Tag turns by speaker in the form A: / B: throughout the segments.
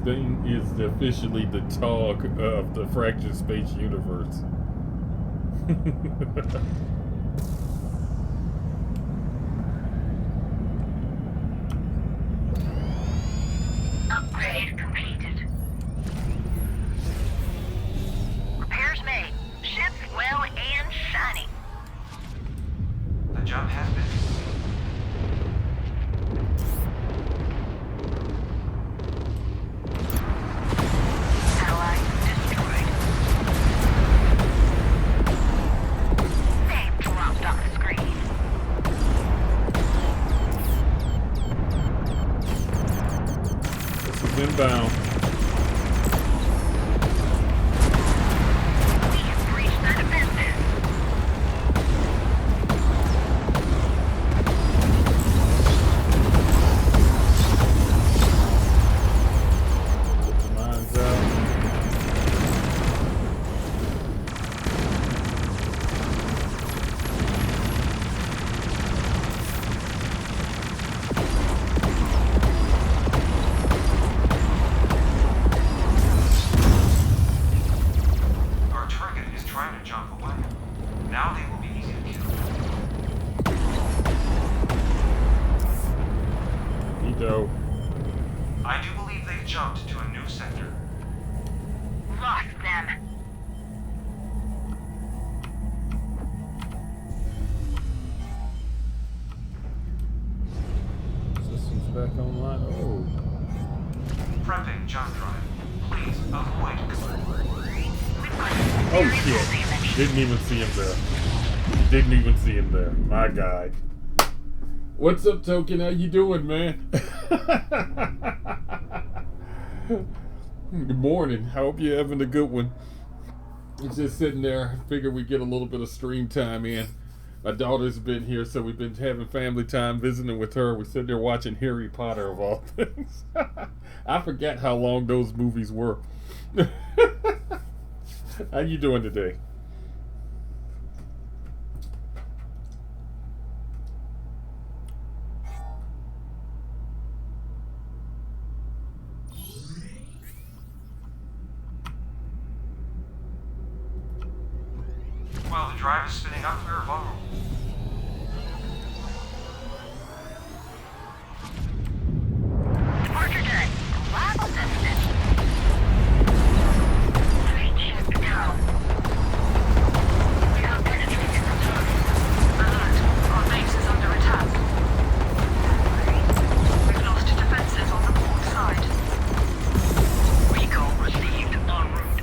A: thing is officially the talk of the Fractured Space Universe.
B: Upgrade completed. Repairs made. Ship's well and shiny.
C: The jump has been.
B: Ally destroyed. They've dropped off the screen.
A: This is inbound.
B: We have breached the defenses.
A: Put the mines out.
C: Our target is trying to jump away. Now they will be easy to kill.
A: Ito.
C: I do believe they've jumped to a new sector.
B: Lost them.
A: Systems back online. Oh.
C: Prepping jump drive. Please avoid.
A: Oh shit. Didn't even see him there. Didn't even see him there. My guy. What's up, Token? How you doing, man? Good morning. I hope you're having a good one. Just sitting there. Figured we'd get a little bit of stream time in. My daughter's been here, so we've been having family time visiting with her. We're sitting there watching Harry Potter of all things. I forget how long those movies were. How you doing today?
C: While the drive is spinning up, we are vulnerable.
B: Departure done. Arrival destination. Fleet ship down. We have penetrated the target.
D: Alert. Our base is under attack. We've lost defenses on the port side.
B: Recall received en route.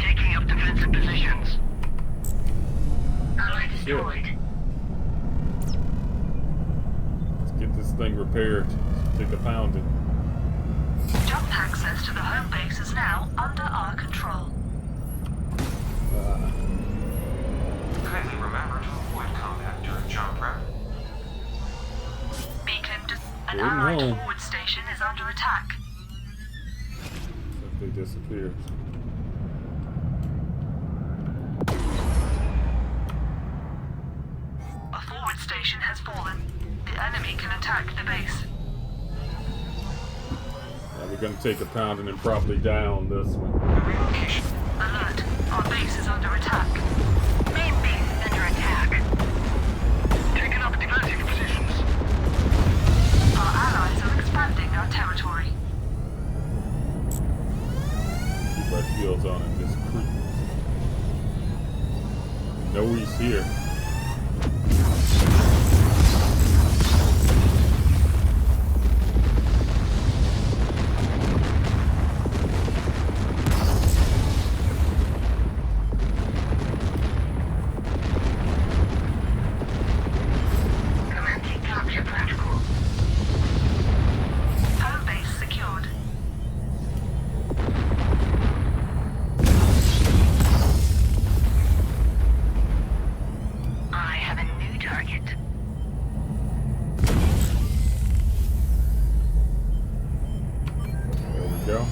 B: Taking up defensive positions. Ally destroyed.
A: Let's get this thing repaired. Take a pounding.
D: Jump access to the home base is now under our control.
C: Kindly remember to avoid combat during jump prep.
D: Beacon, an
A: Going
D: allied
A: home.
D: forward station is under attack.
A: If they disappear.
D: A forward station has fallen. The enemy can attack the base.
A: Yeah, we're gonna take a pounding and probably down this one.
C: Relocation.
D: Alert. Our base is under attack.
B: Main base is under attack.
C: Taking up defensive positions.
D: Our allies are expanding our territory.
A: Keep our shields on and just creep. Know he's here.
B: Commencing capture protocol.
D: Home base secured.
B: I have a new target.
A: There we go.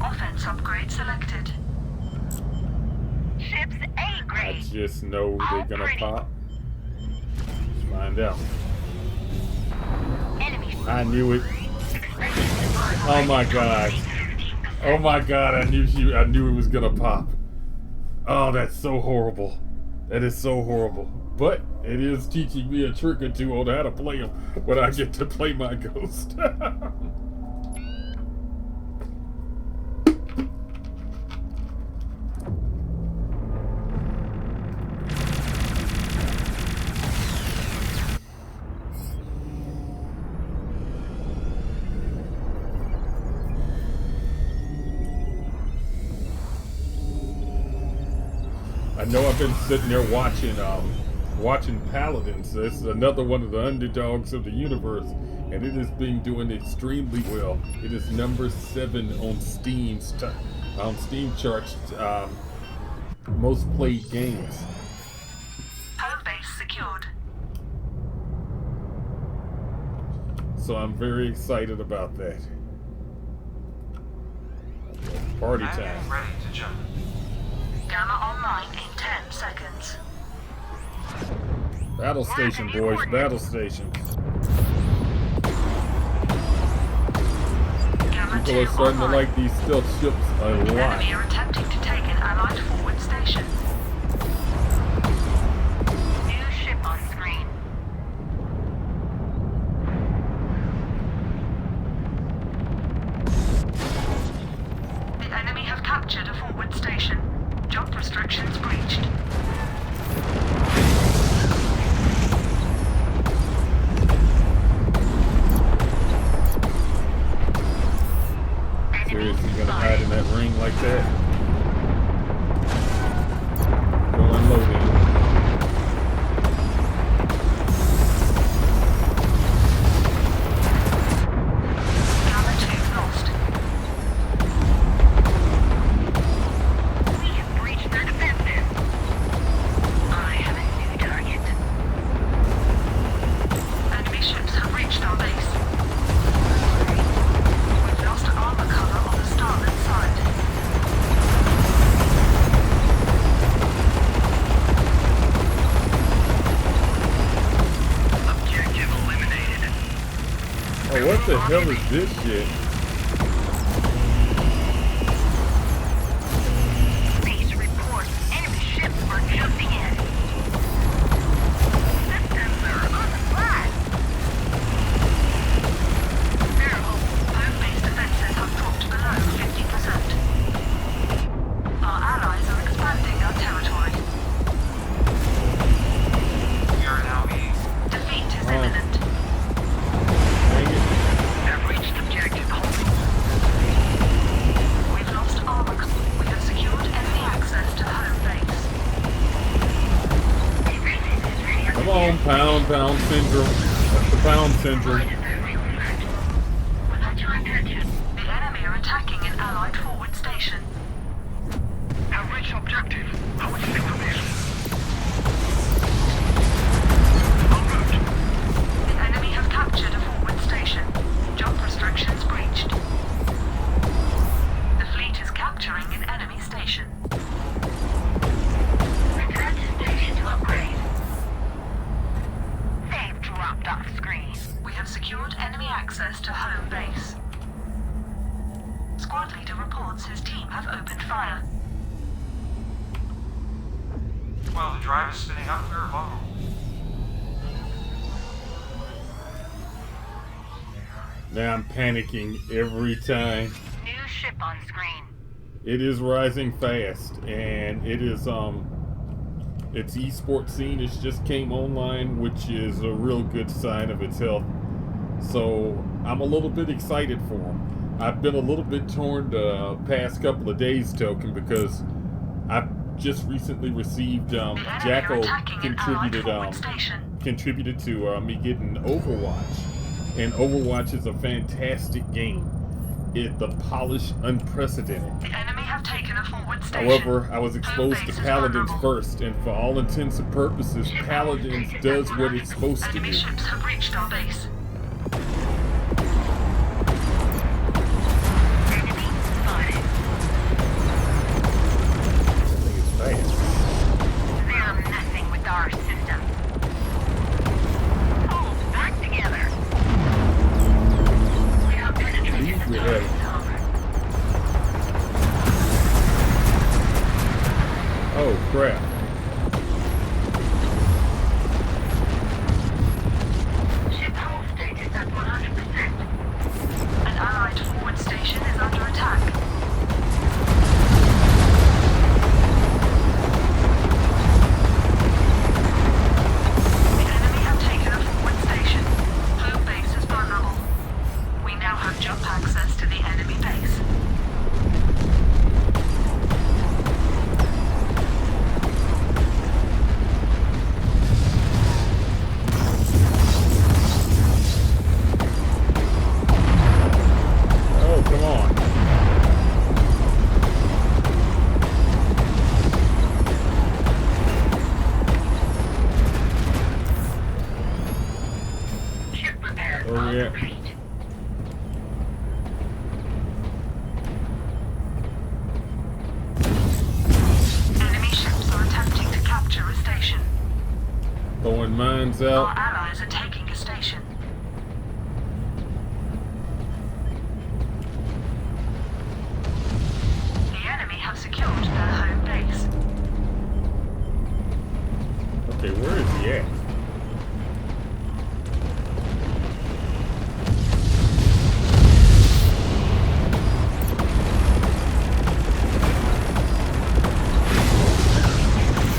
D: Offense upgrade selected.
B: Ship's A
A: I
B: grade.
A: just know they're gonna
B: Already.
A: pop. Let's find out.
B: Enemy.
A: I knew it.
B: Expected to
A: Oh my god. Oh my god, I knew it was gonna pop. Oh, that's so horrible. That is so horrible. But it is teaching me a trick or two on how to play them when I get to play my ghost. I know I've been sitting there watching Paladins. This is another one of the underdogs of the universe, and it has been doing extremely well. It is number 7 on Steam charts, most played games.
D: Home base secured.
A: So I'm very excited about that. Party
C: I'm
A: time.
C: getting ready to jump.
D: Gamma online in 10 seconds.
A: Battle station, boys. Battle station.
D: Gamma
A: People are
D: 2
A: starting to
D: online.
A: like these stealth ships a lot.
D: Enemy are attempting to take an allied forward station. New ship on screen. The enemy have captured a forward station. Jump restrictions breached.
A: Seriously, gonna hide in that ring like that? Go unload it.
D: Gamma 2 lost. We have breached their defenses. I have a new target. Enemy ships have reached our base. We've lost armor cover on the starboard side.
B: Objective eliminated.
A: Oh, what the hell is this shit?
D: Base report. Enemy ships are jumping in. Systems are on the flag. Terrible. Home base defenses have dropped below 50%. Our allies are expanding our territory.
C: We are now being
D: Defeat is imminent.
A: Dang it.
B: Have reached objective hold.
D: We've lost armor. We have secured enemy access to home base.
A: Come on, pound syndrome. That's the pound syndrome.
D: The enemy are attacking an allied forward station.
B: Have reached objective. I would stick with this. En route.
D: The enemy have captured a forward station. Jump restrictions breached. The fleet is capturing an enemy station. Return to station to upgrade. They've dropped off screen. We have secured enemy access to home base. Squad leader reports his team have opened fire.
C: well, the drive is spinning up. We're vulnerable.
A: Now I'm panicking every time.
D: New ship on screen.
A: It is rising fast, and it is its esports scene has just came online, which is a real good sign of its health. So I'm a little bit excited for them. I've been a little bit torn the past couple of days, Token, because I've just recently received Jackal contributed to me getting Overwatch, and Overwatch is a fantastic game. The polish unprecedented.
D: The enemy have taken a forward station.
A: However, I was exposed to Paladins first, and for all intents and purposes, Paladins does what it's supposed to
D: Enemy
A: do.
D: ships have reached our base. Enemy spotted.
A: I think it's fast.
D: They're messing with our system. Hold back together. We have
A: I believe we have crap.
D: Ship hull status at 100%. An Allied forward station is under attack. The enemy have taken a forward station. Home base is vulnerable. We now have jump access to the enemy base.
A: Oh, come on.
B: Ship repairs
A: Where
B: are
A: we at?
B: complete.
D: Enemy ships are attempting to capture a station.
A: Throwing mines
D: Our
A: out.
D: allies are taking a station. The enemy have secured their home base.
A: Okay, where is he at?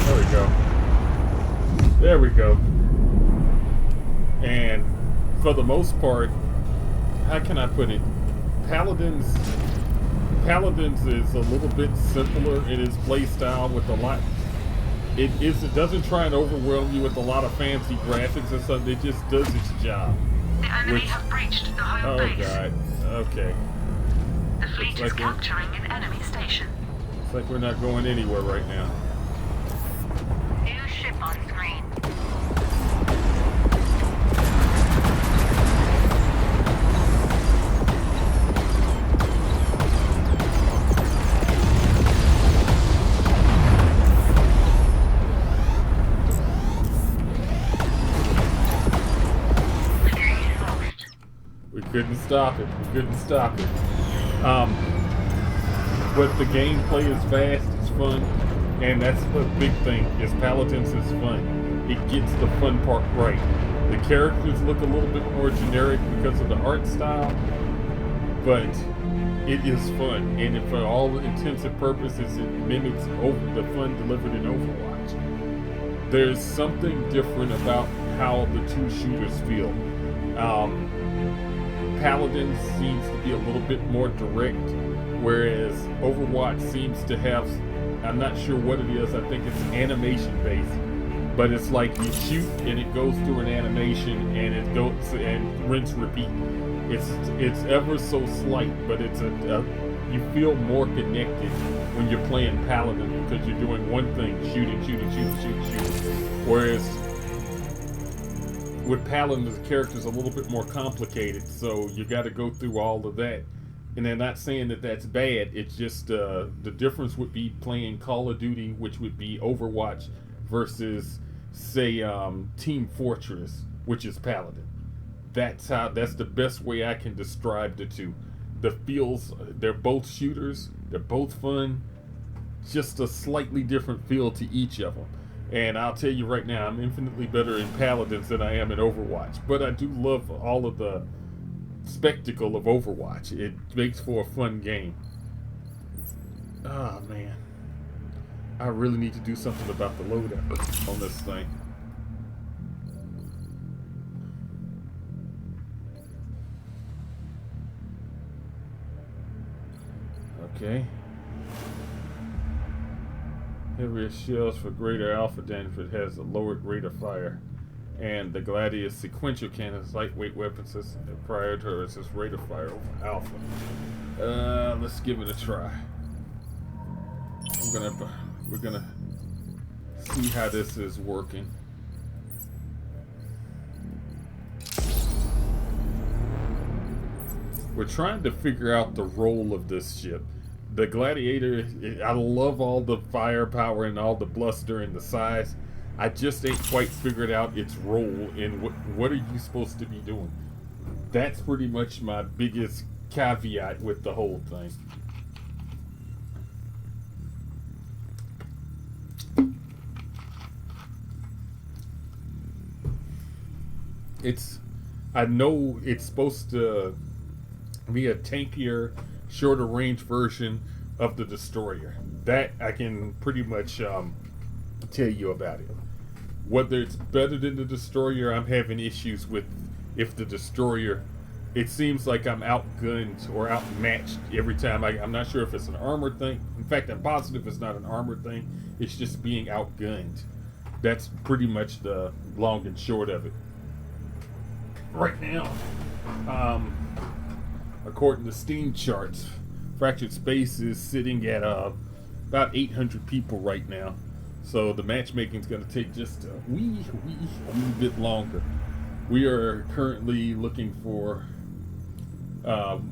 A: There we go. There we go. And for the most part, how can I put it? Paladins is a little bit simpler in its playstyle with a lot. It doesn't try and overwhelm you with a lot of fancy graphics or something. It just does its job.
D: The enemy
A: Which-
D: have breached the home
A: Oh
D: base.
A: god. Okay.
D: The fleet
A: Looks
D: is
A: like we-
D: capturing an enemy station.
A: It's like we're not going anywhere right now.
B: New ship on screen. Series lost.
A: We couldn't stop it. We couldn't stop it. But the gameplay is fast, it's fun, and that's the big thing, is Paladins is fun. It gets the fun part right. The characters look a little bit more generic because of the art style, but it is fun. And for all intents and purposes, it mimics the fun delivered in Overwatch. There's something different about how the two shooters feel. Paladins seems to be a little bit more direct, whereas Overwatch seems to have, I'm not sure what it is, I think it's animation based, but it's like you shoot and it goes through an animation and it goes and rinse repeat. It's ever so slight, but it's you feel more connected when you're playing Paladin because you're doing one thing, shooting. Whereas with Paladin, the character's a little bit more complicated, so you got to go through all of that. And they're not saying that that's bad. It's just the difference would be playing Call of Duty, which would be Overwatch, versus say Team Fortress, which is Paladin. That's the best way I can describe the two. The feels, they're both shooters. They're both fun. Just a slightly different feel to each of them. And I'll tell you right now, I'm infinitely better in Paladins than I am in Overwatch. But I do love all of the spectacle of Overwatch. It makes for a fun game. Oh man, I really need to do something about the loadout on this thing. Okay. Heavier shells for greater alpha damage, but has a lower rate of fire. And the Gladius sequential cannons, lightweight weapons, prior to its rate of fire over alpha. Let's give it a try. We're gonna see how this is working. We're trying to figure out the role of this ship. The Gladiator, I love all the firepower and all the bluster and the size. I just ain't quite figured out its role in what are you supposed to be doing. That's pretty much my biggest caveat with the whole thing. I know it's supposed to be a tankier, shorter range version of the Destroyer. That I can pretty much tell you about it. Whether it's better than the Destroyer, I'm having issues with. If the Destroyer, it seems like I'm outgunned or outmatched every time. I'm not sure if it's an armor thing. In fact, I'm positive it's not an armor thing. It's just being outgunned. That's pretty much the long and short of it. Right now, according to Steam charts, Fractured Space is sitting at about 800 people right now. So the matchmaking is going to take just a wee bit longer. We are currently looking for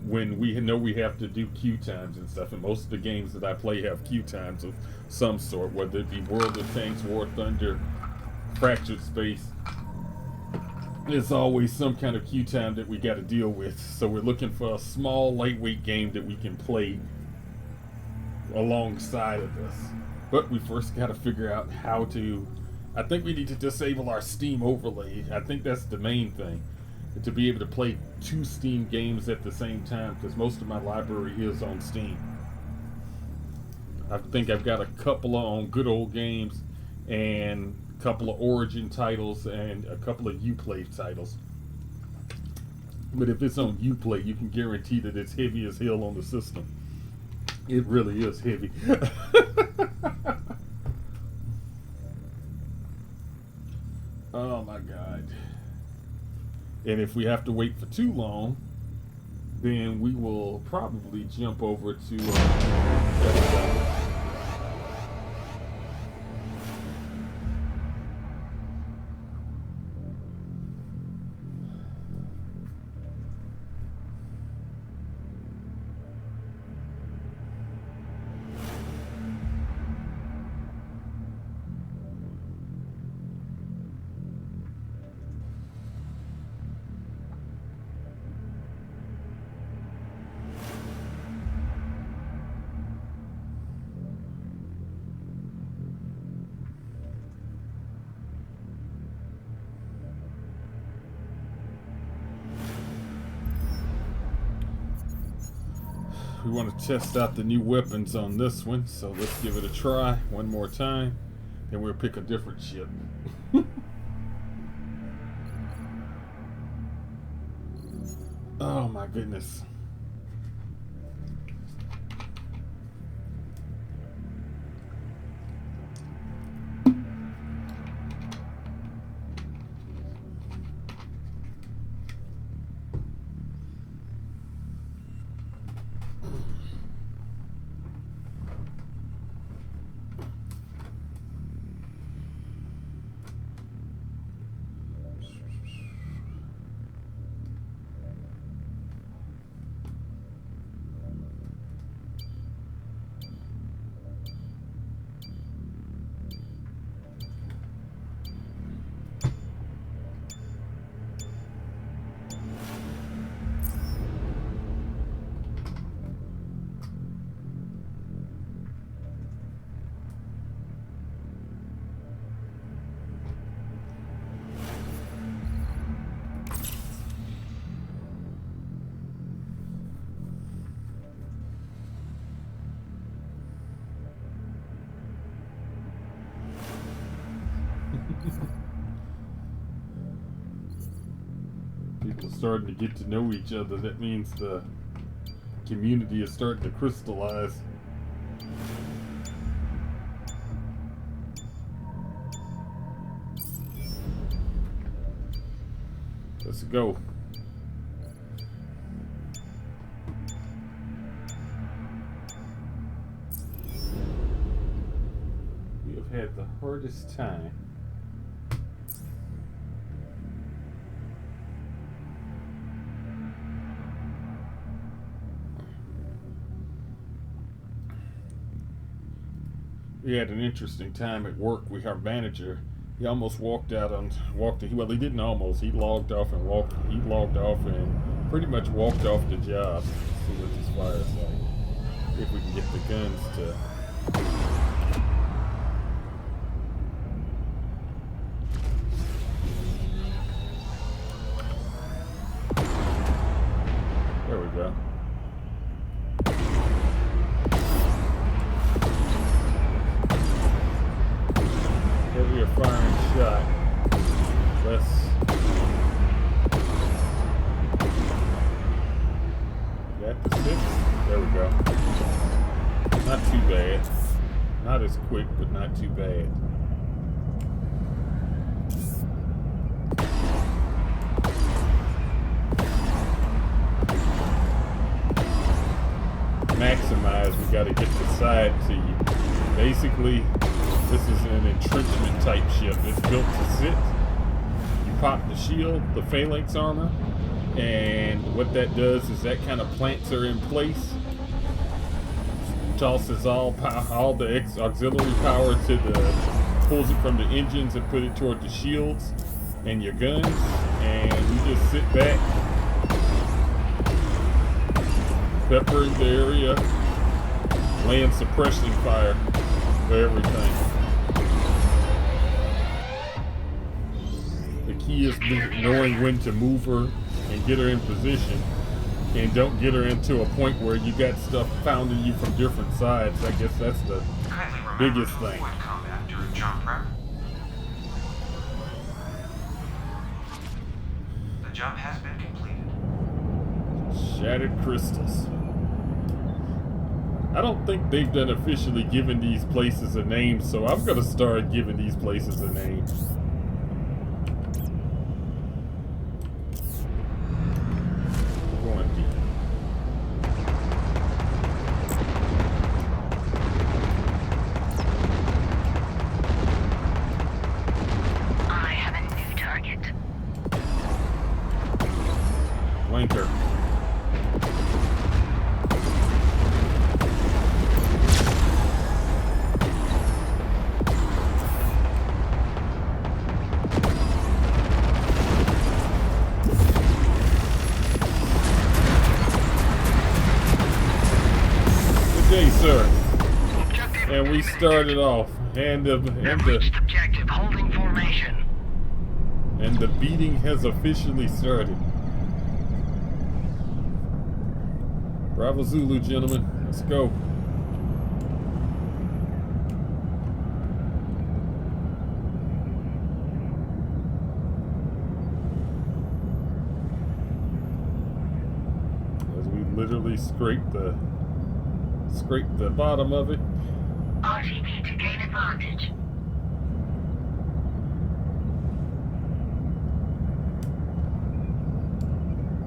A: when we know we have to do queue times and stuff, and most of the games that I play have queue times of some sort, whether it be World of Tanks, War Thunder, Fractured Space. There's always some kind of queue time that we got to deal with. So we're looking for a small, lightweight game that we can play alongside of this. But we first got to figure out how to. I think we need to disable our Steam overlay. I think that's the main thing. To be able to play 2 Steam games at the same time, because most of my library is on Steam. I think I've got a couple on Good Old Games and a couple of Origin titles and a couple of Uplay titles. But if it's on Uplay, you can guarantee that it's heavy as hell on the system. It really is heavy. Oh my God. And if we have to wait for too long, then we will probably jump over to we want to test out the new weapons on this one, so let's give it a try one more time, and we'll pick a different ship. Oh my goodness. People are starting to get to know each other. That means the community is starting to crystallize. Let's go. We have had the hardest time. We had an interesting time at work. Our manager, he almost walked out on well, he didn't almost. He logged off and pretty much walked off the job. Let's see what this fire's like. If we can get the guns to. go. Not too bad. Not as quick, but not too bad. Maximize, we gotta get the side to you. Basically, this is an entrenchment type ship. It's built to sit. You pop the shield, the phalanx armor, and what that does is that kind of plants her in place. Tosses all the auxiliary power to the, pulls it from the engines and put it toward the shields and your guns, and you just sit back, peppering the area, laying suppression fire for everything. The key is knowing when to move her and get her in position, and don't get her into a point where you got stuff pounding you from different sides. I guess that's the biggest thing.
C: Combat during jump prep. The jump has been completed.
A: Shattered crystals. I don't think they've done officially given these places a name, so I'm gonna start giving these places a name. Going deep.
D: I have a new target.
A: Blinker. Sir. And we started off, and the
B: Objective holding formation.
A: and the beating has officially started. Bravo Zulu, gentlemen, let's go. As we literally scrape the bottom of it.
D: RTB to gain advantage.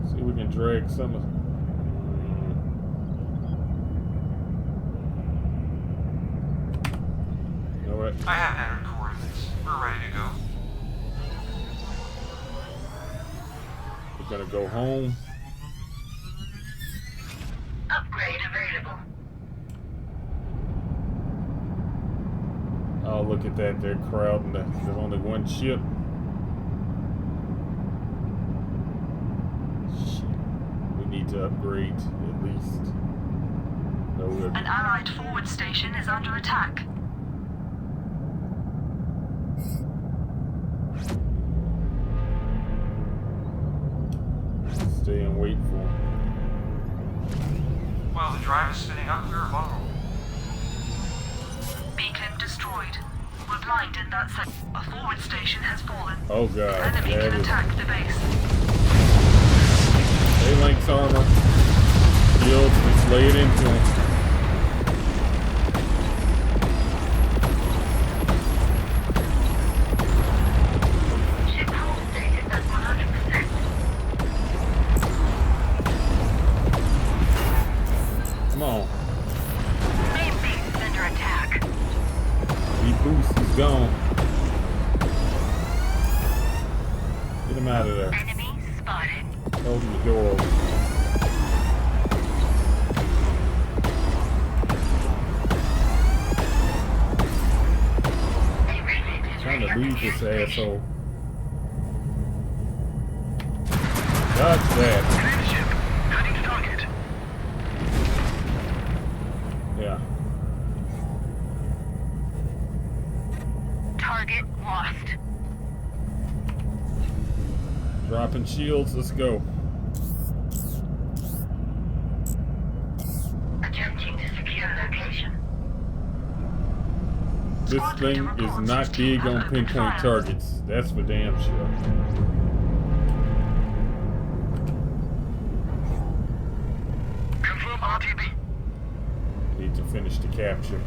A: See if we can drag some of. You know what?
C: I have entered coordinates. We're ready to go.
A: We're gonna go home.
D: Upgrade available.
A: Oh, look at that. They're crowding. There's only one ship. Shit. We need to upgrade at least. No,
D: An allied forward station is under attack.
A: stay and wait for him.
C: While the drive is spinning up, we're vulnerable.
D: Beacon destroyed. We're blind in that sector. A forward station has fallen.
A: Oh god.
D: Enemy
A: that
D: can
A: is
D: attack the base.
A: phalanx armor. Shields, just lay it into him.
D: Ship hull status at 100%.
A: Come on.
D: Main base is under attack.
A: Boost is gone. Get him out of there.
D: Enemy spotted.
A: Open the door open.
D: A remit is
A: Trying
D: ready
A: to
D: at the
A: leave this
D: gear
A: asshole. Dodge that.
B: Command ship, heading to target.
A: Yeah.
D: Target lost.
A: Dropping shields. Let's go.
D: Attempting to secure location.
A: This thing is not big on pinpoint targets. That's for damn sure.
B: Confirm RTB.
A: Need to finish the capture.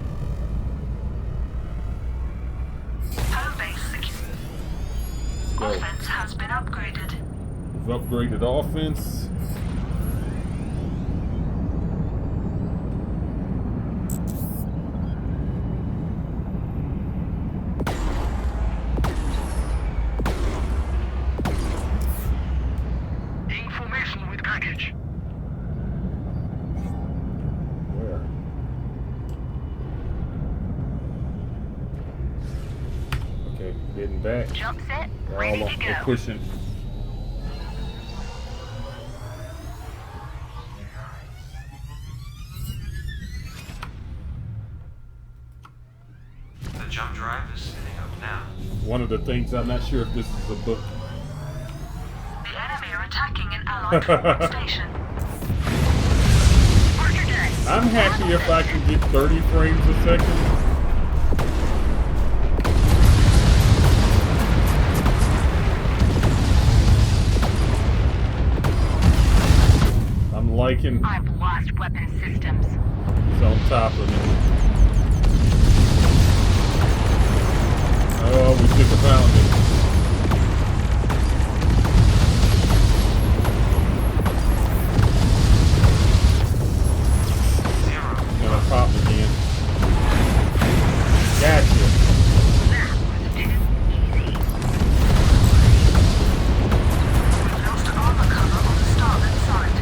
D: Home base secure.
A: Go.
D: Offense has been upgraded.
A: We've upgraded offense.
B: In formation with package.
A: Where? Okay, getting back.
D: Jump set,
A: We're
D: ready
A: all
D: to
A: on,
D: go.
A: we're pushing.
C: The jump drive is spinning up now.
A: One of the things, I'm not sure if this is a book.
D: The enemy are attacking an allied forward station. Worker day.
A: I'm happy if I can get 30 frames a second. I'm liking
D: I've lost weapon systems.
A: it's on top of me. Oh, we took a pounding. Gonna pop again. Gotcha.
D: That was too easy. We've lost armor cover on the starboard side.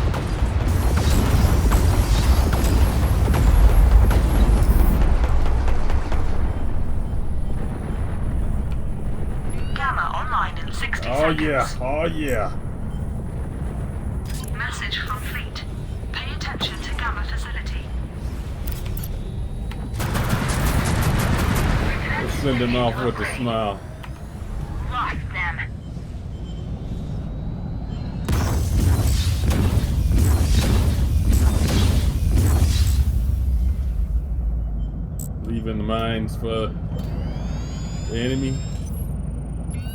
D: Gamma online in 60
A: Oh
D: seconds.
A: yeah, oh yeah.
D: Message from fleet. Pay attention to Gamma facility.
A: Let's send him off with a smile.
D: Lost them.
A: Leaving the mines for the enemy.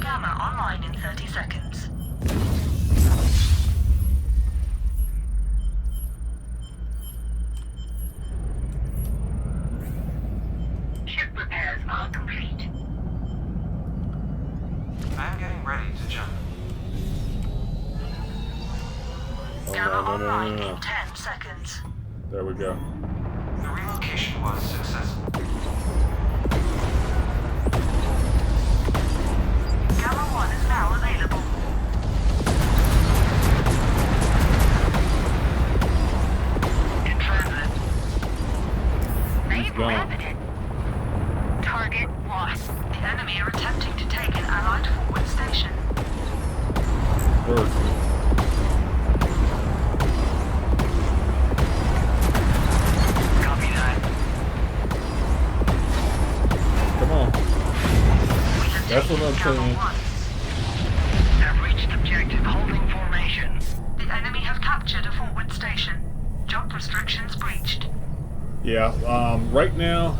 D: Gamma online in 30 seconds. Ship repairs are complete.
C: I'm getting ready to jump.
A: Oh,
D: Gamma
A: no, no, no,
D: online
A: no, no.
D: in 10 seconds.
A: There we go.
C: The relocation was successful.
D: Gamma 1 is now available.
B: In transit.
A: He's gone.
D: Target lost. The enemy are attempting to take an allied forward station.
A: First.
B: Copy that.
A: Come on.
D: We have
A: That's what
D: taken
A: I'm
D: Gamma
A: saying.
D: 1.
B: Have reached objective holding formation.
D: The enemy have captured a forward station. Jump restrictions breached.
A: Yeah, right now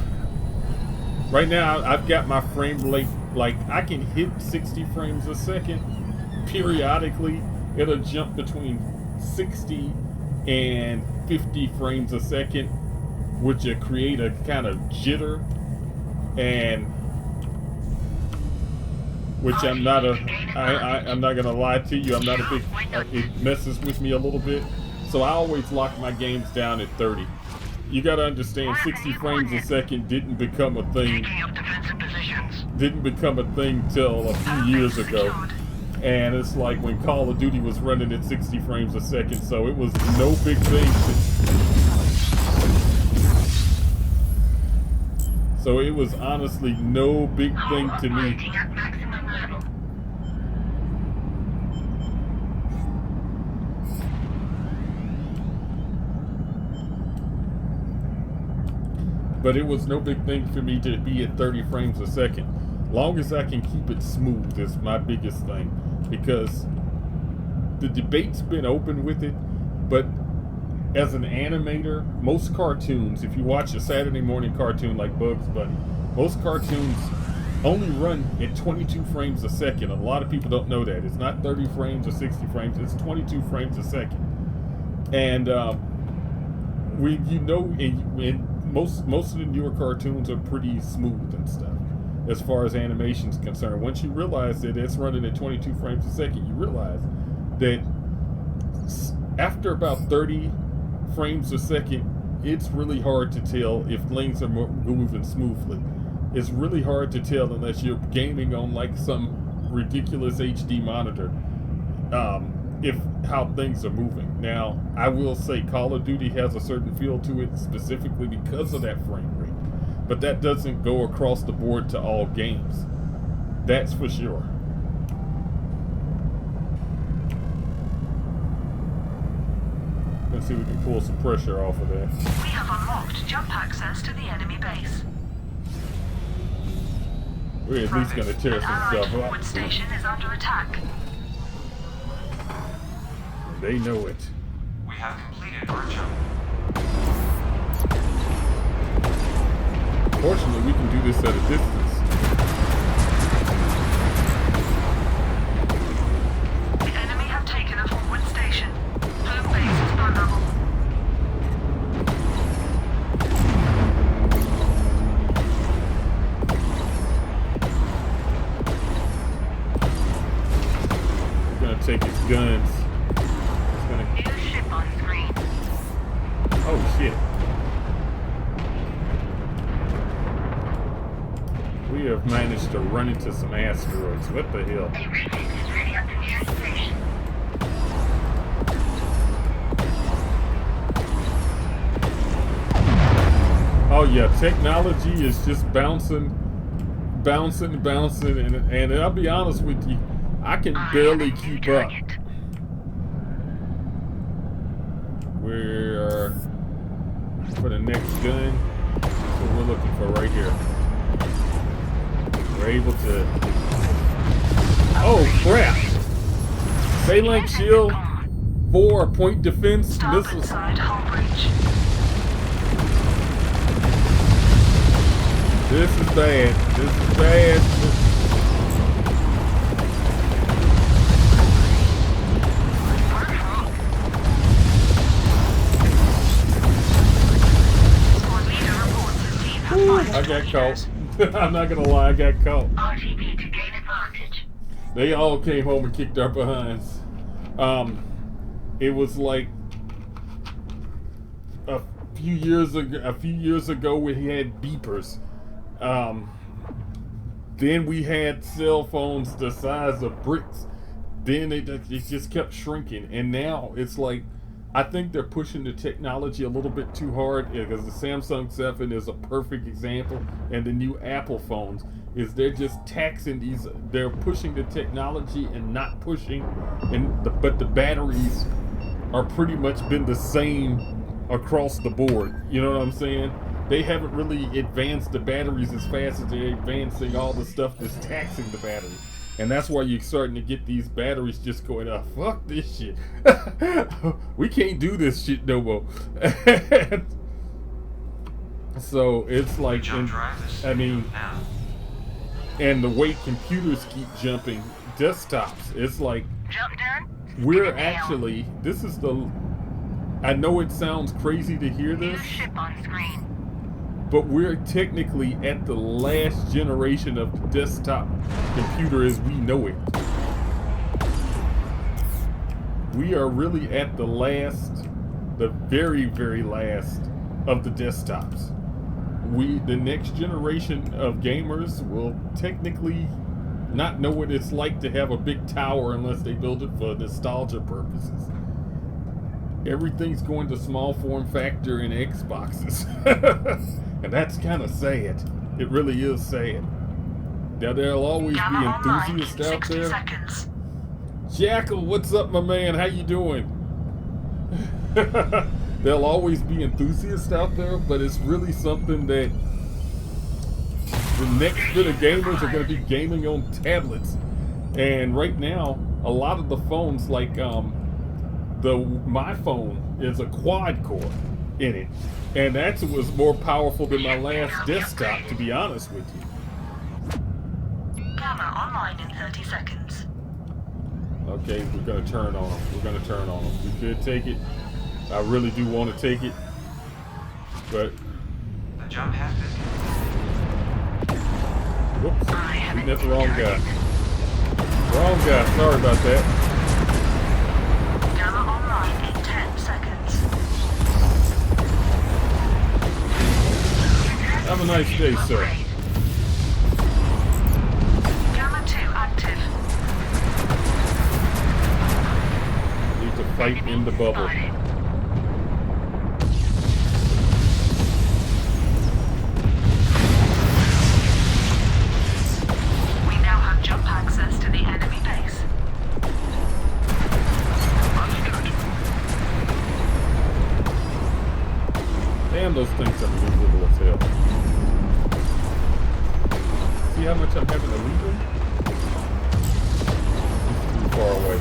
A: I've got my frame rate, like I can hit 60 frames a second. Periodically, it'll jump between 60 and 50 frames a second, which will create a kind of jitter, and which I'm not gonna lie to you, I'm not a big, it messes with me a little bit. So I always lock my games down at 30. You gotta understand, 60 frames a second didn't become a thing.
B: Taking up defensive positions.
A: Didn't become a thing till a few years ago. And it's like when Call of Duty was running at 60 frames a second, so it was no big thing. So it was honestly no big thing to me.
B: Operating at maximum level.
A: But it was no big thing for me to be at 30 frames a second. Long as I can keep it smooth is my biggest thing. Because the debate's been open with it, but as an animator, most cartoons, if you watch a Saturday morning cartoon like Bugs Bunny, most cartoons only run at 22 frames a second. A lot of people don't know that. It's not 30 frames or 60 frames, it's 22 frames a second. And in most of the newer cartoons are pretty smooth and stuff as far as animation is concerned. Once you realize that it's running at 22 frames a second, you realize that after about 30 frames a second, it's really hard to tell if things are moving smoothly. It's really hard to tell unless you're gaming on like some ridiculous HD monitor, if how things are moving. Now, I will say Call of Duty has a certain feel to it specifically because of that frame rate, but that doesn't go across the board to all games. That's for sure. Let's see if we can pull some pressure off of that.
D: We have unlocked jump access to the enemy base.
A: We're at least going to tear
D: An
A: some
D: allied
A: stuff
D: forward
A: up.
D: station is under attack.
A: They know it.
C: We have completed our jump.
A: Fortunately, we can do this at a distance.
D: The enemy have taken a forward station. Home base is vulnerable.
A: We're going to take its guns.
D: New ship on screen.
A: Oh shit. We have managed to run into some asteroids. What the hell?
B: A refit is ready at the nearest station.
A: Oh yeah, technology is just bouncing, and I'll be honest with you, I can barely keep up. We're for the next gun. That's what we're looking for right here. We're able to. Oh crap! Phalanx shield, 4 point defense
D: Starboard
A: missiles.
D: side hull breach.
A: This is bad. This is bad.
D: Squad leader reports his team has
A: I
D: fired
A: got
D: torpedoes.
A: caught. I'm not gonna lie, I got caught.
B: RTB to gain advantage.
A: They all came home and kicked our behinds. It was like a few years ago we had beepers. Then we had cell phones the size of bricks. Then it just kept shrinking, and now it's like I think they're pushing the technology a little bit too hard, because the Samsung 7 is a perfect example, and the new Apple phones is they're just taxing these. They're pushing the technology and not pushing, but the batteries are pretty much been the same across the board. You know what I'm saying? They haven't really advanced the batteries as fast as they're advancing all the stuff that's taxing the battery. And that's why you're starting to get these batteries just going, fuck this shit. We can't do this shit no more. So it's like,
C: Jump drive is
A: I mean,
C: now.
A: and the way computers keep jumping, desktops, it's like,
B: Jump done?
A: we're actually, this is the, I know it sounds crazy to hear
B: New
A: this,
B: ship on screen.
A: but we're technically at the last generation of the desktop computer as we know it. We are really at the very, very last of the desktops. The next generation of gamers will technically not know what it's like to have a big tower unless they build it for nostalgia purposes. Everything's going to small form factor in Xboxes. And that's kind of sad. It really is sad. Now, there'll always be
D: Gamma online in
A: enthusiasts out
D: 60
A: there.
D: seconds.
A: Jackal, what's up, my man? How you doing? There'll always be enthusiasts out there, but it's really something that the next bit of gamers are going to be gaming on tablets. And right now, a lot of the phones, like my phone, is a quad core in it, and that was more powerful than my last desktop, to be honest with you.
D: Gamma online in 30 seconds.
A: Okay, we're gonna turn on them. We could take it. I really do want to take it, but
C: The jump has been
A: Whoops.
D: I have
A: Shooting at the wrong guy. Wrong guy. Sorry about that.
D: Gamma online in 10 seconds.
A: Have a nice day, sir.
D: Gamma 2 active.
A: Need to fight in the bubble.
D: We now have jump access to the enemy base.
B: Understood.
A: Damn, those things are movable as hell. See how much I'm having to leave them? It's too far away.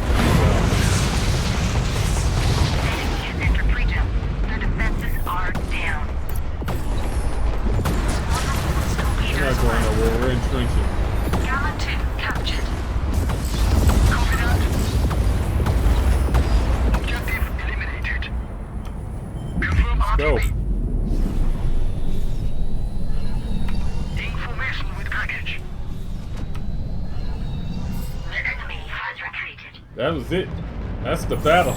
D: Enemy has entered pre-jump. The defenses are down.
A: We're not going nowhere. We're entrenching.
D: Gamma 2 captured.
B: Copy that. Objective eliminated. Confirm
A: Go.
B: RTB. Information with package.
D: The enemy has retreated.
A: That was it. That's the battle.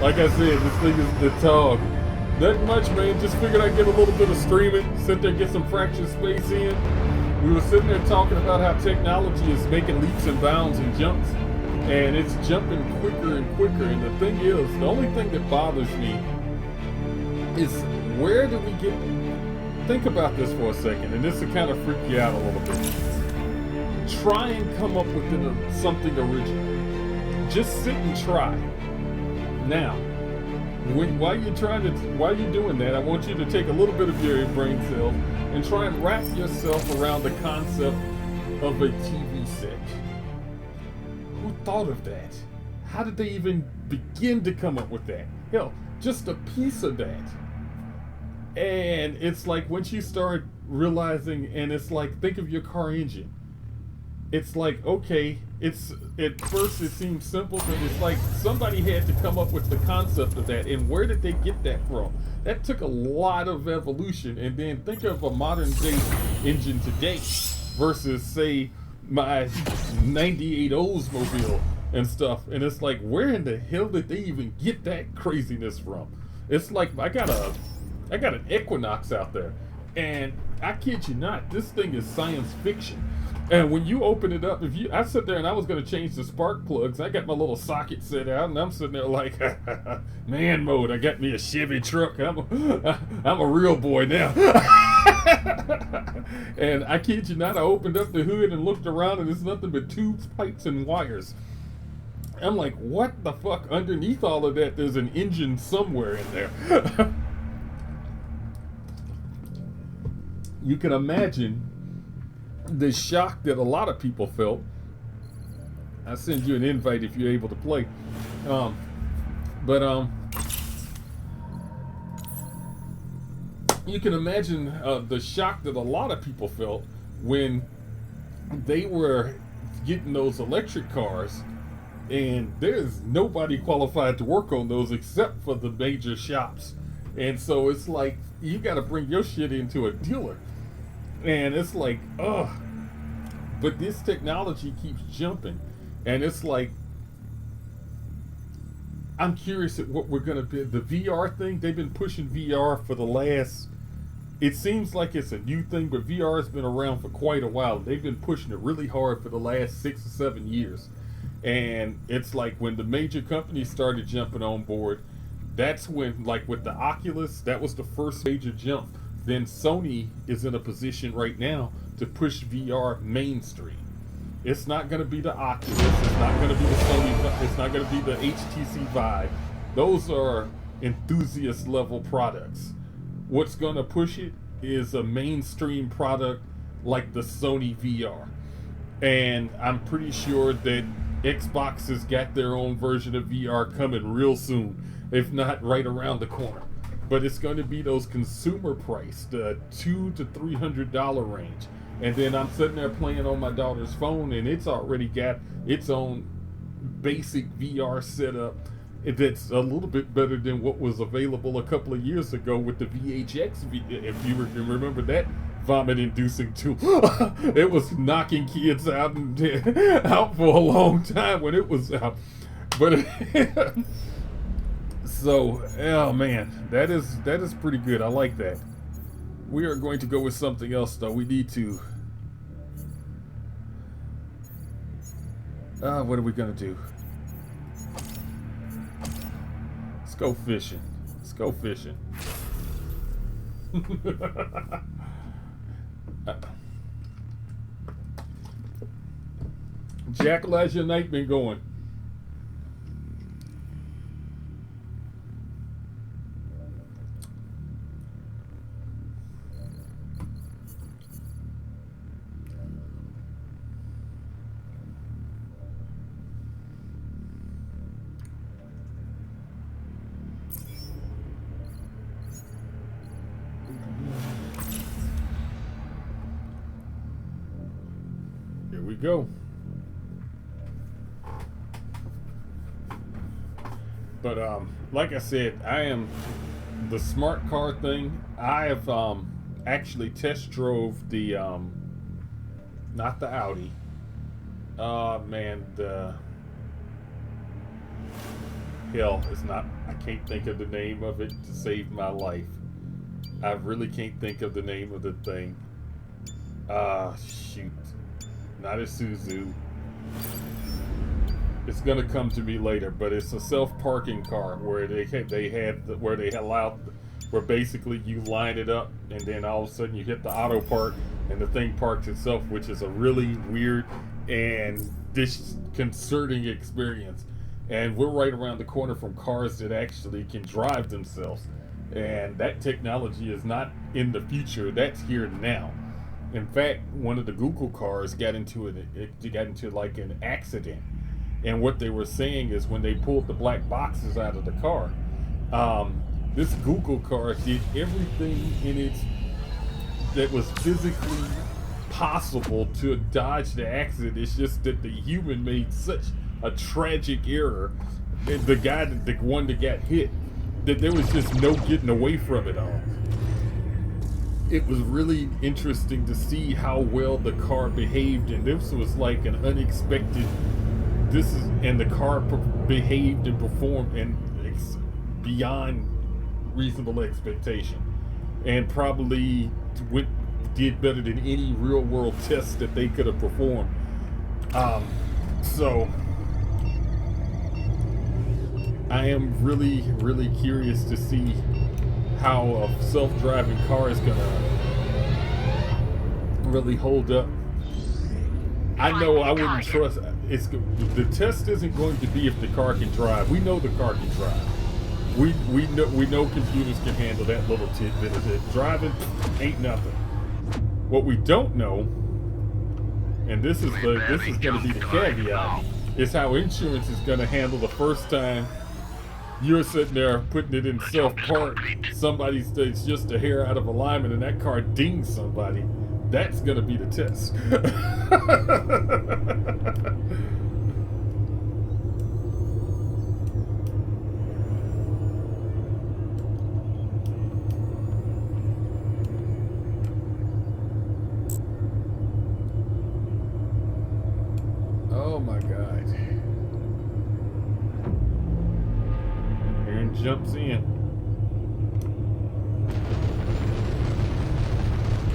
A: Like I said, this thing is the dog. Nothing much, man. Just figured I'd get a little bit of streaming, sit there, get some fractured space in. We were sitting there talking about how technology is making leaps and bounds and jumps, and it's jumping quicker and quicker. And the thing is, the only thing that bothers me is where do we get? Think about this for a second, and this will kind of freak you out a little bit. Try and come up with something original. Just sit and try. Now, while you're doing that, I want you to take a little bit of your brain cells and try and wrap yourself around the concept of a TV set. Who thought of that? How did they even begin to come up with that? Hell, just a piece of that. And it's like once you start realizing, and it's like, think of your car engine. It's like, okay, it's at first it seems simple, but it's like somebody had to come up with the concept of that. And where did they get that from? That took a lot of evolution. And then think of a modern day engine today versus, say, my 98 Oldsmobile and stuff. And it's like, where in the hell did they even get that craziness from? It's like I got an Equinox out there, and I kid you not, this thing is science fiction. And when you open it up, I sit there and I was going to change the spark plugs. I got my little socket set out, and I'm sitting there like, man mode. I got me a Chevy truck. I'm a real boy now. And I kid you not, I opened up the hood and looked around, and it's nothing but tubes, pipes, and wires. I'm like, what the fuck? Underneath all of that, there's an engine somewhere in there. You can imagine the shock that a lot of people felt. I send you an invite if you're able to play. You can imagine the shock that a lot of people felt when they were getting those electric cars, and there's nobody qualified to work on those except for the major shops. And so it's like, you got to bring your shit into a dealer. And it's like, ugh. But this technology keeps jumping. And it's like, I'm curious at what we're going to be. The VR thing, they've been pushing VR for the last, it seems like it's a new thing, but VR has been around for quite a while. They've been pushing it really hard for the last 6 or 7 years. And it's like when the major companies started jumping on board, that's when, like with the Oculus, that was the first major jump. Then Sony is in a position right now to push VR mainstream. It's not going to be the Oculus. It's not going to be the Sony. It's not going to be the HTC Vive. Those are enthusiast level products. What's going to push it is a mainstream product like the Sony VR. And I'm pretty sure that Xbox has got their own version of VR coming real soon, if not right around the corner. But it's going to be those consumer priced, $200 to $300 range. And then I'm sitting there playing on my daughter's phone, and it's already got its own basic VR setup. that's a little bit better than what was available a couple of years ago with the VHX. If you can remember that vomit-inducing tool, it was knocking kids out and out for a long time when it was out. But so, oh man, that is pretty good. I like that. We are going to go with something else, though. We need to. What are we gonna do? Let's go fishing. Let's go fishing. Jack, how's your night been going? Here we go. But like I said, I am the smart car thing. I have actually test drove the not the Audi. Man, the hell, it's not. I can't think of the name of it to save my life. I really can't think of the name of the thing. Shoot. Not a Isuzu. It's gonna come to me later, but it's a self-parking car where where basically you line it up and then all of a sudden you hit the auto park and the thing parks itself, which is a really weird and disconcerting experience. And we're right around the corner from cars that actually can drive themselves, and that technology is not in the future. That's here now. In fact, one of the Google cars got into like an accident, and what they were saying is when they pulled the black boxes out of the car, this Google car did everything in it that was physically possible to dodge the accident. It's just that the human made such a tragic error, the one that got hit, that there was just no getting away from it all. It was really interesting to see how well the car behaved, and this was like an unexpected. And the car behaved and performed and beyond reasonable expectation, and probably did better than any real world test that they could have performed. So I am really, really curious to see how a self-driving car is gonna really hold up. I know I wouldn't trust. The test isn't going to be if the car can drive. We know the car can drive. We know computers can handle that little tidbit of it. Driving ain't nothing. What we don't know, and this is going to be the caveat, is how insurance is going to handle the first time you're sitting there putting it in self-park. Somebody stays just a hair out of alignment and that car dings somebody. That's going to be the test. Oh my God. Aaron jumps in.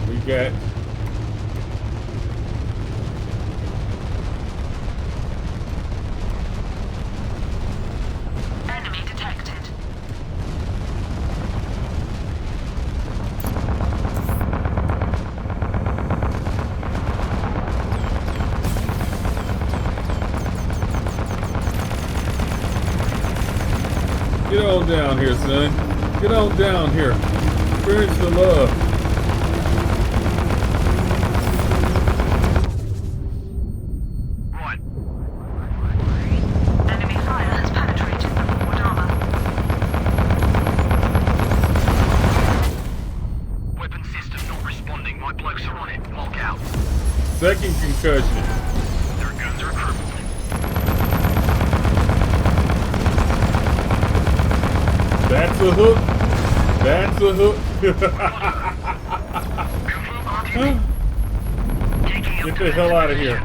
A: We got
D: enemy detected.
A: Get on down here, son. Get on down here. Experience the love.
B: Right.
D: Enemy fire has penetrated the forward armor.
B: Weapon system not responding. My blokes are on it. Lock out.
A: Second concussion.
B: Their guns are crippled.
A: That's a hook. That's a hook. Get the hell out of here.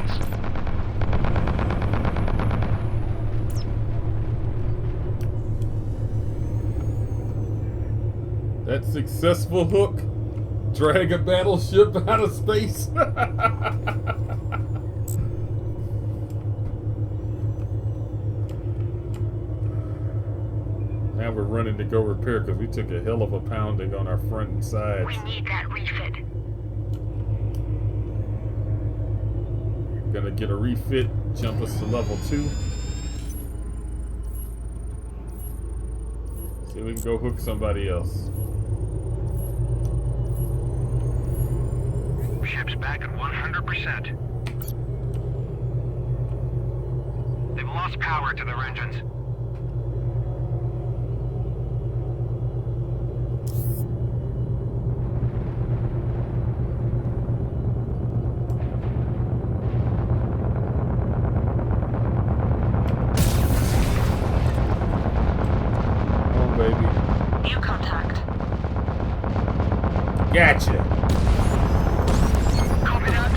A: That successful hook. Drag a battleship out of space. Now we're running to go repair because we took a hell of a pounding on our front and sides.
B: We need that refit.
A: Gonna get a refit, jump us to level 2. See if we can go hook somebody else.
C: Ship's back at 100%. They've lost power to their engines.
A: Oh, baby.
D: New contact.
A: Gotcha.
C: Copy that.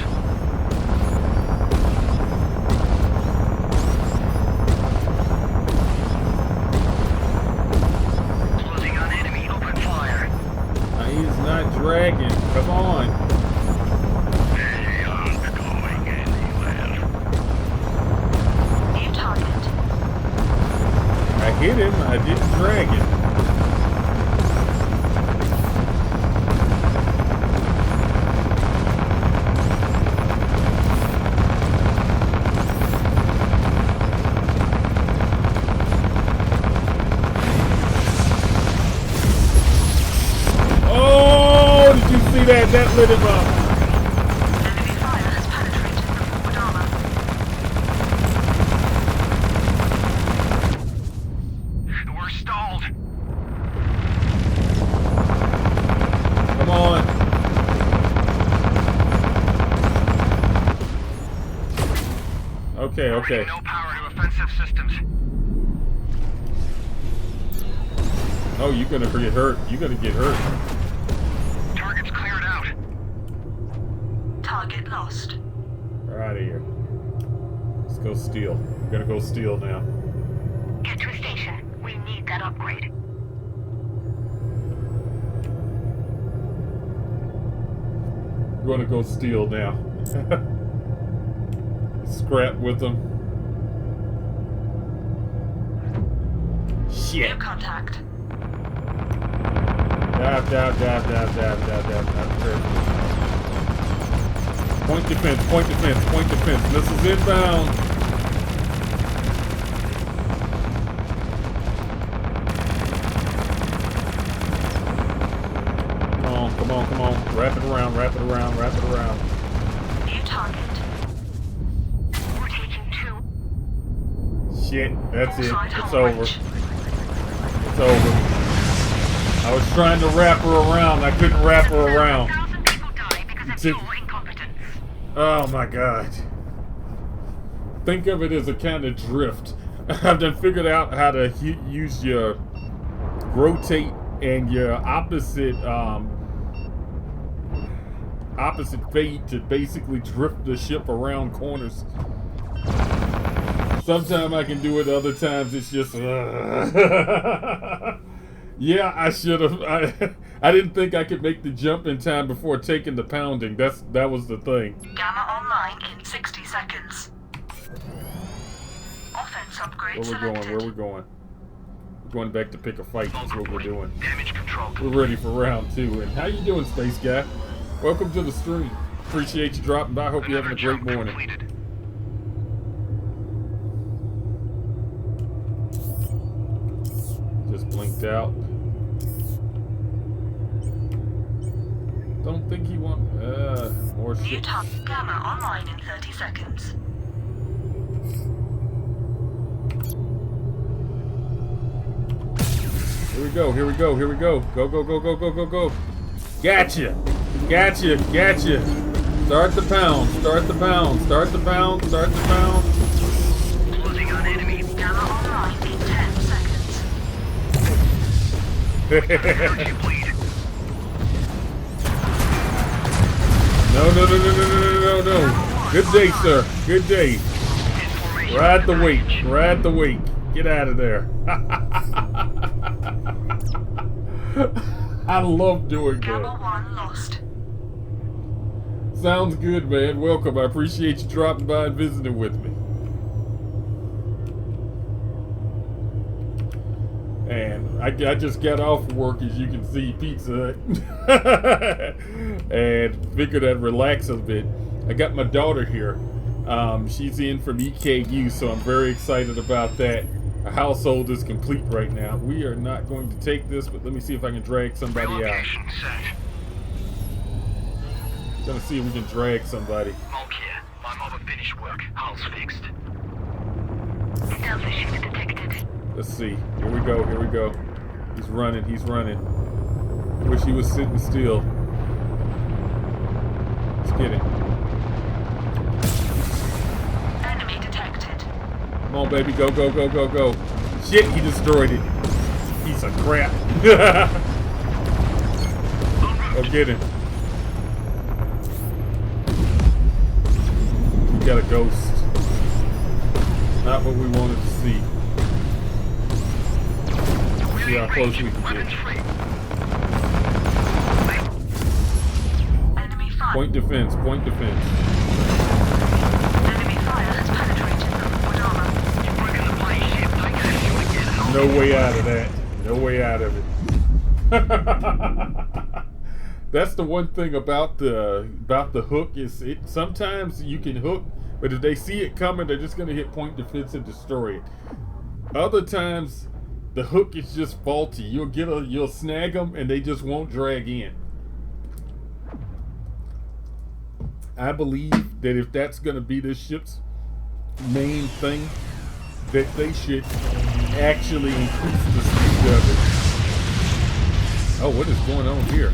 B: Closing on enemy. Open fire.
A: He's not dragging. Come on.
B: They aren't going anywhere.
D: New target.
A: I hit him. I didn't drag him. Oh, did you see that? That lit him up.
D: Enemy fire has penetrated the forward armor.
C: We're stalled.
A: Come on. Okay, okay.
C: No power to offensive systems.
A: Oh, you're gonna get hurt. You're gonna get hurt.
C: Target's cleared out.
D: Target lost.
A: We're out of here. Let's go steal. We're gonna go steal now.
B: Get to a station. We need that upgrade.
A: We're gonna go steal now. Scrap with them. Shit.
D: New contact.
A: Dab. Point defense. Missiles inbound. Come on. Wrap it around.
D: New target.
B: We're taking 2.
A: Shit, that's it.
D: Side
A: It's
D: hull
A: over.
D: bridge.
A: It's over. I was trying to wrap her around. I couldn't wrap her around.
B: 1,000 people die because of your incompetence.
A: Oh my god. Think of it as a kind of drift. I've done figured out how to use your rotate and your opposite fade to basically drift the ship around corners. Sometimes I can do it, other times it's just yeah, I should have. I didn't think I could make the jump in time before taking the pounding. That was the thing.
D: Gamma online in 60 seconds. Offense upgrade
A: Where
D: selected.
A: we going? We're going back to pick a fight. That's what we're doing.
C: Damage control.
A: We're ready for round 2. And how you doing, Space Guy? Welcome to the stream. Appreciate you dropping by. Hope you're having a great
C: Another jump
A: morning.
C: completed.
A: Just blinked out. Don't think he want more
D: New
A: shit.
D: target. Gamma online in 30 seconds.
A: Here we go. Go. Gotcha. Start the pound.
B: Closing on enemy.
D: Gamma online in 10 seconds.
A: No. Good day, sir. Good day. Ride the wake. Ride the wake. Get out of there. I love doing
D: Gamma
A: that.
D: 1 lost.
A: Sounds good, man. Welcome. I appreciate you dropping by and visiting with me. And I just got off work, as you can see, Pizza Hut. And figured I'd relax a bit. I got my daughter here. She's in from EKU, so I'm very excited about that. Our household is complete right now. We are not going to take this, but let me see if I can drag somebody out.
B: Relocation set.
A: Gonna see if we can drag somebody.
B: Monk here. My mother finished work. Hull's fixed.
D: Stealth issues detected.
A: Let's see. Here we go. Here we go. He's running. He's running. Wish he was sitting still. Let's get him.
D: Enemy detected.
A: Come on, baby. Go, go, go, go, go. Shit, he destroyed it. Piece of crap. Go get him. We got a ghost. Not what we wanted to see. See how close we can
B: Weapons
A: get.
B: free.
D: Enemy fire.
A: Point defense. Point defense.
D: Enemy fire has penetrated the forward armor.
B: You're breaking the plane ship. I can see you again.
A: No way out of that. No way out of it. That's the one thing about the hook is it sometimes you can hook, but if they see it coming, they're just gonna hit point defense and destroy it. Other times the hook is just faulty. You'll snag them and they just won't drag in. I believe that if that's gonna be this ship's main thing, that they should actually increase the speed of it. Oh, what is going on here?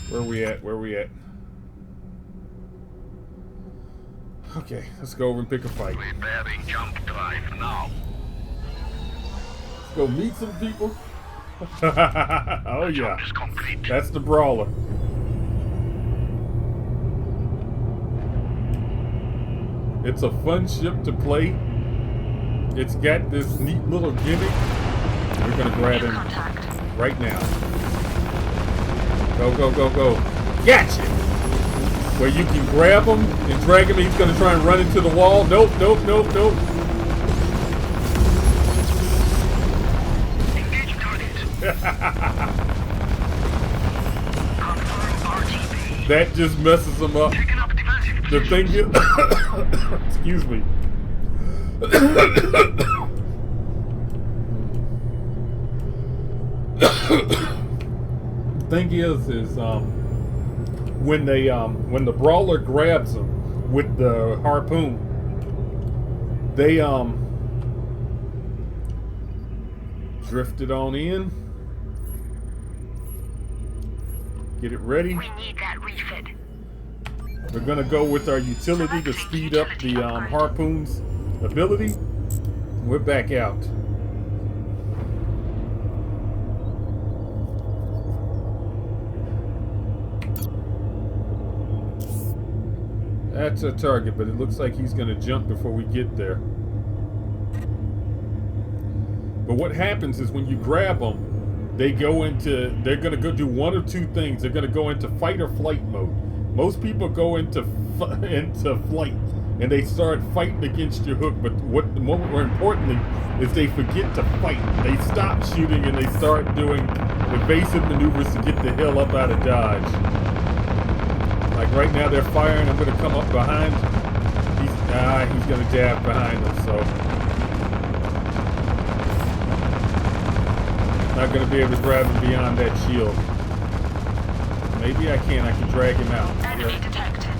A: Where we at? Where we at? Okay, let's go over and pick a fight.
B: Preparing jump drive now.
A: Let's go meet some people. Oh yeah,
B: Jump is complete.
A: that's the brawler. It's a fun ship to play. It's got this neat little gimmick. We're gonna grab him
D: Contact.
A: right now. Go, go, go, go. Gotcha! Where you can grab him and drag him. He's going to try and run into the wall. Nope, nope, nope, nope.
B: Engage target. Confirm RTB.
A: That just messes him up.
B: Taking up defensive
A: The
B: positions.
A: thing is... Excuse me. Thing is when the brawler grabs him with the harpoon, they drifted on in. Get it ready.
D: We need that refit.
A: We're gonna go with our utility to speed up the harpoon's ability. We're back out. That's a target, but it looks like he's gonna jump before we get there. But what happens is when you grab them, they're gonna go do one or two things. They're gonna go into fight or flight mode. Most people go into flight and they start fighting against your hook. But what more importantly is they forget to fight. They stop shooting and they start doing evasive maneuvers to get the hell up out of dodge. Like right now they're firing. I'm gonna come up behind. He's gonna jab behind them. So not gonna be able to grab him beyond that shield. Maybe I can. I can drag him out.
D: Enemy
A: Yeah.
D: detected.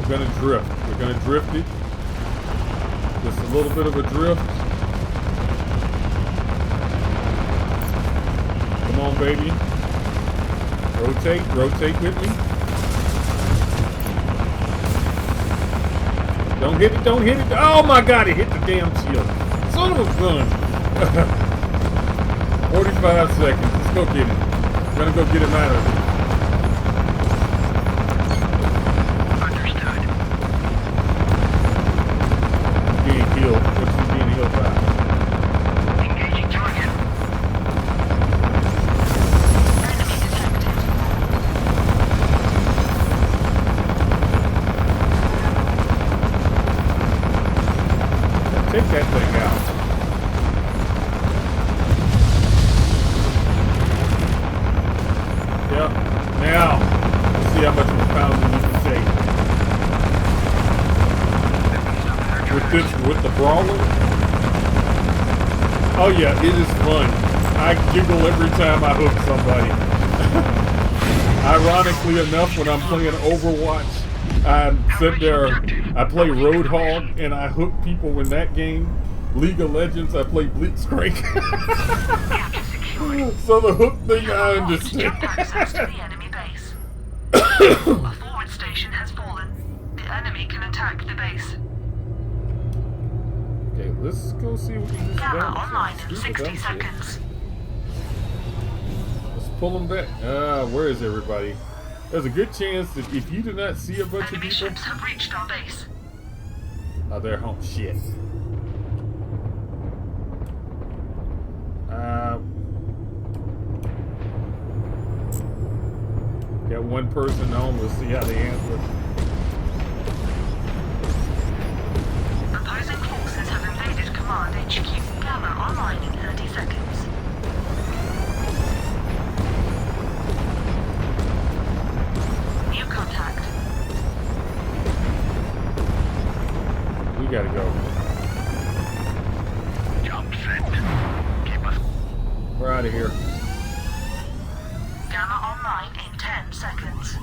A: We're gonna drift. We're gonna drift it. Just a little bit of a drift. Come on, baby. Rotate with me. Don't hit it, don't hit it. Oh my god, it hit the damn shield. Son of a gun. 45 seconds. Let's go get it. We're gonna go get him out of here.
B: Understood.
A: Being healed. What's he being healed by?
B: Engaging target.
D: Enemy detected.
A: Take that thing out. Yep. Now, let's see how much of a pounding you can take. With the brawler? Oh yeah, it is fun. I giggle every time I hook somebody. Ironically enough, when I'm playing Overwatch, I sit there, I play Roadhog, and I hook people in that game. League of Legends, I play Blitzcrank.
D: Capture secured.
A: So the hook thing, I
D: Jump
A: understand.
D: access to the enemy base. A forward station has fallen. The enemy can attack the base.
A: Okay, let's go see what we can do.
D: Gamma online in 60 seconds.
A: Let's pull them back. Where is everybody? There's a good chance that if you do not see a bunch of
D: Enemy
A: people,
D: ships have reached our base.
A: oh, they're home. Shit. Got one person home. We'll see how they answer.
D: Opposing forces have invaded Command HQ. Gamma online in 30 seconds. New contact.
A: We gotta go.
B: Jump set. Keep us.
A: We're out of here.
D: Gamma online in 10 seconds.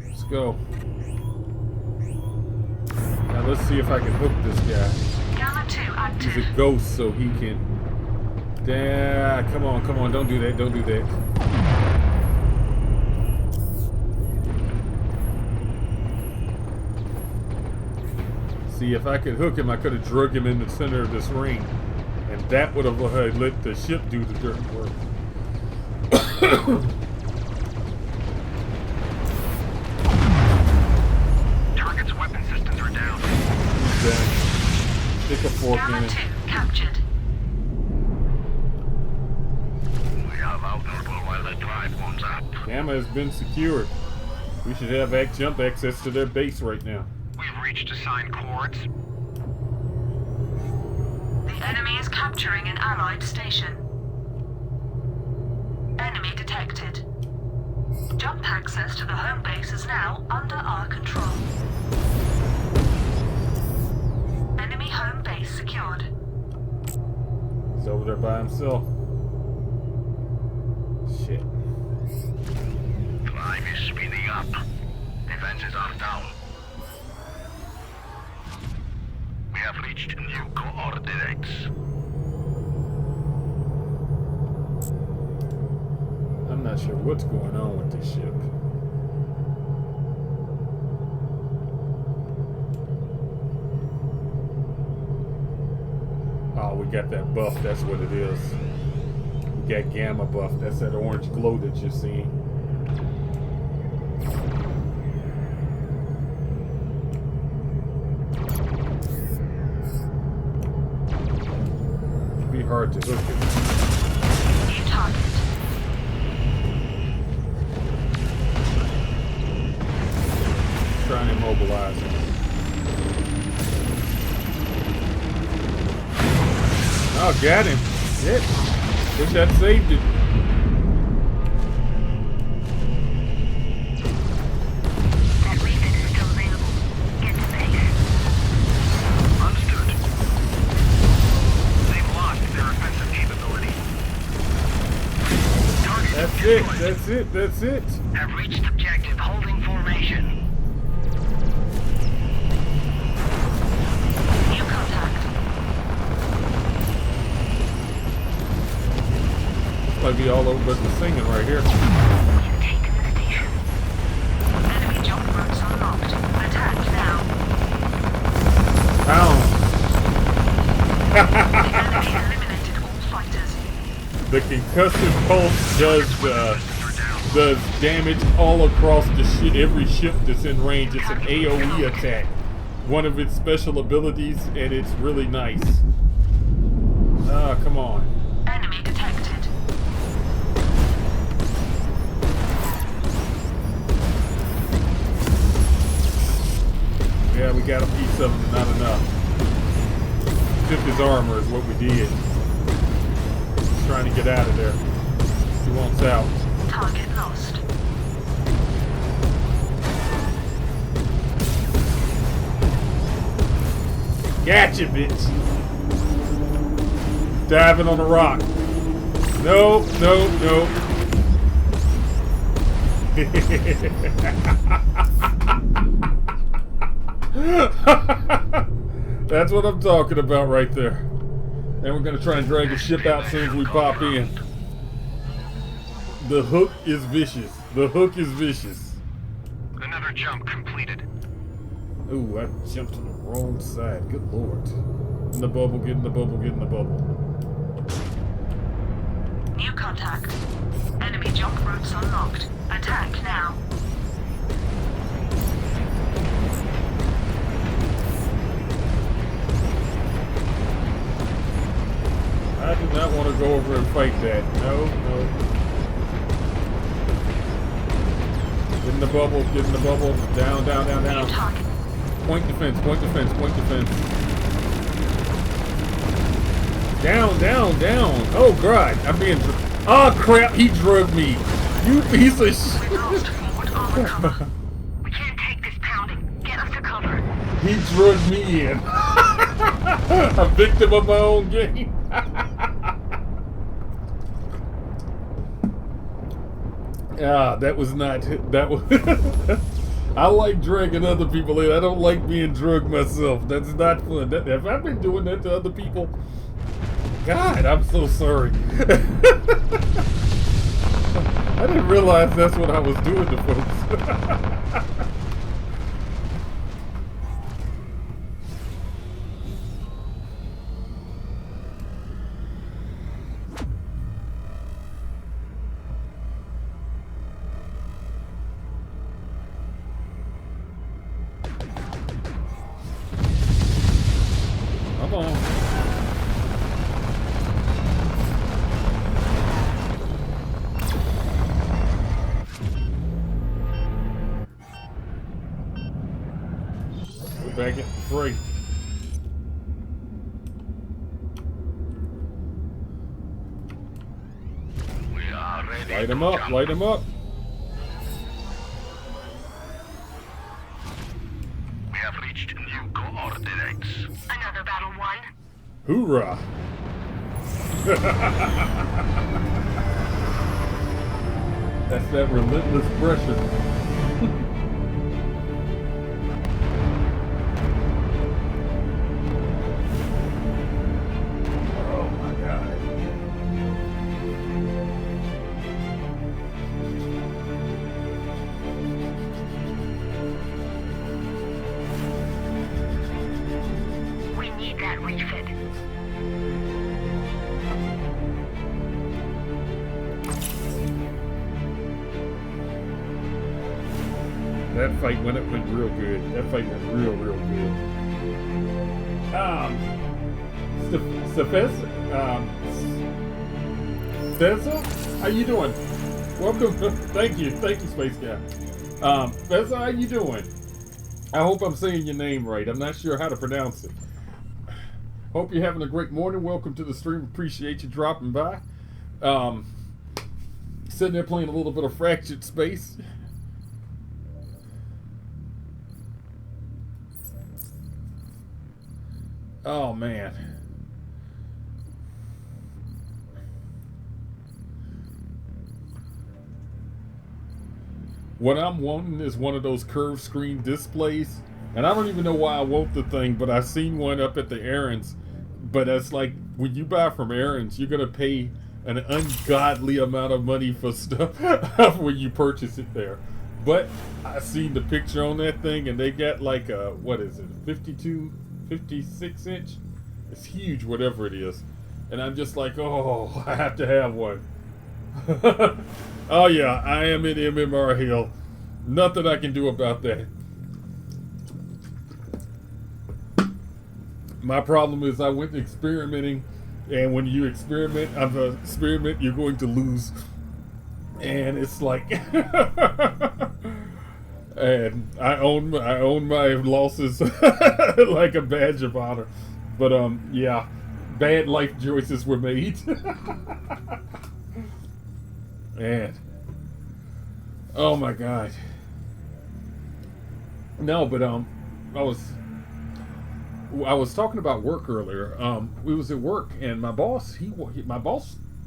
A: Let's go. Now let's see if I can hook this guy.
D: Gamma 2 active.
A: He's a ghost, so he can. Come on, come on! Don't do that! Don't do that! See, if I could hook him, I could have drug him in the center of this ring, and that would have let the ship do the dirty work.
B: Target's weapon systems are down.
A: Then stick a fork in
D: Gamma
A: it.
D: 2 captured.
B: We have outnumbered while the drive warms up.
A: Gamma has been secured. We should have jump access to their base right now.
B: We've reached assigned coords.
D: The enemy is capturing an allied station. Enemy detected. Jump access to the home base is now under our control. Enemy home base secured.
A: He's over there by himself. Shit.
B: Drive is speeding up. Defenses are down. We have reached new coordinates.
A: I'm not sure what's going on with this ship. Oh, we got that buff. That's what it is. We got gamma buff. That's that orange glow that you're seeing. It'd be hard to hook it.
D: New target.
A: Trying to immobilize him. Oh, got him. Shit. Wish I'd saved it.
D: That refit is still available. Get to base.
B: Understood. They've lost their offensive capability. Target
A: That's it.
B: destroyed.
A: That's it. That's it.
B: Have reached objective holding formation.
D: New contact.
A: Might be all over but the singing right here.
D: We've taken the station. Enemy jump routes unlocked. Attack enemy eliminated all fighters.
A: The concussive pulse does damage all across the ship, every ship that's in range. It's an AoE attack, one of its special abilities, and it's really nice. Ah, come on.
D: Enemy detected.
A: Yeah, we got a piece of him, not enough. Took his armor is what we did. He's trying to get out of there. He wants out.
D: Target lost.
A: Gotcha, bitch. Diving on a rock. No, no, no. That's what I'm talking about right there. And we're gonna try and drag the ship out as soon as we pop in. The hook is vicious. The hook is vicious.
B: Another jump completed.
A: Ooh, I jumped to the wrong side. Good lord. In the bubble, get in the bubble, get in the bubble.
D: New contact. Enemy jump routes unlocked. Attack now.
A: I do not want to go over and fight that. No, no. Get in the bubble, get in the bubble. Down, down, down,
D: New
A: down.
D: target.
A: Point defense, point defense, point defense. Down, down, down. Oh, God. I'm being... Oh, crap. He drugged me. You piece of
D: We've
A: shit.
D: lost forward armor cover. We can't take this pounding. Get us to cover.
A: He drugged me in. A victim of my own game. Ah, that was not... That was... I like dragging other people in. I don't like being drugged myself. That's not fun. Have I been doing that to other people? God, I'm so sorry. I didn't realize that's what I was doing to folks. Come on. We're back at free.
B: We are ready.
A: Light him
B: to
A: up,
B: jump.
A: light him up.
B: We have reached new coordinates.
D: Another battle won.
A: Hoorah. That's that relentless pressure. Oh my God.
D: We need that refit.
A: That fight went real good. That fight went real good. Stefesa, how you doing? Welcome. Thank you, Space Guy. Fessa, how you doing? I hope I'm saying your name right. I'm not sure how to pronounce it. Hope you're having a great morning. Welcome to the stream. Appreciate you dropping by. Sitting there playing a little bit of Fractured Space. Oh man. What I'm wanting is one of those curved screen displays. And I don't even know why I want the thing, but I've seen one up at the Aaron's. But it's like, when you buy from Aaron's, you're going to pay an ungodly amount of money for stuff when you purchase it there. But I seen the picture on that thing, and they got like a, what is it, 52, 56 inch It's huge, whatever it is. And I'm just like, oh, I have to have one. Oh yeah, I am in MMR Hill. Nothing I can do about that. My problem is I went experimenting, and when you experiment, you're going to lose. And it's like, and I own my losses like a badge of honor. But yeah, bad life choices were made. And oh my god. No, but I was talking about work earlier. We was at work, and my boss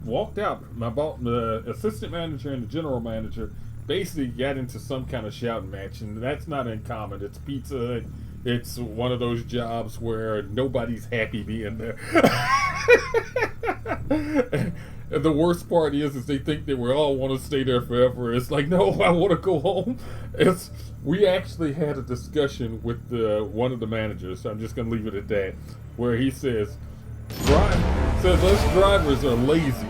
A: walked out. The assistant manager and the general manager basically got into some kind of shouting match, and that's not uncommon. It's pizza. It's one of those jobs where nobody's happy being there. And the worst part is they think that we all want to stay there forever. It's like, no, I want to go home. We actually had a discussion with one of the managers. I'm just going to leave it at that, where he says us drivers are lazy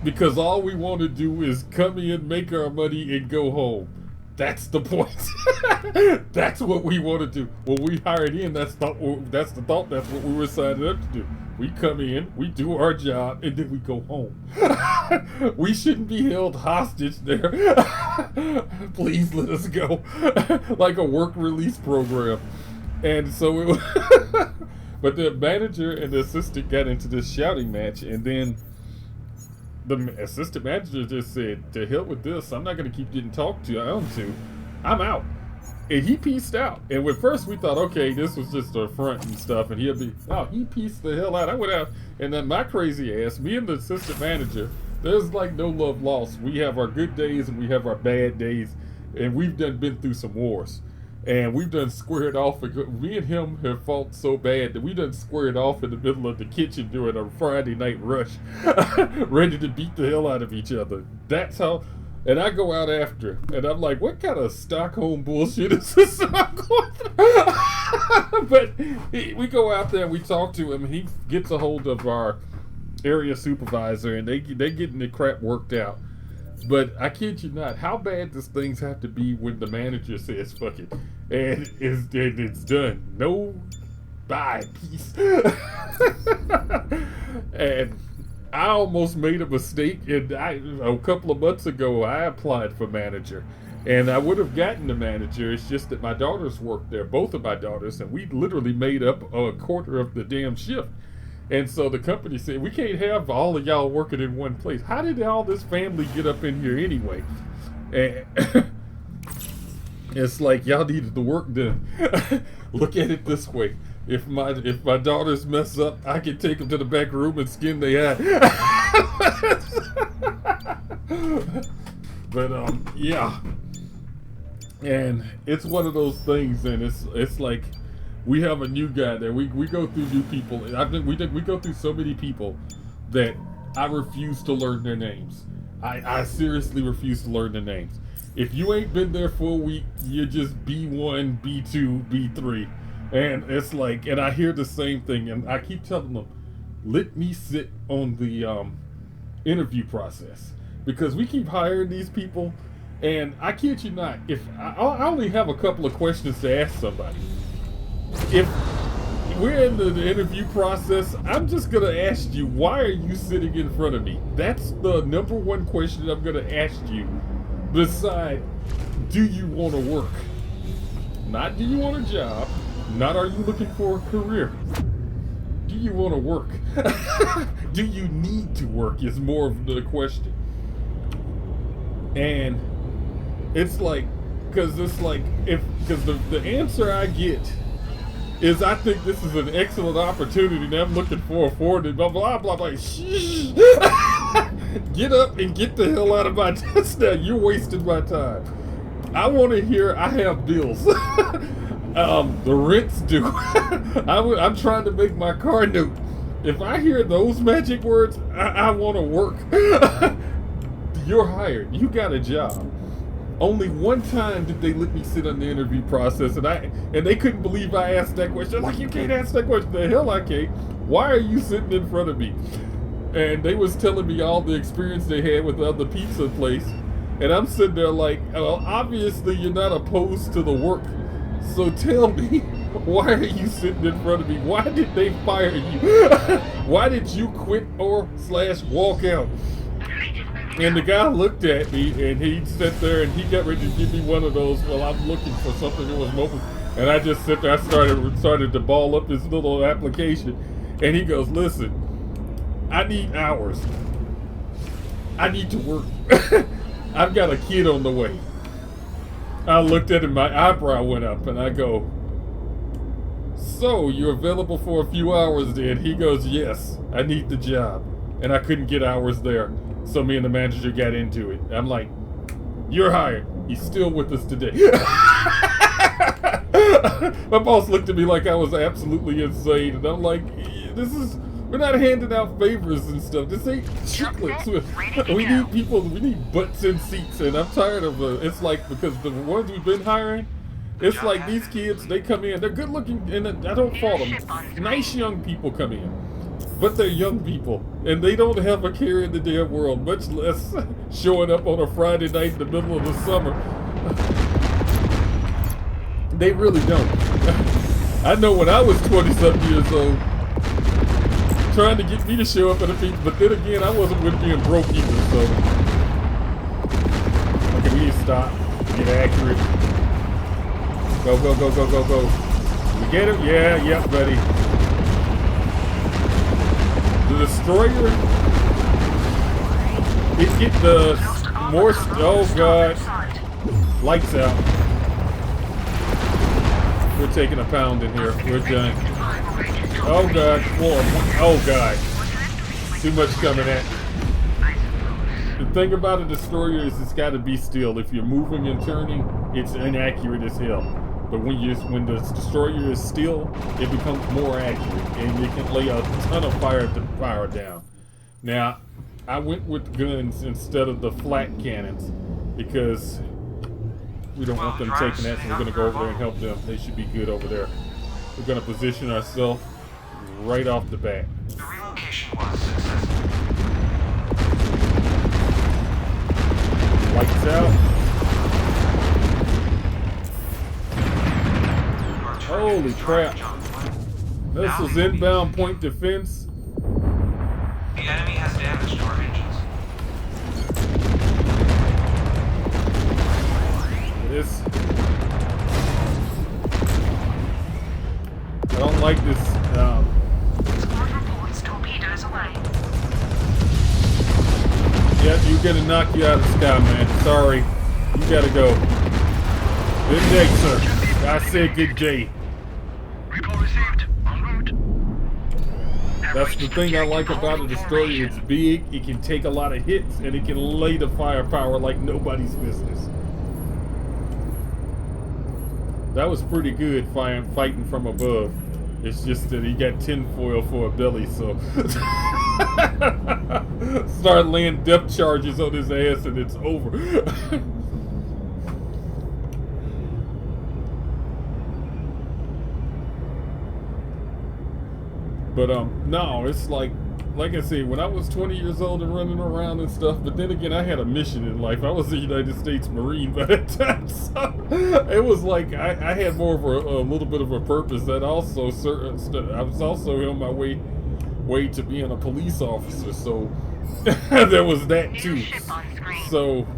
A: because all we want to do is come in, make our money, and go home. That's the point. That's what we want to do. When we hired in, that's the thought. That's what we were signing up to do. We come in, we do our job, and then we go home. We shouldn't be held hostage there. Please let us go. Like a work release program. And so it was but the manager and the assistant got into this shouting match, and then the assistant manager just said, to hell with this, I'm not going to keep getting talked to. I'm out. And he pieced out. And at first we thought, okay, this was just a front and stuff, and he pieced the hell out. I went out, and then my crazy ass, me and the assistant manager, there's like no love lost. We have our good days and we have our bad days, and we've been through some wars. And we've done squared off. Me and him have fought so bad that we done squared off in the middle of the kitchen during a Friday night rush, ready to beat the hell out of each other. That's how. And I go out after, and I'm like, what kind of Stockholm bullshit is this I'm going through? But we go out there, and we talk to him, and he gets a hold of our area supervisor, and they getting the crap worked out. But I kid you not, how bad does things have to be when the manager says fuck it, and it's done. No, bye, peace. And I almost made a mistake, and a couple of months ago I applied for manager, and I would have gotten the manager. It's just that my daughters work there, both of my daughters, and we literally made up a quarter of the damn shift. And so the company said, we can't have all of y'all working in one place. How did all this family get up in here anyway? And it's like, y'all needed the work done. Look at it this way. If my daughters mess up, I can take them to the back room and skin their eye. But yeah. And it's one of those things, and it's like, we have a new guy there. We go through new people. We go through so many people that I refuse to learn their names. I seriously refuse to learn their names. If you ain't been there for a week, you're just B1, B2, B3. And it's like, and I hear the same thing, and I keep telling them, let me sit on the interview process. Because we keep hiring these people, and I kid you not, if I only have a couple of questions to ask somebody. If we're in the interview process, I'm just going to ask you, why are you sitting in front of me? That's the number one question I'm going to ask you. Besides, do you want to work? Not do you want a job? Not are you looking for a career? Do you want to work? Do you need to work is more of the question. And it's like, because the answer I get is, I think this is an excellent opportunity and I'm looking forward to blah, blah, blah, blah. Shh. Get up and get the hell out of my desk now. You're wasting my time. I want to hear I have bills. The rent's due. I'm trying to make my car note. If I hear those magic words, I want to work. You're hired. You got a job. Only one time did they let me sit on the interview process, and they couldn't believe I asked that question. Like, you can't ask that question. The hell I can't. Why are you sitting in front of me? And they was telling me all the experience they had with the other pizza place. And I'm sitting there like, well, obviously you're not opposed to the work. So tell me, why are you sitting in front of me? Why did they fire you? Why did you quit or / walk out? And the guy looked at me, and he sat there, and he got ready to give me one of those, well, I'm looking for something that was mobile. And I just sit there, I started to ball up his little application. And he goes, listen, I need hours. I need to work. I've got a kid on the way. I looked at him, my eyebrow went up, and I go, so you're available for a few hours then? He goes, yes, I need the job. And I couldn't get hours there. So me and the manager got into it. I'm like, you're hired. He's still with us today. My boss looked at me like I was absolutely insane. And I'm like, we're not handing out favors and stuff. This ain't chiclets. We need people, we need butts in seats. And I'm tired of it's like, because the ones we've been hiring, it's like these kids, they come in, they're good looking, and I don't fault them. Nice young people come in. But they're young people, and they don't have a care in the damn world, much less showing up on a Friday night in the middle of the summer. They really don't. I know when I was 20-something years old, trying to get me to show up at a pizza, but then again, I wasn't with being broke either, so. Okay, we need to stop, get accurate. Go, go, go, go, go, go. We get it? Yeah, buddy. The destroyer, it get the more, oh god, lights out. We're taking a pound in here, we're done. Oh god, oh god, too much coming at. The thing about a destroyer is it's got to be still. If you're moving and turning, it's inaccurate as hell. But when the destroyer is still, it becomes more accurate, and it can lay a ton of fire down. Now, I went with guns instead of the flat cannons because we don't want them taking that, so we're going to go over there and help them. They should be good over there. We're going to position ourselves right off the bat.
C: The relocation was successful.
A: Lights out. Holy crap. This was inbound point defense.
C: The enemy has damaged our engines.
A: This. I don't like this.
D: Squad reports torpedoes away.
A: Yep, you're gonna knock you out of the sky, man. Sorry. You gotta go. Good day, sir. I said good day.
B: Recall received. En route.
A: That's the thing I like about a destroyer. It's big, it can take a lot of hits, and it can lay the firepower like nobody's business. That was pretty good fighting from above. It's just that he got tinfoil for a belly, so start laying depth charges on his ass and it's over. But no, it's like I said, when I was 20 years old and running around and stuff, but then again, I had a mission in life. I was a United States Marine by that time, so it was like I had more of a little bit of a purpose. That also I was also on my way to being a police officer, so there was that too. So,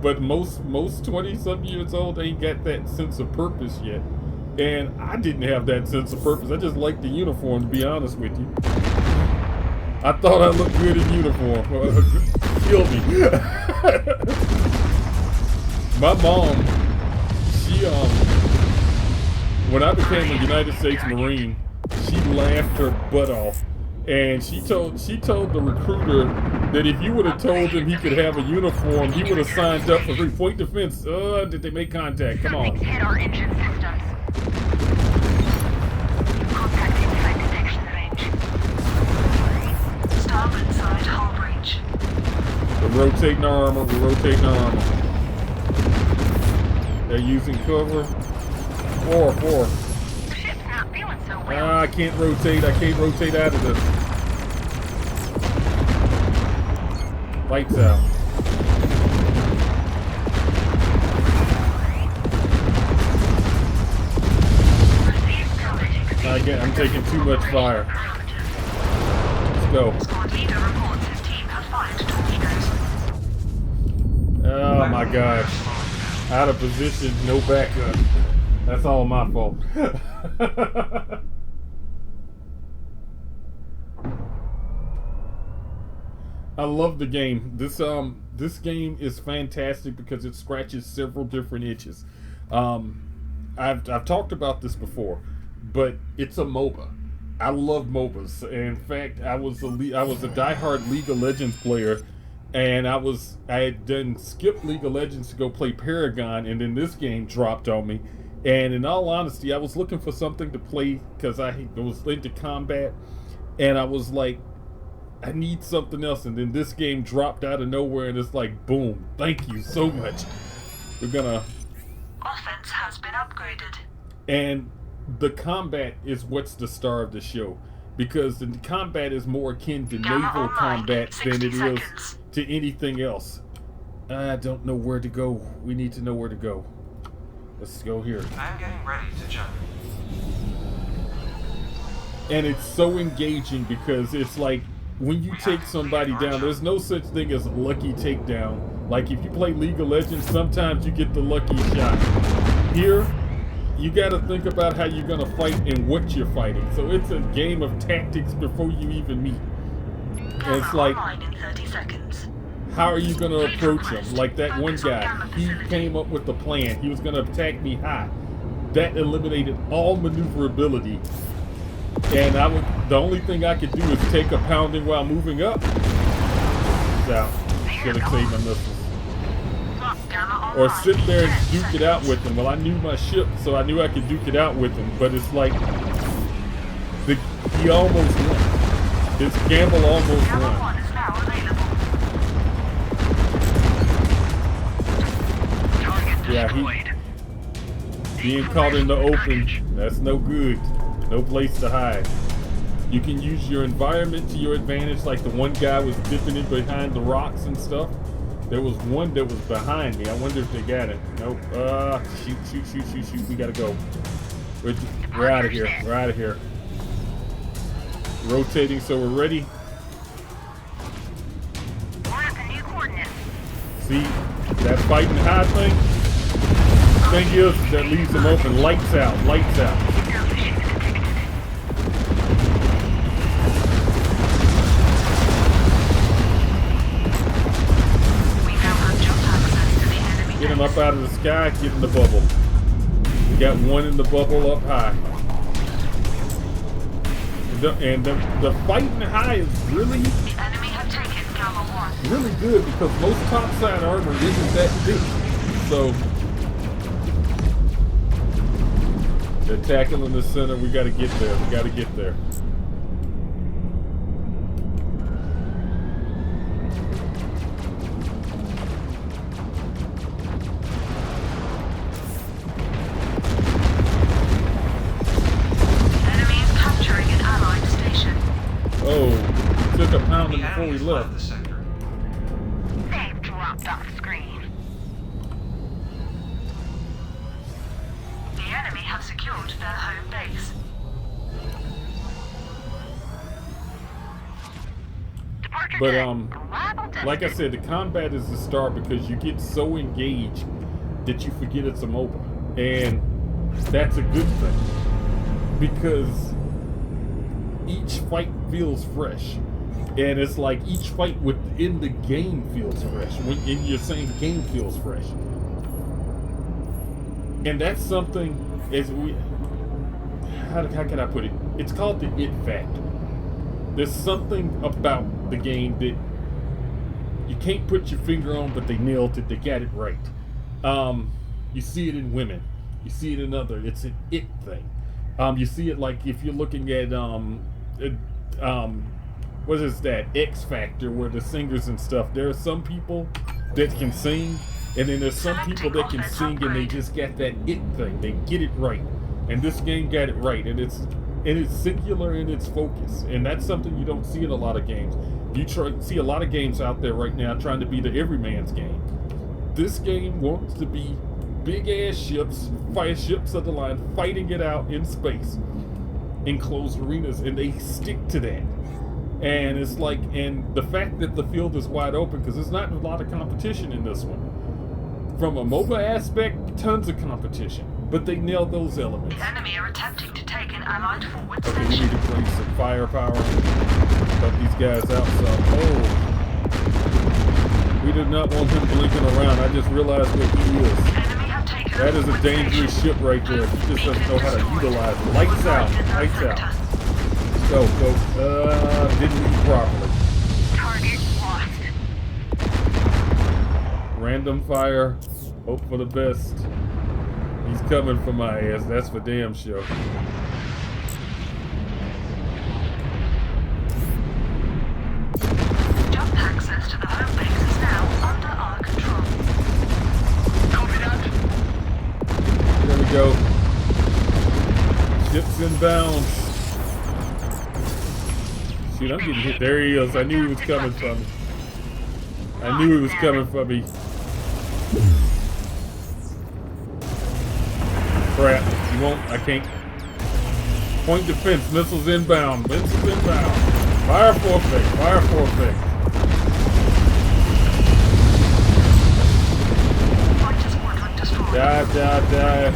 A: but most 20-something years old ain't got that sense of purpose yet. And I didn't have that sense of purpose. I just liked the uniform, to be honest with you. I thought I looked good in uniform. Kill me. My mom, she when I became a United States Marine, she laughed her butt off. And she told the recruiter that if you would have told him he could have a uniform, he would have signed up for point defense. Did they make contact? Come on.
D: Hit our engine systems. Contact inside detection range. Starboard side hull breach.
A: We're rotating our armor. We're rotating our armor. They're using cover. Four.
D: The ship's not feeling so well.
A: I can't rotate. I can't rotate out of this. Lights out. I'm taking too much fire. Let's go.
D: Squad leader reports his team have fired torpedoes.
A: Oh my gosh. Out of position, no backup. That's all my fault. I love the game. This game is fantastic because it scratches several different itches. I've talked about this before, but it's a MOBA. I love MOBAs. In fact, I was a diehard League of Legends player, and I had done skipped League of Legends to go play Paragon, and then this game dropped on me. And in all honesty, I was looking for something to play because I was into combat, and I was like, I need something else. And then this game dropped out of nowhere, and it's like, boom, thank you so much. We're gonna.
D: Offense has been upgraded.
A: And the combat is what's the star of the show, because the combat is more akin to naval combat than it is to anything else. I don't know where to go. We need to know where to go. Let's go here.
C: I'm getting ready to jump.
A: And it's so engaging because it's like when you take somebody down, there's no such thing as a lucky takedown. Like if you play League of Legends, sometimes you get the lucky shot. Here, you got to think about how you're going to fight and what you're fighting. So it's a game of tactics before you even meet. And it's like,
D: in 30 seconds.
A: how are you going to approach him? Like that one guy, he came up with the plan. He was going to attack me high. That eliminated all maneuverability. And the only thing I could do is take a pounding while moving up. So, should have saved my missiles. Or sit there and duke it out with him. Well, I knew my ship, so I knew I could duke it out with him. But it's like, he almost won. His gamble almost
D: Gamma
A: won.
D: 1 is now available.
A: Yeah, being caught in the open, that's no good. No place to hide. You can use your environment to your advantage, like the one guy was dipping in behind the rocks and stuff. There was one that was behind me. I wonder if they got it. Nope. Shoot. We gotta go. We're out of here. We're out of here. Rotating, so we're ready.
D: We're at the new coordinates.
A: See, that fighting high thing? Thing is, that leaves them open. Lights out. Lights out. Get him up out of the sky, get in the bubble. We got one in the bubble up high. The fighting high is really,
D: The enemy have taken Gamma 1.
A: really good because most topside armor isn't that thick. So, they're tackling the center. We gotta get there. We gotta get there. Took a pounding before we left.
C: The sector.
D: They've dropped off screen. The enemy have secured their home base.
A: But like I said, the combat is the star because you get so engaged that you forget it's a MOBA, and that's a good thing because each fight feels fresh. And it's like each fight within the game feels fresh. When in your same game feels fresh. And that's something how can I put it? It's called the it factor. There's something about the game that you can't put your finger on, but they nailed it. They got it right. You see it in women. You see it in it's an it thing. You see it like if you're looking at what is that? X Factor, where the singers and stuff. There are some people that can sing And then there's some people that can sing and they just got that it thing. They get it right. And this game got it right. And it's singular in its focus. And that's something you don't see in a lot of games. You see a lot of games out there right now trying to be the everyman's game. This game wants to be big ass ships, fire ships of the line, fighting it out in space, in closed arenas, and they stick to that. And it's like, and the fact that the field is wide open, because there's not a lot of competition in this one. From a MOBA aspect, tons of competition, but they nailed those elements.
D: The enemy are attempting to take an allied forward
A: Okay, we need
D: station.
A: to place some firepower. Help these guys out some. Oh, we did not want him blinking around. I just realized what he is.
D: Enemy have taken
A: That is a
D: forward
A: dangerous
D: station.
A: ship right there. He just doesn't know how to utilize it. Lights out. Lights out. Go. Didn't read properly.
D: Target lost.
A: Random fire. Hope for the best. He's coming for my ass. That's for damn sure.
D: Jump access to the home base is now under our control.
B: Copy that.
A: There we go. Ships inbound. Shoot, I'm getting hit. There he is. I knew he was coming for me. I knew he was coming for me. Crap. You won't. I can't. Point defense. Missiles inbound. Missiles inbound. Fire forfeit. Fire forfeit.
D: Fighter squadron destroyed.
A: Die.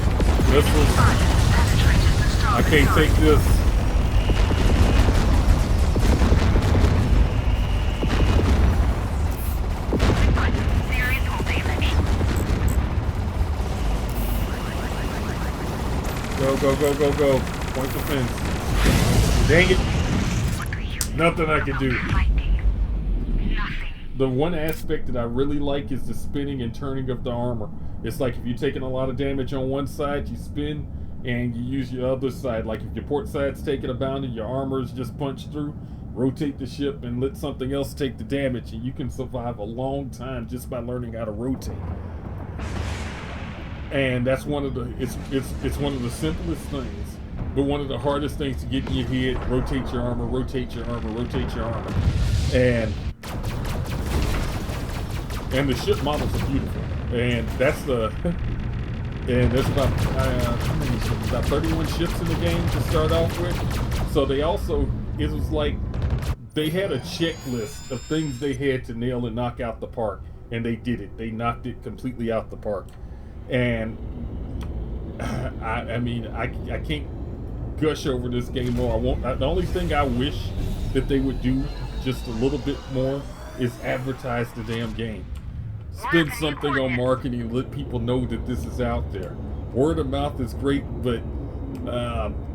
A: Missiles.
D: Pilot has penetrated the
A: I
D: starboard
A: can't
D: side.
A: take this.
D: Serious hull damage.
A: Go. Point defense. Dang it. Nothing I can do.
D: Lightning. Nothing.
A: The one aspect that I really like is the spinning and turning of the armor. It's like if you're taking a lot of damage on one side, you spin and you use your other side. Like if your port side's taking a bounding, your armor's just punched through, rotate the ship and let something else take the damage, and you can survive a long time just by learning how to rotate. And that's one of the it's one of the simplest things, but one of the hardest things to get in your head. Rotate your armor, rotate your armor, rotate your armor. And the ship models are beautiful. And that's the and there's about how many ships? About 31 ships in the game to start off with. So they also, it was like they had a checklist of things they had to nail and knock out the park, and they did it. They knocked it completely out the park. And I mean, I can't gush over this game more. The only thing I wish that they would do just a little bit more is advertise the damn game. Spend something on marketing, let people know that this is out there. Word of mouth is great, but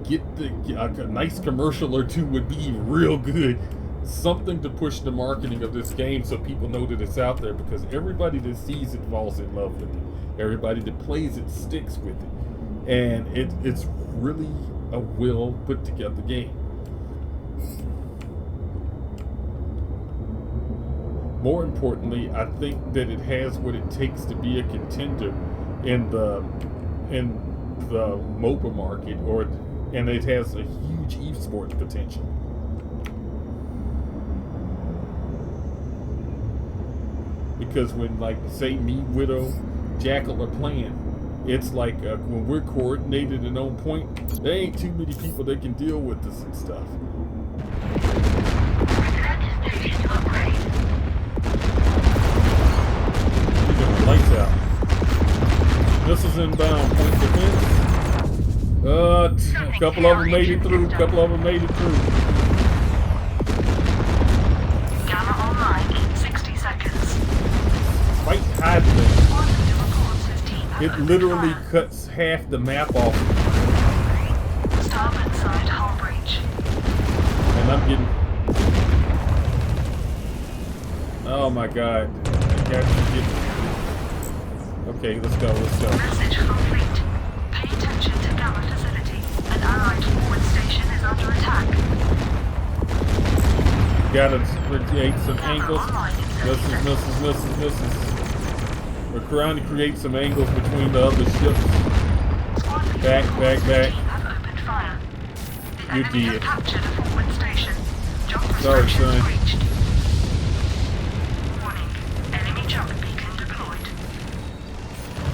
A: get a nice commercial or two would be real good. Something to push the marketing of this game so people know that it's out there, because everybody that sees it falls in love with it. Everybody that plays it sticks with it. And it's really a well put together game. More importantly, I think that it has what it takes to be a contender in the MOBA market, and it has a huge esports potential. Because when, like, say me, Widow, Jackal are playing, it's like when we're coordinated and on point, there ain't too many people that can deal with this and stuff.
D: Station upgrade.
A: Lights out. This is inbound. Point defense. A couple of them made it through.
D: Gamma online in 60 seconds.
A: Fight hydrogen.
D: Quantity reports 15.
A: It literally cuts half the map off,
D: Starboard side hull breach.
A: and I'm getting. Oh my god! Okay, let's go.
D: Message from fleet. Pay attention to Gamma facility. An allied forward station is under attack.
A: Gotta create some angles.
D: Online in 30 seconds.
A: Misses. We're trying to create some angles between the other ships.
D: Squad leader
A: Back,
D: reports
A: back,
D: his
A: back.
D: team have opened fire. The
A: You
D: enemy have
A: did.
D: captured a forward station. Jump
A: Sorry,
D: restrictions
A: son.
D: reached. Warning. Enemy jump beacon deployed.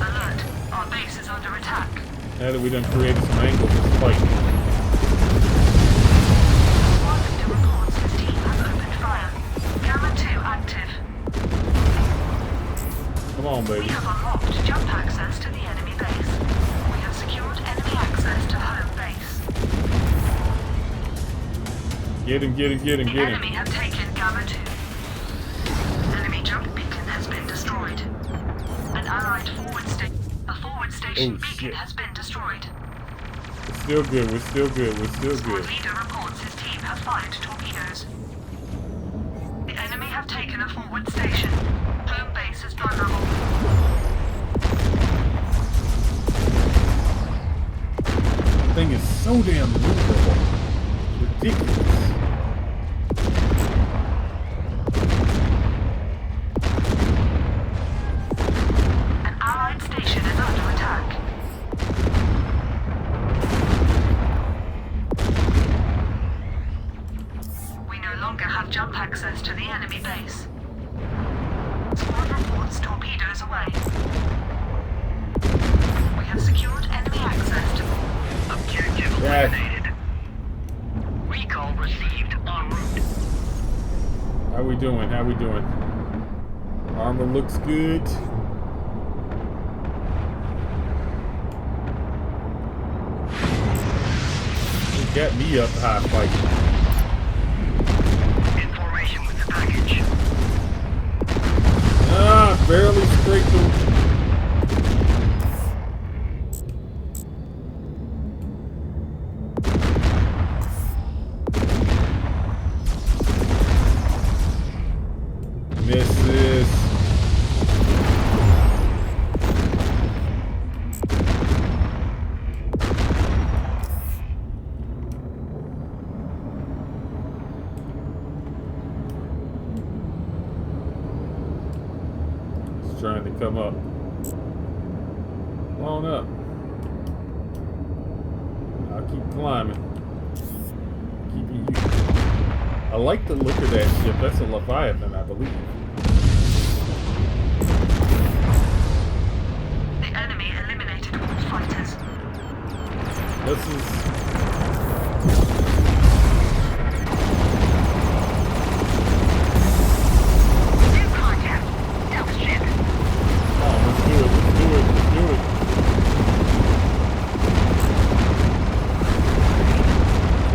D: Alert. Our base is under attack.
A: Now that we done created some angles, let's fight.
D: Squad leader reports his team have opened fire. Gamma 2 active.
A: Come on,
D: We
A: baby.
D: have unlocked jump access to the enemy base. We have secured enemy access to home base.
A: Get him, get him, get him,
D: The
A: get
D: enemy
A: him.
D: have taken Gamma 2. Enemy jump beacon has been destroyed. An allied forward station
A: Oh,
D: beacon
A: shit.
D: has been destroyed.
A: We're still good, we're still good, we're still
D: Squad
A: good.
D: leader reports his team have fired torpedoes. The enemy have taken a forward station. Home base is vulnerable.
A: Thing is so damn movable. Ridiculous.
D: An allied station is under attack. We no longer have jump access to the enemy base. Squad reports torpedoes away. We have secured enemy access to...
B: Objective
A: Yes.
B: eliminated. Recall received en route.
A: How we doing? How we doing? Armor looks good. You got me up high fighting.
B: Information with the package.
A: Ah, barely scraped through. Misses. He's trying to come up. Come on up. I'll keep climbing. Keeping you. I like the look of that ship. That's a Leviathan, I believe.
D: The enemy eliminated all fighters.
A: This is.
B: New contact. Stealth ship.
A: Oh, let's do it. Let's do it. Let's do it.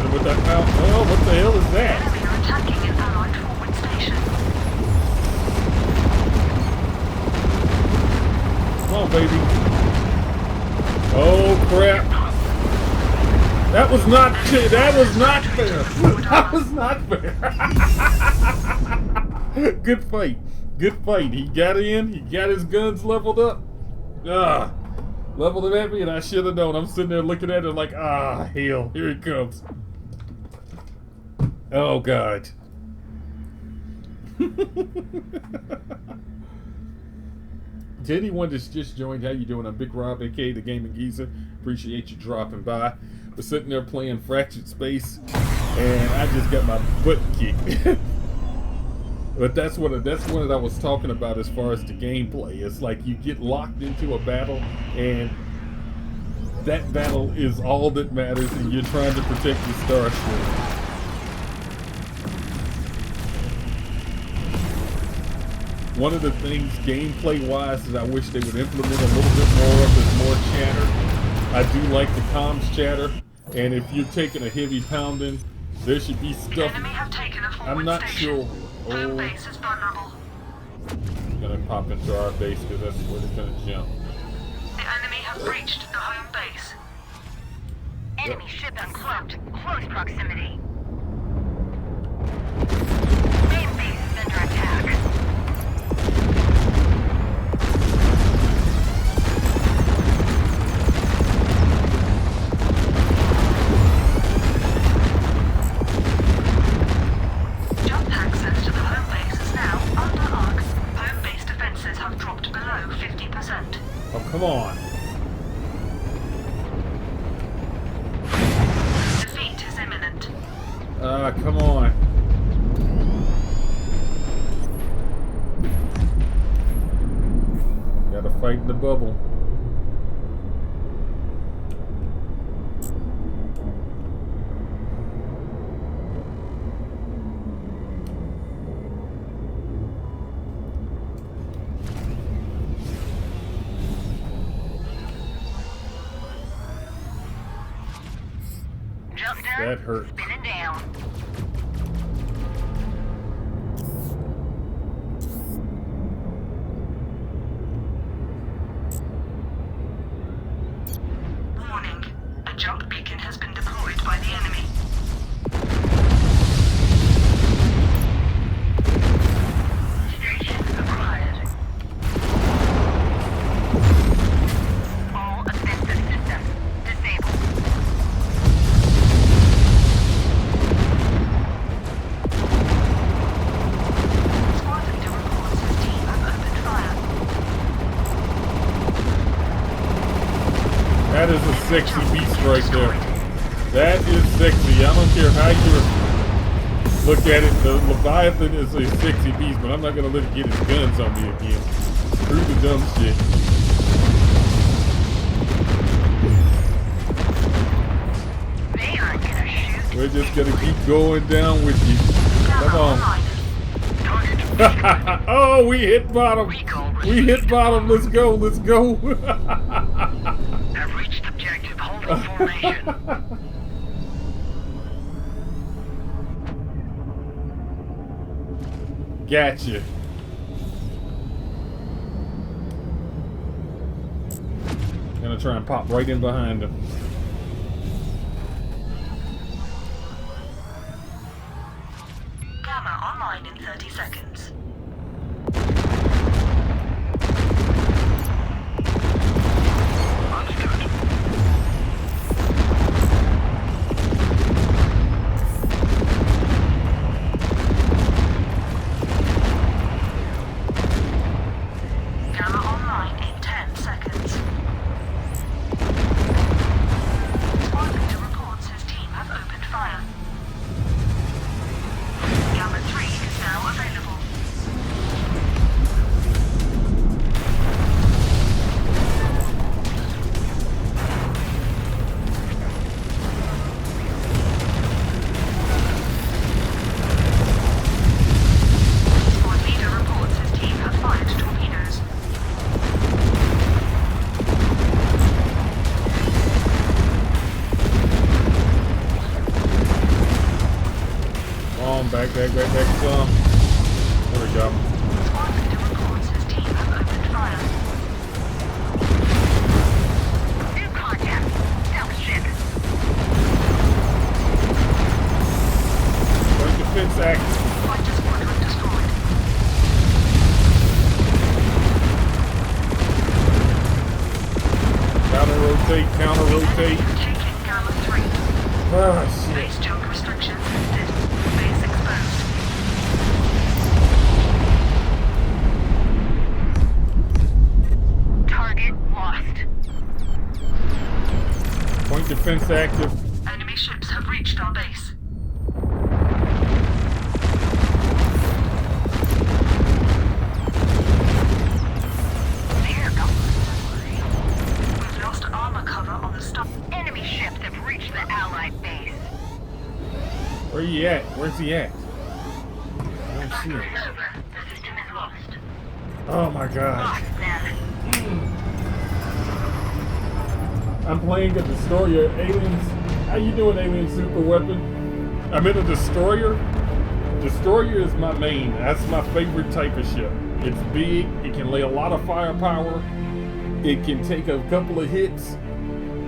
A: And with that mount. Oh, what the hell is that?
D: Enemy are attacking an allied forward station.
A: Come on, baby. Oh crap! That was not. That was not fair. That was not fair. Good fight. Good fight. He got in. He got his guns leveled up. Ah, leveled it at me, and I should have known. I'm sitting there looking at it like, ah, hell, here he comes. Oh God. To anyone that's just joined, how you doing? I'm Big Rob, aka the Gaming Geezer. Appreciate you dropping by. We're sitting there playing Fractured Space, and I just got my butt kicked. But that's what I was talking about as far as the gameplay. It's like you get locked into a battle, and that battle is all that matters, and you're trying to protect your starship. One of the things gameplay-wise that I wish they would implement a little bit more of is more chatter. I do like the comms chatter, and if you're taking a heavy pounding, there should be
D: The
A: stuff.
D: enemy have taken a forward
A: I'm not
D: station.
A: sure.
D: Home
A: Oh,
D: base is vulnerable.
A: gonna pop into our base because that's where they're gonna jump.
D: The enemy have breached the home base.
B: Enemy ship uncloaked. Close proximity. Main base is under attack.
D: Jump access to the home base is now under arc. Home base defenses have dropped below 50%.
A: come on.
D: Defeat is imminent.
A: Come on. Gotta fight in the bubble.
B: Jump done.
A: That hurt.
B: Spinning down.
D: Warning. A jump beacon has been deployed by the enemy.
B: Station acquired. All assistive systems disabled.
D: Squad leader reports his team have opened fire.
A: That is a sexy beast right there. That is sexy. I don't care how you look at it. The Leviathan is a sexy beast, but I'm not gonna let it get his guns on me again. Screw the dumb shit.
B: They aren't gonna shoot.
A: We're just gonna keep going down with you. Come on.
B: Target.
A: Oh, we hit bottom. We hit bottom. Let's go. Let's go.
B: Have reached objective. Holding formation.
A: Gotcha. Gonna try and pop right in behind him.
D: Gamma online in 30 seconds.
B: Understood.
D: Gamma online in 10 seconds. Squad leader reports his team have opened fire. Gamma 3 is now available. Squad leader reports his team have fired torpedoes.
A: Come on, back some. There we go.
D: Squad leader reports his team have opened fire.
B: New contact. Stealth ship.
A: Point defense active.
D: Fighter squadron destroyed.
A: Counter rotate.
D: Taking Gamma 3.
A: Ah, shit.
D: Base jump restrictions lifted. Base exposed.
B: Target lost.
A: Point defense active.
D: Enemy ships have reached our base.
B: Here goes.
D: We've lost armor cover on the stop.
B: Enemy ships have reached the Allied base.
A: Where he at? Where's he at? I don't see him.
B: Over. The system is lost.
A: Oh my god.
B: Lost then.
A: I'm playing a destroyer. Aliens. How you doing, alien super weapon? I'm in a destroyer. Destroyer is my main. That's my favorite type of ship. It's big. It can lay a lot of firepower. It can take a couple of hits.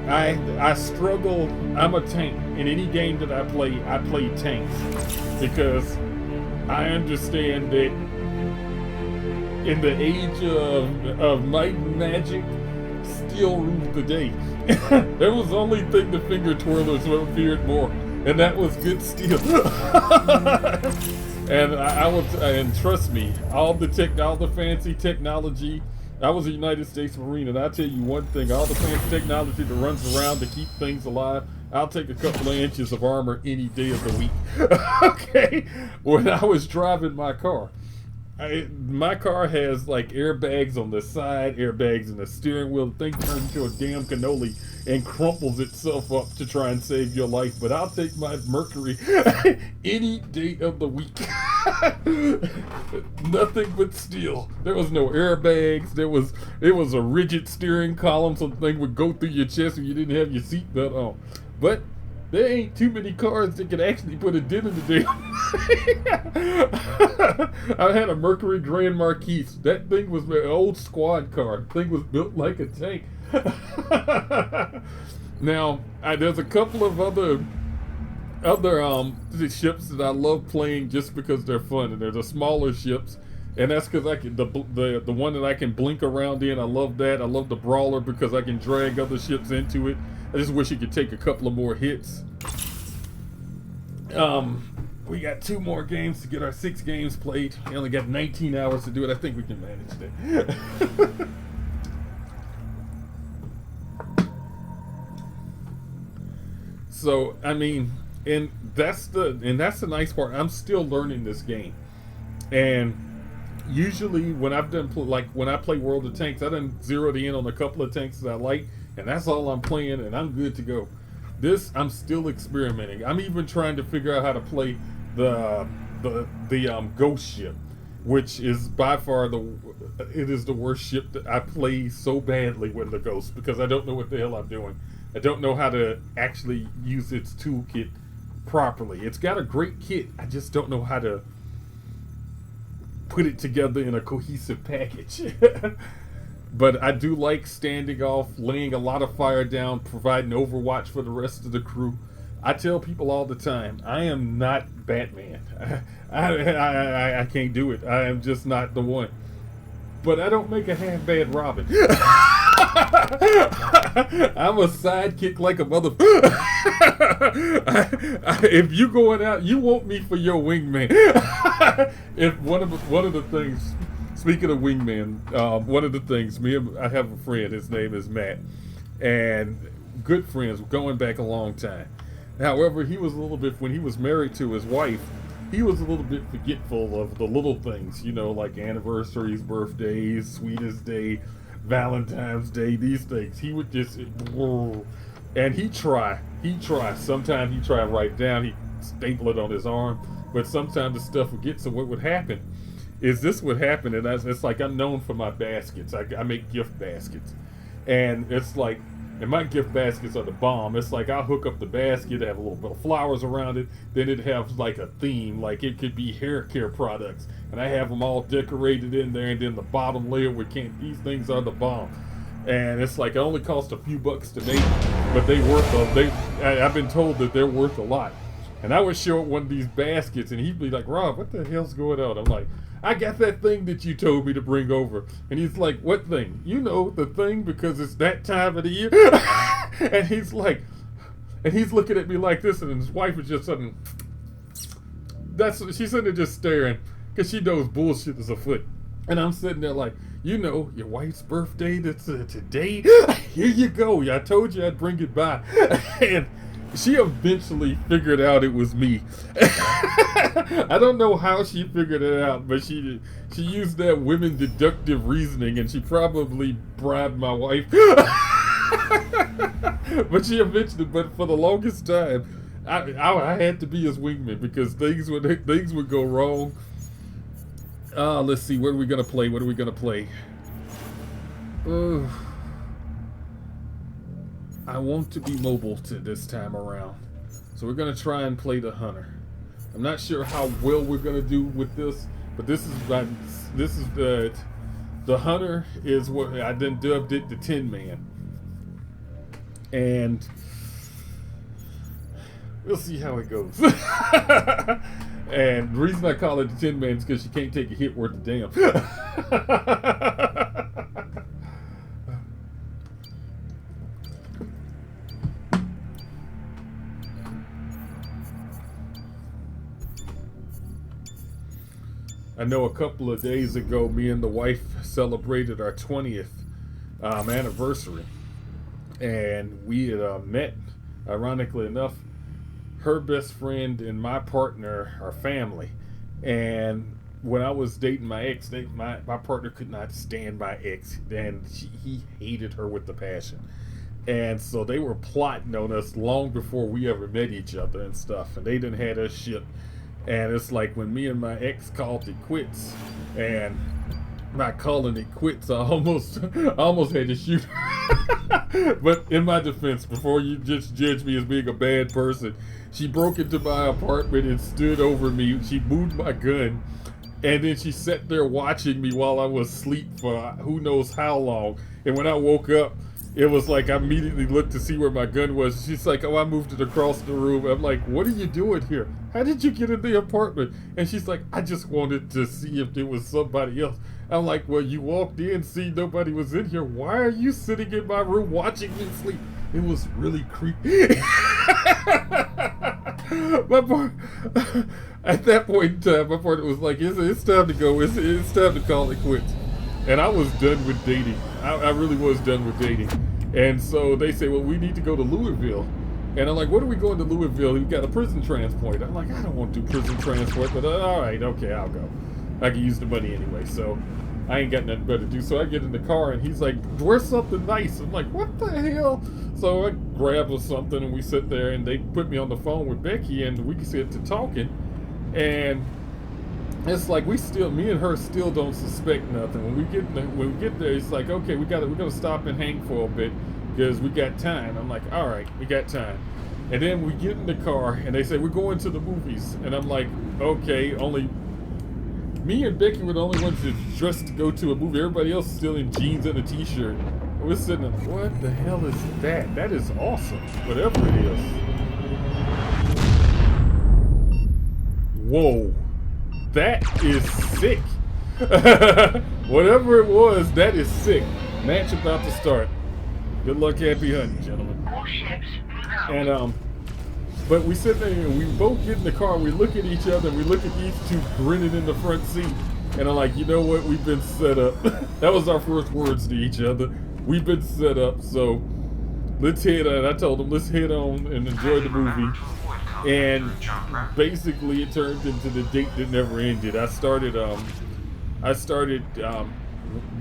A: I struggle. I'm a tank. In any game that I play tanks because I understand that in the age of might and magic, skill ruled the day. There was the only thing the finger twirlers feared more, and that was good steel. And and trust me, all the fancy technology I was a United States Marine, and I'll tell you one thing, all the fancy technology that runs around to keep things alive, I'll take a couple of inches of armor any day of the week. Okay? When I was driving my car, my car has like airbags on the side, airbags in the steering wheel. The thing turns into a damn cannoli and crumples itself up to try and save your life. But I'll take my Mercury any day of the week. Nothing but steel. There was no airbags. It was a rigid steering column, so the thing would go through your chest if you didn't have your seatbelt on. But there ain't too many cars that can actually put a dent in the damn. I had a Mercury Grand Marquis. That thing was my old squad car. The thing was built like a tank. Now, there's a couple of other ships that I love playing just because they're fun, and they're the smaller ships, and that's because I can the one that I can blink around in. I love that. I love the Brawler because I can drag other ships into it. I just wish it could take a couple of more hits. We got 2 more games to get our 6 games played. We only got 19 hours to do it. I think we can manage that. So, I mean, and that's the nice part. I'm still learning this game, and usually when I've done when I play World of Tanks, I done zeroed in on a couple of tanks that I like, and that's all I'm playing, and I'm good to go. This, I'm still experimenting. I'm even trying to figure out how to play the Ghost ship, which is by far it is the worst ship that I play so badly with the Ghost, because I don't know what the hell I'm doing. I don't know how to actually use its toolkit properly. It's got a great kit. I just don't know how to put it together in a cohesive package. But I do like standing off, laying a lot of fire down, providing overwatch for the rest of the crew. I tell people all the time, I am not Batman. I can't do it. I am just not the one. But I don't make a half-bad Robin. I'm a sidekick like a mother. If you going out, you want me for your wingman. If one of the things, speaking of wingman, one of the things, I have a friend. His name is Matt, and good friends going back a long time. However, he was a little bit, when he was married to his wife, he was a little bit forgetful of the little things, you know, like anniversaries, birthdays, sweetest day, Valentine's Day, these things. He would just, and he'd try. Sometimes he'd try to write it down, he'd staple it on his arm, but sometimes the stuff would get, so what would happen is this would happen, and it's like, I'm known for my baskets. I make gift baskets, and it's like, and my gift baskets are the bomb. It's like I'll hook up the basket, have a little bit of flowers around it, then it have like a theme, like it could be hair care products, and I have them all decorated in there, and then the bottom layer with candy. These things are the bomb, and it's like it only cost a few bucks to make, but I've been told that they're worth a lot. And I would show up one of these baskets, and he'd be like, "Rob, what the hell's going on?" I'm like, "I got that thing that you told me to bring over." And he's like, "What thing?" "You know, the thing, because it's that time of the year." And he's like, and he's looking at me like this, and his wife is just sudden. She's sitting there just staring, because she knows bullshit is afoot. And I'm sitting there like, you know, your wife's birthday, that's today. Here you go. I told you I'd bring it by. And she eventually figured out it was me. I don't know how she figured it out, but she used that women deductive reasoning, and she probably bribed my wife. But she eventually, but for the longest time, I had to be his wingman, because things would go wrong. Let's see, what are we gonna play? I want to be mobile this time around, so we're gonna try and play the Hunter. I'm not sure how well we're gonna do with this, but this is the Hunter is what I then dubbed it, the Tin Man, and we'll see how it goes. And the reason I call it the Tin Man is because you can't take a hit worth a damn. I know a couple of days ago, me and the wife celebrated our 20th anniversary, and we had met. Ironically enough, her best friend and my partner are family. And when I was dating my ex, my partner could not stand my ex, and he hated her with the passion. And so they were plotting on us long before we ever met each other and stuff. And they didn't have us shit. And it's like when me and my ex called it quits, and by calling it quits, I almost had to shoot her. But in my defense, before you just judge me as being a bad person, she broke into my apartment and stood over me. She moved my gun, and then she sat there watching me while I was asleep for who knows how long. And when I woke up, it was like I immediately looked to see where my gun was. She's like, oh, I moved it across the room. I'm like, what are you doing here? How did you get in the apartment? And she's like, I just wanted to see if there was somebody else. I'm like, well, you walked in, see nobody was in here. Why are you sitting in my room watching me sleep? It was really creepy. At that point in time, my partner was like, it's time to go. It's time to call it quits. And I was done with dating. I really was done with dating. And so they say, well, we need to go to Louisville. And I'm like, what are we going to Louisville? We've got a prison transport. I'm like, I don't want to do prison transport, but all right, okay, I'll go. I can use the money anyway, so I ain't got nothing better to do. So I get in the car, and he's like, wear something nice. I'm like, what the hell? So I grab something, and we sit there, and they put me on the phone with Becky, and we sit to talking. And it's like me and her still don't suspect nothing. When we get there, it's like, okay, we're gonna stop and hang for a bit because we got time. I'm like, all right, we got time. And then we get in the car, and they say we're going to the movies, and I'm like, okay, only me and Becky were the only ones that dressed to go to a movie. Everybody else is still in jeans and a t-shirt. And we're sitting there, what the hell is that? That is awesome, whatever it is. Whoa. That is sick. Whatever it was, that is sick. Match about to start. Good luck, happy hunting, gentlemen.
B: All ships move out.
A: And but we sit there and we both get in the car. We look at each other and we look at these two grinning in the front seat. And I'm like, you know what? We've been set up. That was our first words to each other. We've been set up. So let's head on. I told them let's head on and enjoy the movie. And basically it turned into the date that never ended. I started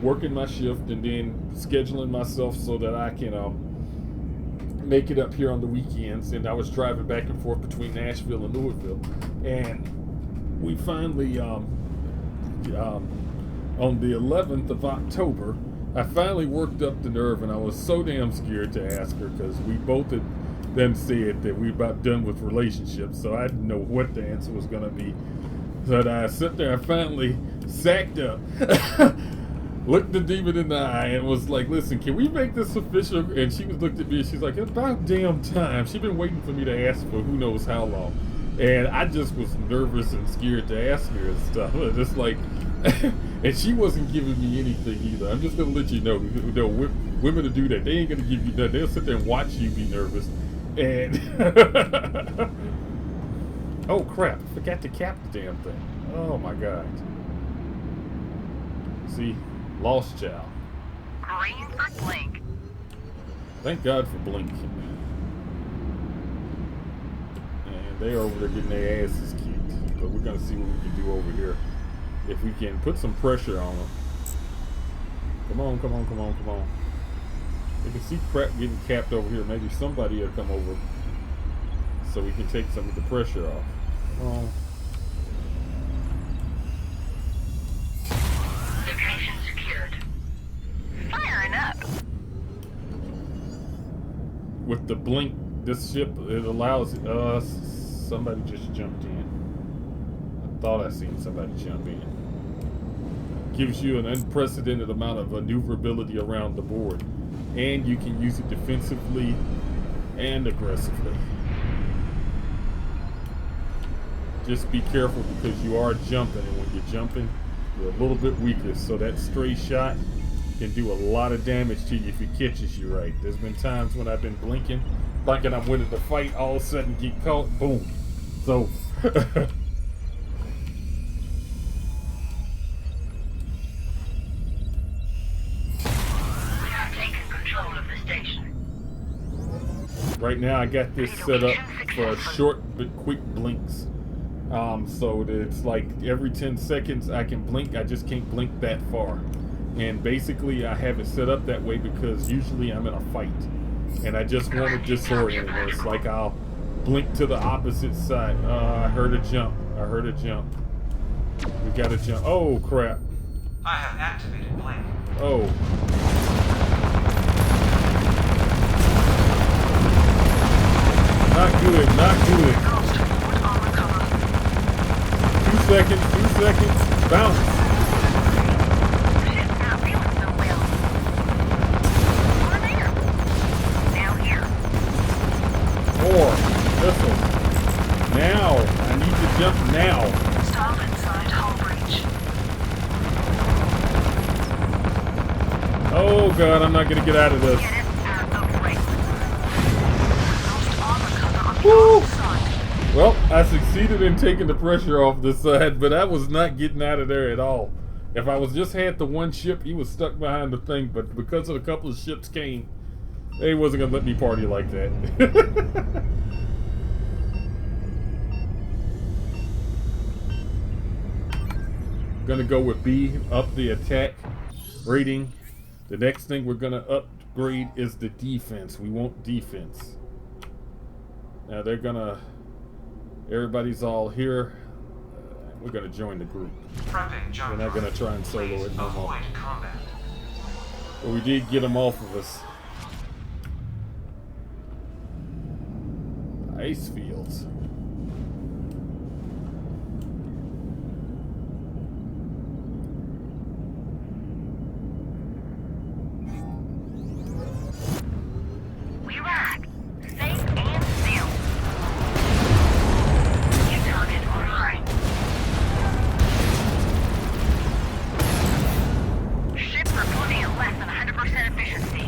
A: working my shift and then scheduling myself so that I can make it up here on the weekends. And I was driving back and forth between Nashville and Louisville. And we finally, on the 11th of October, I finally worked up the nerve, and I was so damn scared to ask her because we both had then said that we about done with relationships, so I didn't know what the answer was going to be. So I sat there and finally sacked up, looked the demon in the eye, and was like, listen, can we make this official? And she looked at me and she's like, it's about damn time. She'd been waiting for me to ask for who knows how long. And I just was nervous and scared to ask her and stuff. Just like, and she wasn't giving me anything either. I'm just going to let you know, women to do that. They ain't going to give you nothing. They'll sit there and watch you be nervous. And oh crap, I forgot to cap the damn thing. Oh my god. See, lost child.
D: Green for Blink.
A: Thank God for Blink. And they're over there getting their asses kicked. But we're gonna see what we can do over here. If we can put some pressure on them. Come on, come on, come on, come on. You can see crap getting capped over here. Maybe somebody will come over so we can take some of the pressure off. Oh.
B: Location secured.
D: Firing up.
A: With the Blink, this ship, it allows somebody just jumped in. I thought I seen somebody jump in. Gives you an unprecedented amount of maneuverability around the board. And you can use it defensively and aggressively. Just be careful because you are jumping, and when you're jumping, you're a little bit weaker. So that stray shot can do a lot of damage to you if it catches you right. There's been times when I've been blinking, thinking I'm winning the fight, all of a sudden get caught, boom, it's over. right now I got this set up for short but quick blinks. So that it's like every 10 seconds I can blink. I just can't blink that far. And basically I have it set up that way because usually I'm in a fight and I just want to disorient it. It's like I'll blink to the opposite side. I heard a jump. We gotta jump. Oh crap.
C: I have activated blink.
A: Oh. Not good.
D: Lost forward armor cover.
A: 2 seconds. Bounce.
D: Ship's not feeling so well. Over there. Now here.
A: More missiles. Now. I need to jump now.
D: Starboard side hull breach.
A: Oh god, I'm not gonna get out of this.
D: Get it out of the way. Lost armor cover on the
A: Woo!
D: other side.
A: Well, I succeeded in taking the pressure off this side, but I was not getting out of there at all. If I was just had the one ship, he was stuck behind the thing, but because of a couple of ships came, they wasn't gonna let me party like that. Gonna go with B, up the attack rating. The next thing we're gonna upgrade is the defense. We want defense. Now they're gonna, everybody's all here. We're gonna join the group.
C: Prepping jump.
A: We're not gonna try and solo
C: Please
A: it no more.
C: avoid combat.
A: But we did get them off of us. Ice fields.
D: We ride. Safe and still. You target online. Ship reporting at less than 100% efficiency.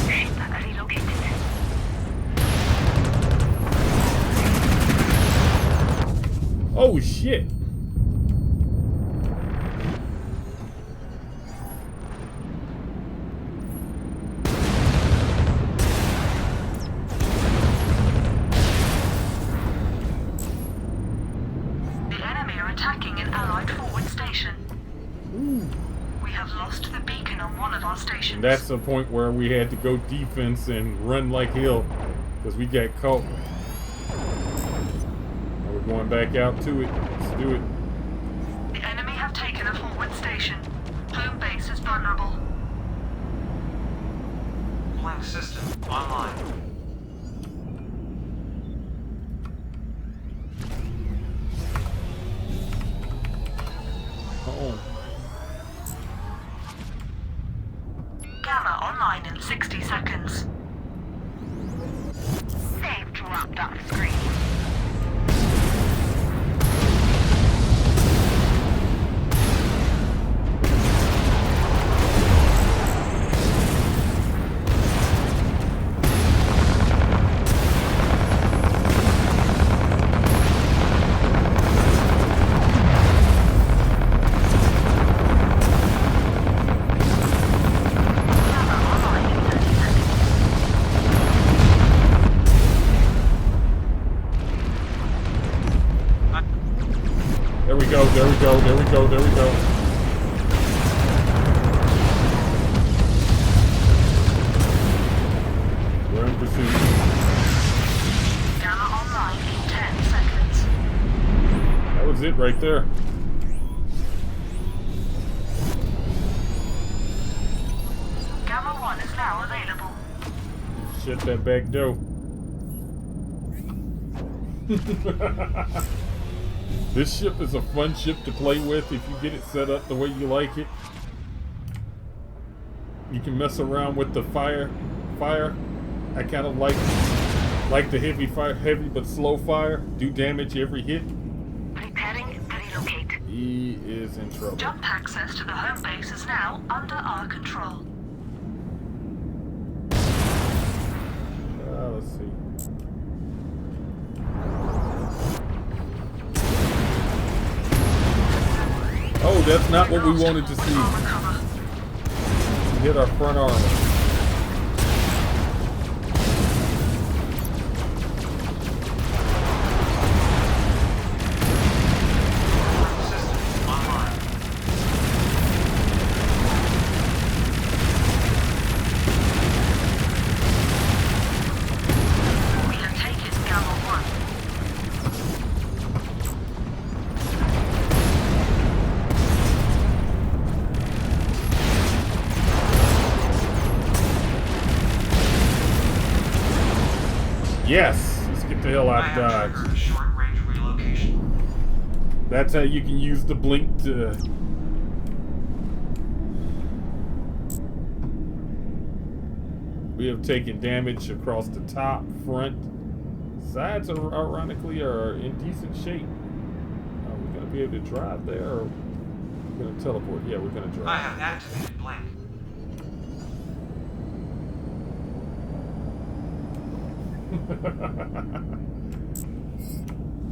D: Ship relocated.
A: Oh shit!
D: The enemy are attacking an allied forward station. We have lost the beacon on one of our stations.
A: And that's the point where we had to go defense and run like hell because we got caught. Now we're going back out to it. Let's do it.
D: The enemy have taken a forward station. Home base is vulnerable.
C: Blink system online.
A: Home.
D: Gamma online in 60 seconds. Save dropped off screen. Gamma online in 30 seconds.
A: There we go. We're in pursuit.
D: Gamma online in 10 seconds.
A: That was it right there.
D: Gamma 1 is now available.
A: Shut that back door. This ship is a fun ship to play with if you get it set up the way you like it. You can mess around with the fire. I kind of like the heavy fire, heavy but slow fire. Do damage every hit.
D: Preparing to relocate.
A: He is in trouble.
D: Jump access to the home base is now under our control.
A: Let's see. Oh, that's not what we wanted to see.
D: Armor cover.
A: We hit our front armor. Yes! Let's get the hell
C: I
A: out of
C: have
A: Dodge.
C: triggered short-range relocation.
A: That's how you can use the blink to... We have taken damage across the top, front. Sides, are, ironically, are in decent shape. Are we going to be able to drive there, or we're going to teleport? Yeah, we're going to drive.
C: I have activated blink.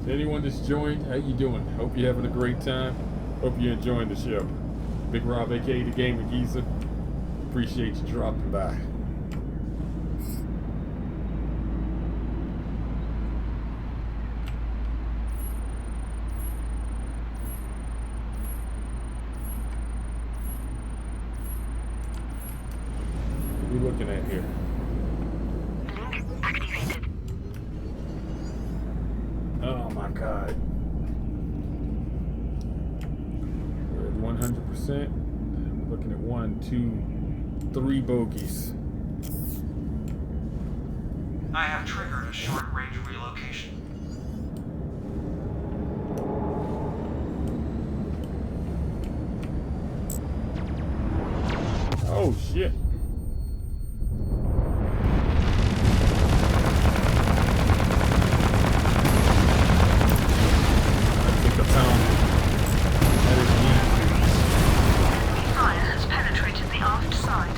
A: Anyone that's joined, how you doing? Hope you're having a great time. Hope you're enjoying the show. Big Rob, aka the Gaming Geezer. Appreciate you dropping by. What are we looking at here?
D: Link activated.
A: Oh my god. We're at 100%. We're looking at 1, 2, 3 bogeys.
C: I have triggered a short-range relocation.
A: Oh shit. I think I found that is neat.
D: Fire has penetrated the aft side.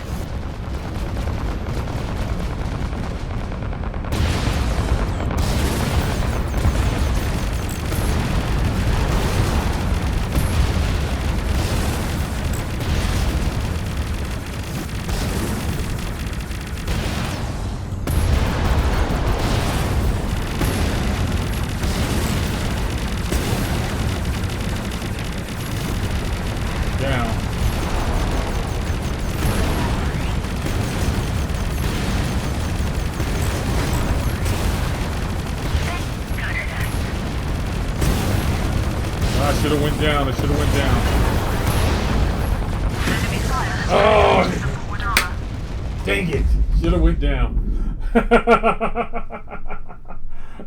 A: Down. I should have went down. I should have went down.
D: Enemy fire has
A: Oh!
D: penetrated the forward armor.
A: Dang it! Should have went down.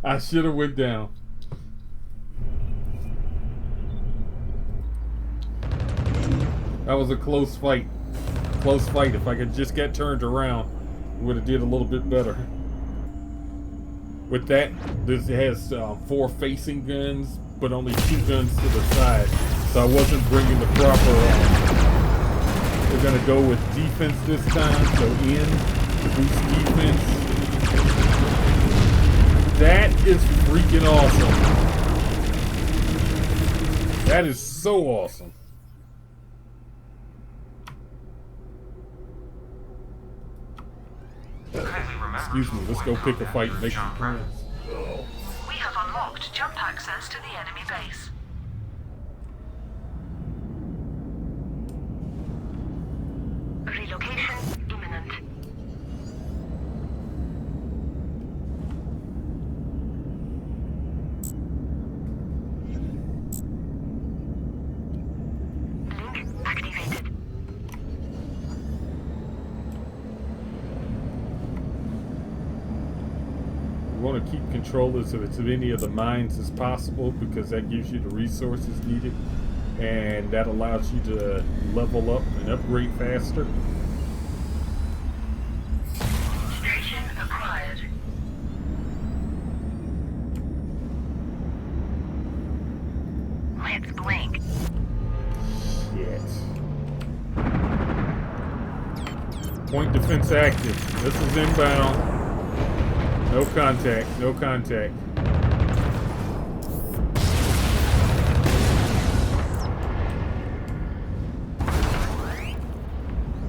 A: I should have went down. That was a close fight. Close fight. If I could just get turned around, we would have did a little bit better. With that, this has 4 facing guns, but only 2 guns to the side. So I wasn't bringing the proper... we're going to go with defense this time. So in to boost defense. That is freaking awesome. That is so awesome.
C: Kindly remember
A: Excuse me,
C: to
A: let's go
C: avoid
A: pick a
C: combat
A: fight and
C: with
A: make some
C: jump
A: plans.
C: rounds.
D: We have unlocked jump access to the enemy base. Relocation imminent. Link activated.
A: We want to keep controllers of any of the mines as possible because that gives you the resources needed and that allows you to level up and upgrade faster.
D: Station acquired. Let's blink.
A: Shit. Point defense active. This is inbound. No contact. No contact.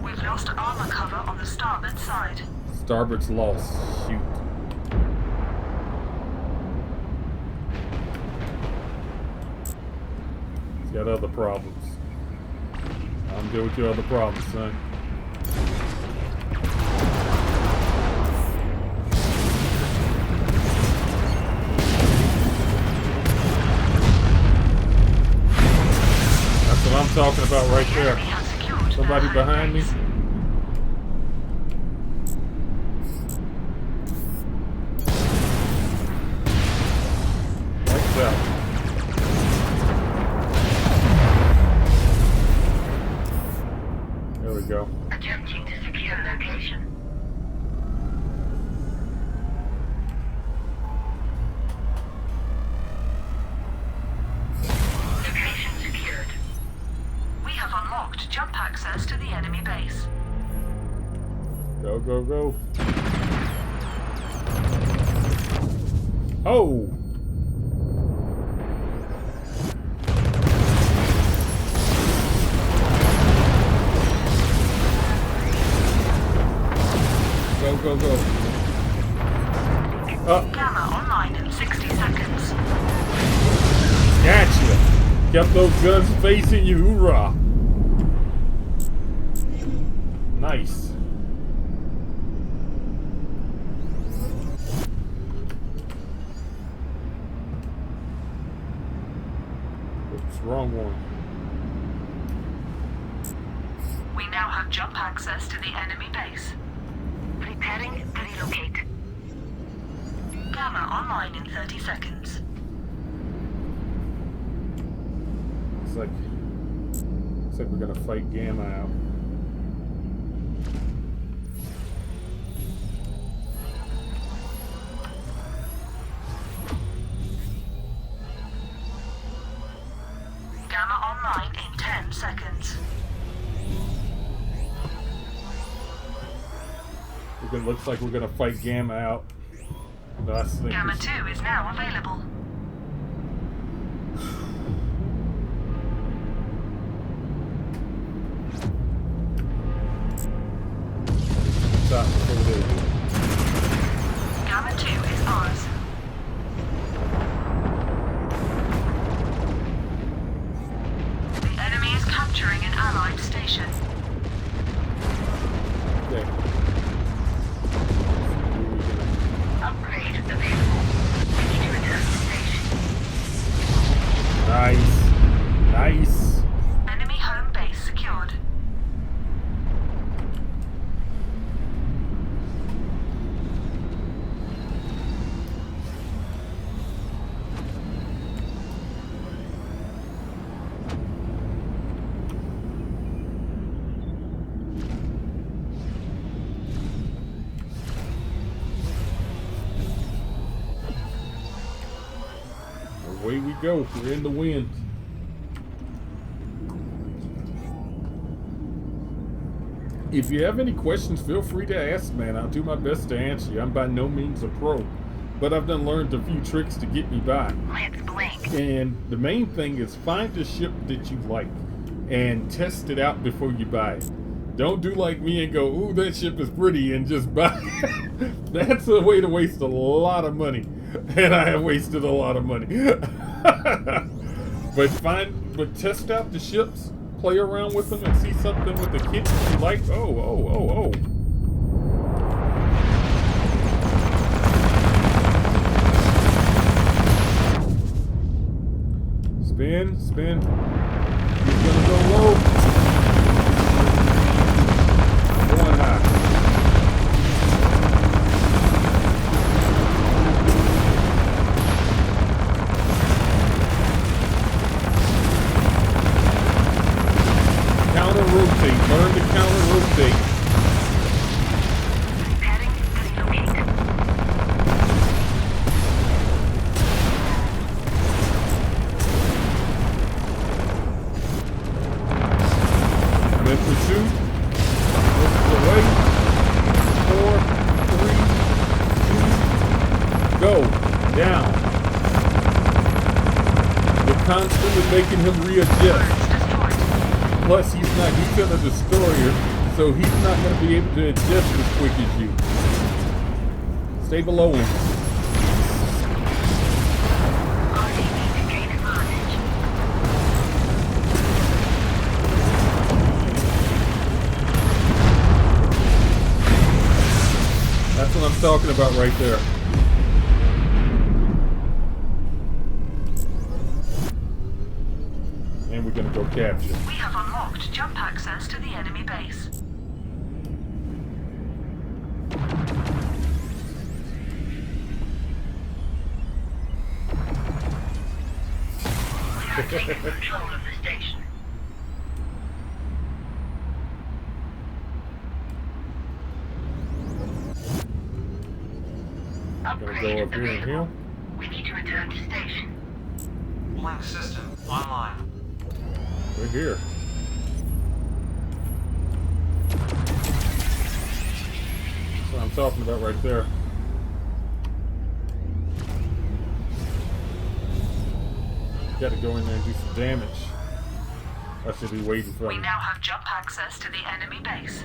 D: We've lost armor cover on the starboard side.
A: Starboard's lost. Shoot. He's got other problems. I'm deal with your other problems, son. That's what I'm talking about right
D: The
A: there.
D: enemy has secured
A: Somebody
D: their
A: behind me?
D: base.
A: we go.
B: Attempting to secure location. Location secured.
D: We have unlocked jump access to the enemy base.
A: Go, go, go. Oh! Go, go, go.
D: Gamma online in 60 seconds.
A: Gotcha! Kept those guns facing you, hoorah! Nice. Oops, wrong one.
D: We now have jump access to the enemy base.
B: Preparing to relocate.
D: Gamma online in 30 seconds.
A: Looks like we're gonna fight Gamma out.
D: Gamma online in 10 seconds.
A: Looks like we're gonna fight Gamma out. But I think
D: Gamma
A: it's-
D: 2 is now available.
A: Stop before they do.
D: Gamma 2 is ours. The enemy is capturing an allied station.
A: Okay.
B: Upgrade available. Ready to return to station.
A: Nice. Nice.
D: Enemy home base secured.
A: Away we go. We're in the wind. If you have any questions, feel free to ask, man. I'll do my best to answer you. I'm by no means a pro, but I've done learned a few tricks to get me by.
B: Let's blink.
A: And the main thing is find a ship that you like and test it out before you buy it. Don't do like me and go, ooh, that ship is pretty, and just buy it. That's a way to waste a lot of money. And I have wasted a lot of money. But test out the ships, play around with them, and see something with the kit you like. Oh. Spin. He's gonna go low. Going high. Counter rotate. Learn to counter rotate.
B: Preparing to relocate.
A: I'm in pursuit. This is the way. 4, 3, 2, go. Down. You're constantly making him readjust. Plus, he's in a destroyer, so he's not going to be able to adjust as quick as you. Stay below him.
B: RDB to gain advantage.
A: That's what I'm talking about right there. And we're going to go capture.
D: We have unlocked jump access to the enemy base.
B: We are taking control of the station.
A: go up here and heal.
B: We need to return to station.
C: Blink system online.
A: We're here. That's what I'm talking about right there. Gotta go in there and do some damage. I should be waiting for
D: We
A: him.
D: now have jump access to the enemy base.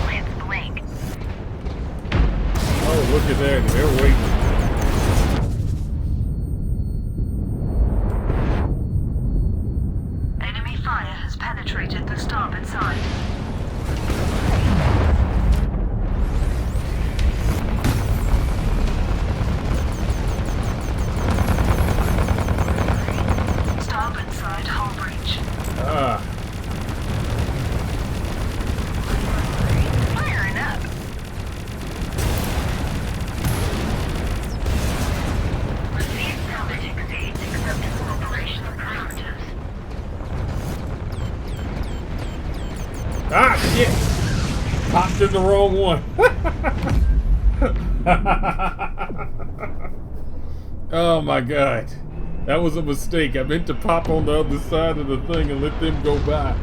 B: Let's blink.
A: Oh, look at that. They're waiting.
D: Enemy fire has penetrated the starboard side. Starboard side hull breach.
A: Ah,
B: Firing up. Receive salvage exceeds acceptable operational parameters.
A: ah, shit! Popped in the wrong one. Oh my god. That was a mistake. I meant to pop on the other side of the thing and let them go by.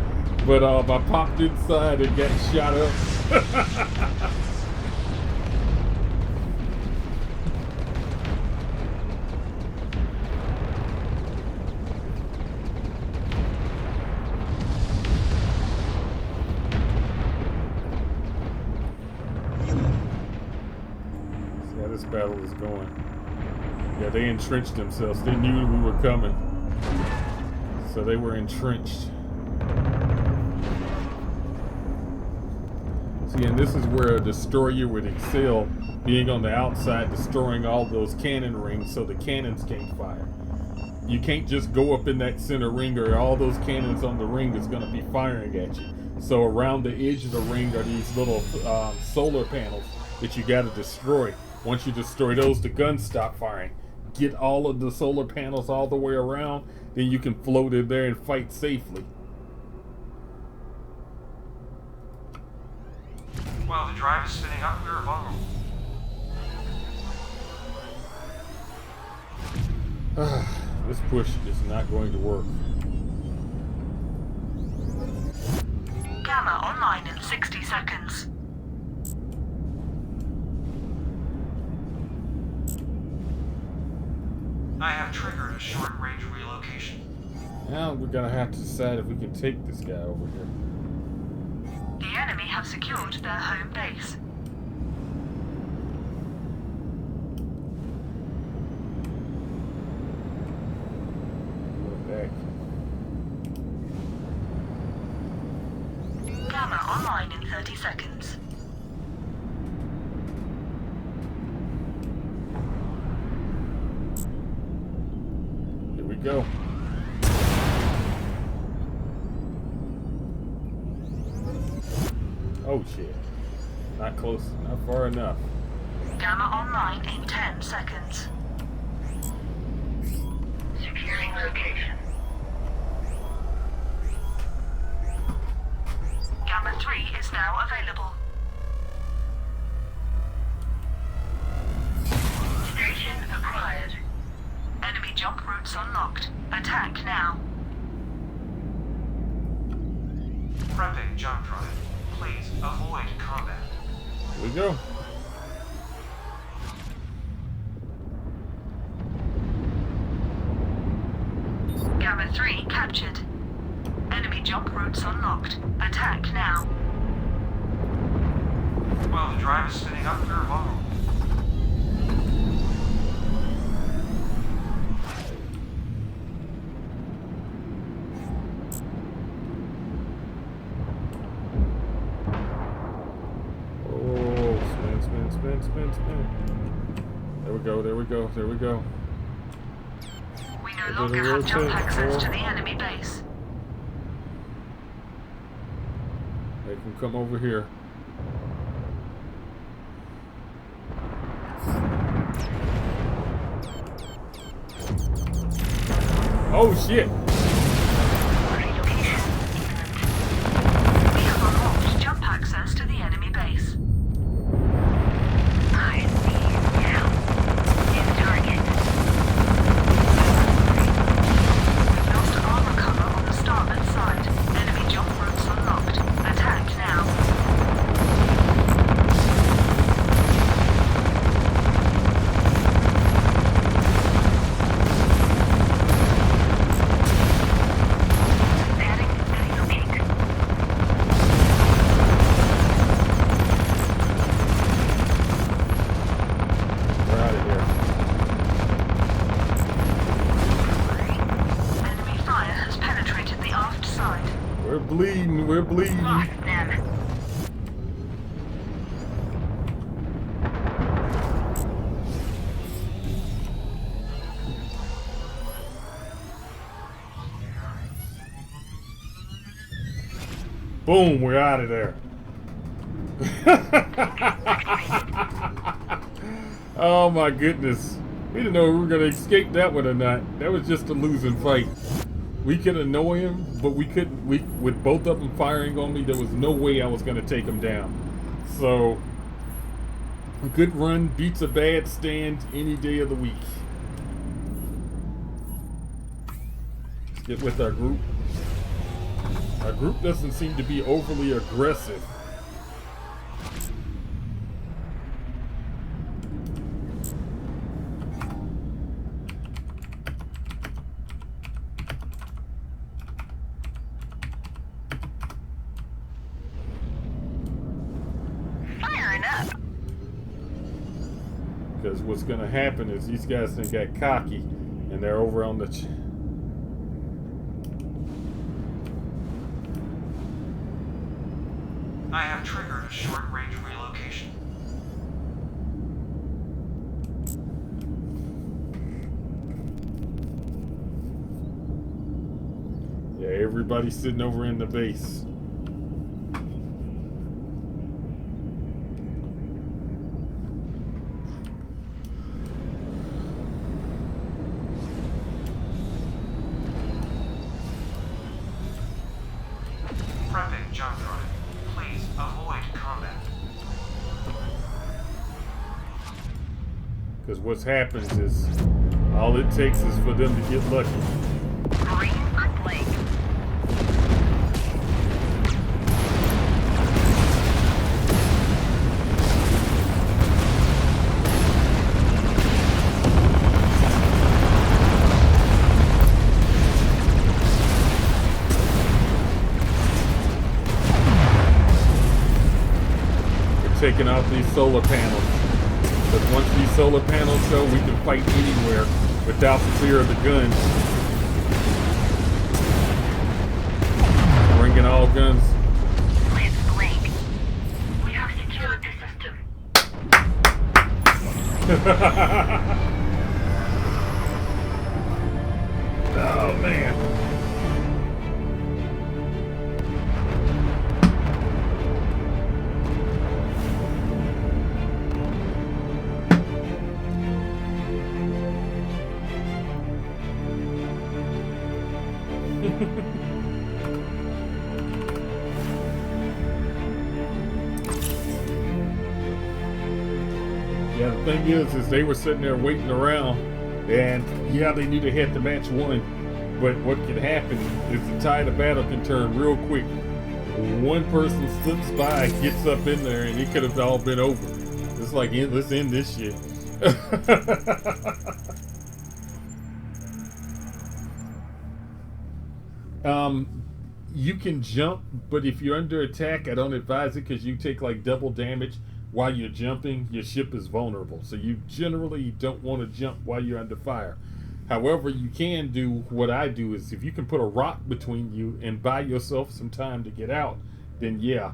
A: But I popped inside and got shot up. See how this battle is going. Yeah, they entrenched themselves. They knew we were coming. So they were entrenched. See, and this is where a destroyer would excel, being on the outside, destroying all those cannon rings so the cannons can't fire. You can't just go up in that center ring or all those cannons on the ring is going to be firing at you. So around the edge of the ring are these little solar panels that you got to destroy. Once you destroy those, the guns stop firing. Get all of the solar panels all the way around, then you can float in there and fight safely.
C: While the drive is spinning up, we are vulnerable.
A: This push is not going to work.
D: Gamma online in 60 seconds.
C: I have triggered a short-range relocation.
A: Now we're gonna have to decide if we can take this guy over here.
D: The enemy have secured their home base.
A: Back.
D: Gamma online in 30 seconds.
A: Here we go. Oh shit. Not close, not far enough.
D: Gamma online in 10 seconds.
B: Securing location.
D: Gamma 3 is now available.
B: Station acquired.
D: Enemy jump routes unlocked. Attack now.
C: Prepping jump drive. Please avoid combat.
A: Here we go.
D: Gamma 3 captured. Enemy jump routes unlocked. Attack now.
C: While the drive is spinning up, we are vulnerable.
A: Oh, spin. There we go, there we go, there we go.
D: We no longer have jump access to the enemy base.
A: They can come over here. Oh shit!
D: We have unlocked
A: We're bleeding.
D: Lost them.
A: Boom, we're out of there. Oh my goodness. We didn't know if we were going to escape that one or not. That was just a losing fight. We could annoy him, but we couldn't. With both of them firing on me, there was no way I was going to take him down. So, a good run beats a bad stand any day of the week. Let's get with our group. Our group doesn't seem to be overly aggressive.
D: Firing up.
A: Because what's going to happen is these guys done got cocky and they're over on the...
C: I have triggered a short-range relocation.
A: Yeah, everybody's sitting over in the base.
C: Prepping jump drive. Please avoid combat.
A: Because what's happens is all it takes is for them to get lucky.
D: Green uplink.
A: Taking out these solar panels. But once these solar panels go, we can fight anywhere without the fear of the guns. Bringing all guns.
D: Plant blank. We have secured the system.
A: Oh man. Yeah, the thing is they were sitting there waiting around, and yeah, they knew they had to match one, but what can happen is the tide of battle can turn real quick. One person slips by, gets up in there, and it could have all been over. It's like, let's end this shit. You can jump, but if you're under attack, I don't advise it because you take like double damage while you're jumping. Your ship is vulnerable, so you generally don't want to jump while you're under fire. However, you can do what I do is if you can put a rock between you and buy yourself some time to get out, then yeah.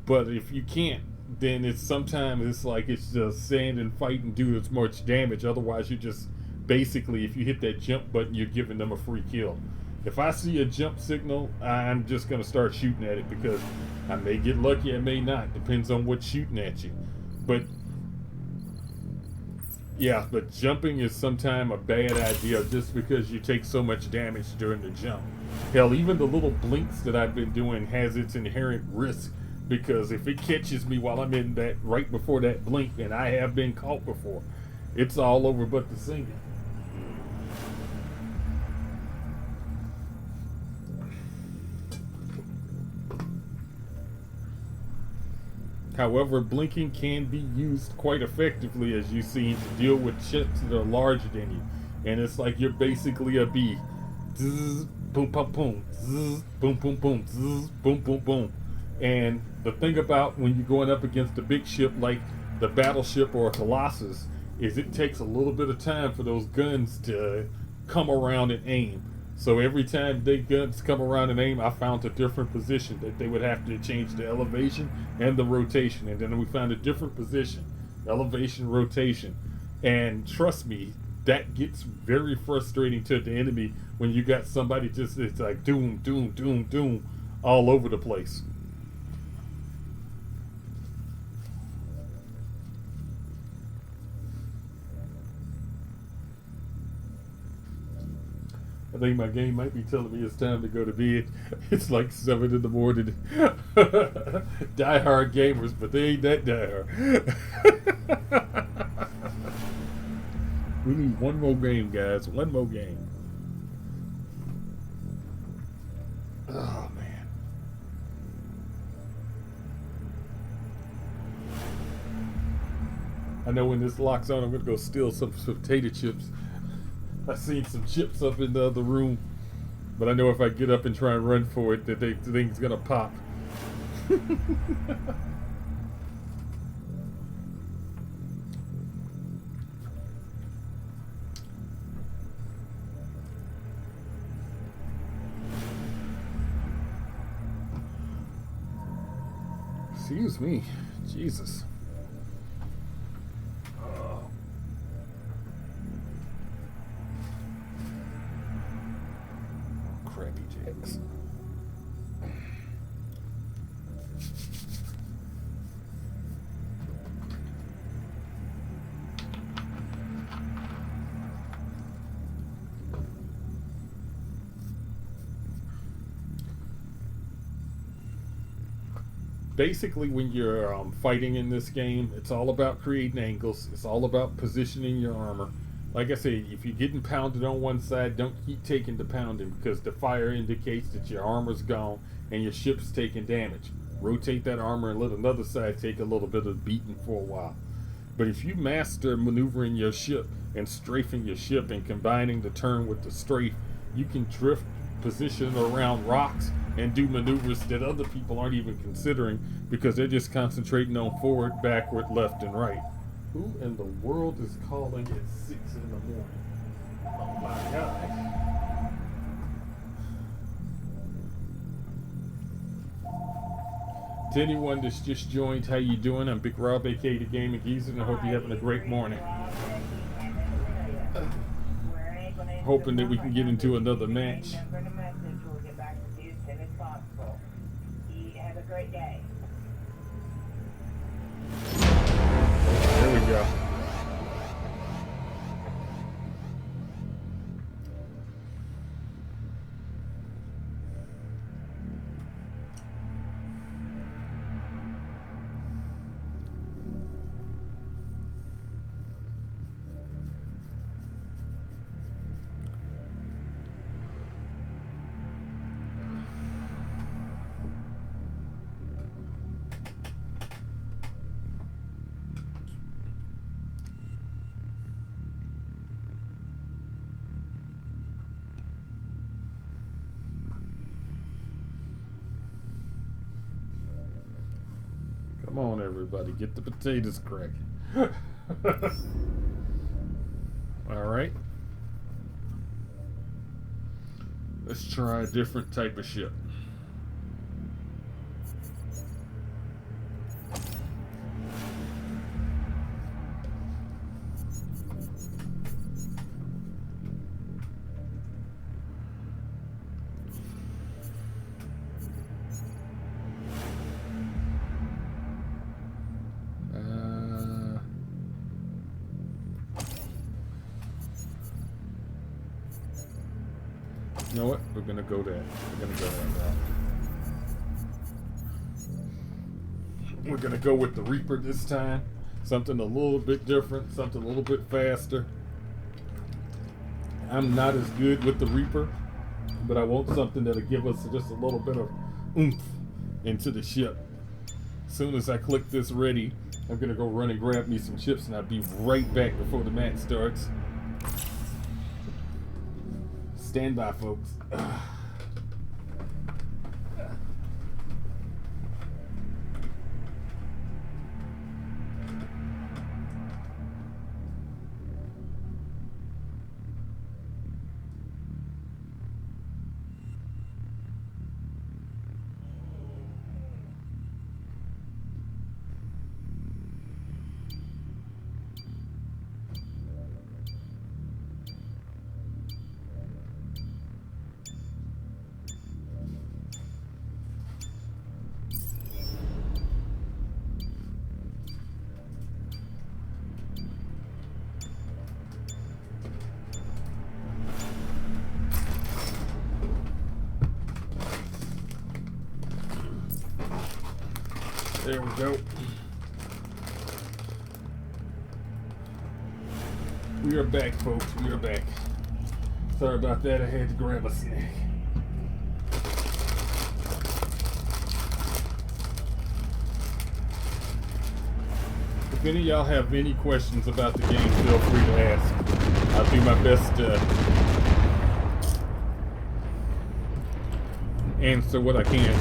A: But if you can't, then sometimes it's like it's just stand and fight and do as much damage. Otherwise, you just basically, if you hit that jump button, you're giving them a free kill. If I see a jump signal, I'm just going to start shooting at it because I may get lucky, I may not. Depends on what's shooting at you. But yeah, but jumping is sometimes a bad idea just because you take so much damage during the jump. Hell, even the little blinks that I've been doing has its inherent risk because if it catches me while I'm in that, right before that blink, and I have been caught before, it's all over but the singing. However, blinking can be used quite effectively, as you see, to deal with ships that are larger than you. And it's like you're basically a bee. Zzz, boom, boom, boom. Zzz, boom, boom, boom. Zzz, boom, boom, boom. And the thing about when you're going up against a big ship like the Battleship or a Colossus is it takes a little bit of time for those guns to come around and aim. So every time they guns come around and aim, I found a different position that they would have to change the elevation and the rotation. And then we found a different position, elevation, rotation. And trust me, that gets very frustrating to the enemy when you got somebody just, it's like doom, doom, doom, doom all over the place. I think my game might be telling me it's time to go to bed. It's like 7 in the morning. Die hard gamers, but they ain't that die hard. We need one more game, guys. One more game. Oh, man. I know when this locks on, I'm going to go steal some potato chips. I seen some chips up in the other room, but I know if I get up and try and run for it, that the thing's gonna pop. Excuse me, Jesus. Crappy Jacks. Basically, when you're fighting in this game, it's all about creating angles. It's all about positioning your armor. Like I say, if you're getting pounded on one side, don't keep taking the pounding, because the fire indicates that your armor's gone and your ship's taking damage. Rotate that armor and let another side take a little bit of beating for a while. But if you master maneuvering your ship and strafing your ship and combining the turn with the strafe, you can drift position around rocks and do maneuvers that other people aren't even considering, because they're just concentrating on forward, backward, left, and right. Who in the world is calling at 6 in the morning? Oh my God. To anyone that's just joined, how you doing? I'm Big Rob, aka the Gaming Geezer, and I hope you're having a great morning. Hoping that we can get into another match.
E: Have a great day.
A: There we go. Come on, everybody, get the potatoes cracked. All right. Let's try a different type of ship. You know what? We're gonna go there. We're gonna go that route. We're gonna go with the Reaper this time. Something a little bit different, something a little bit faster. I'm not as good with the Reaper, but I want something that'll give us just a little bit of oomph into the ship. As soon as I click this ready, I'm gonna go run and grab me some chips, and I'll be right back before the match starts. Stand by, folks. There we go. We are back, folks. We are back. Sorry about that. I had to grab a snack. If any of y'all have any questions about the game, feel free to ask. I'll do my best to answer what I can.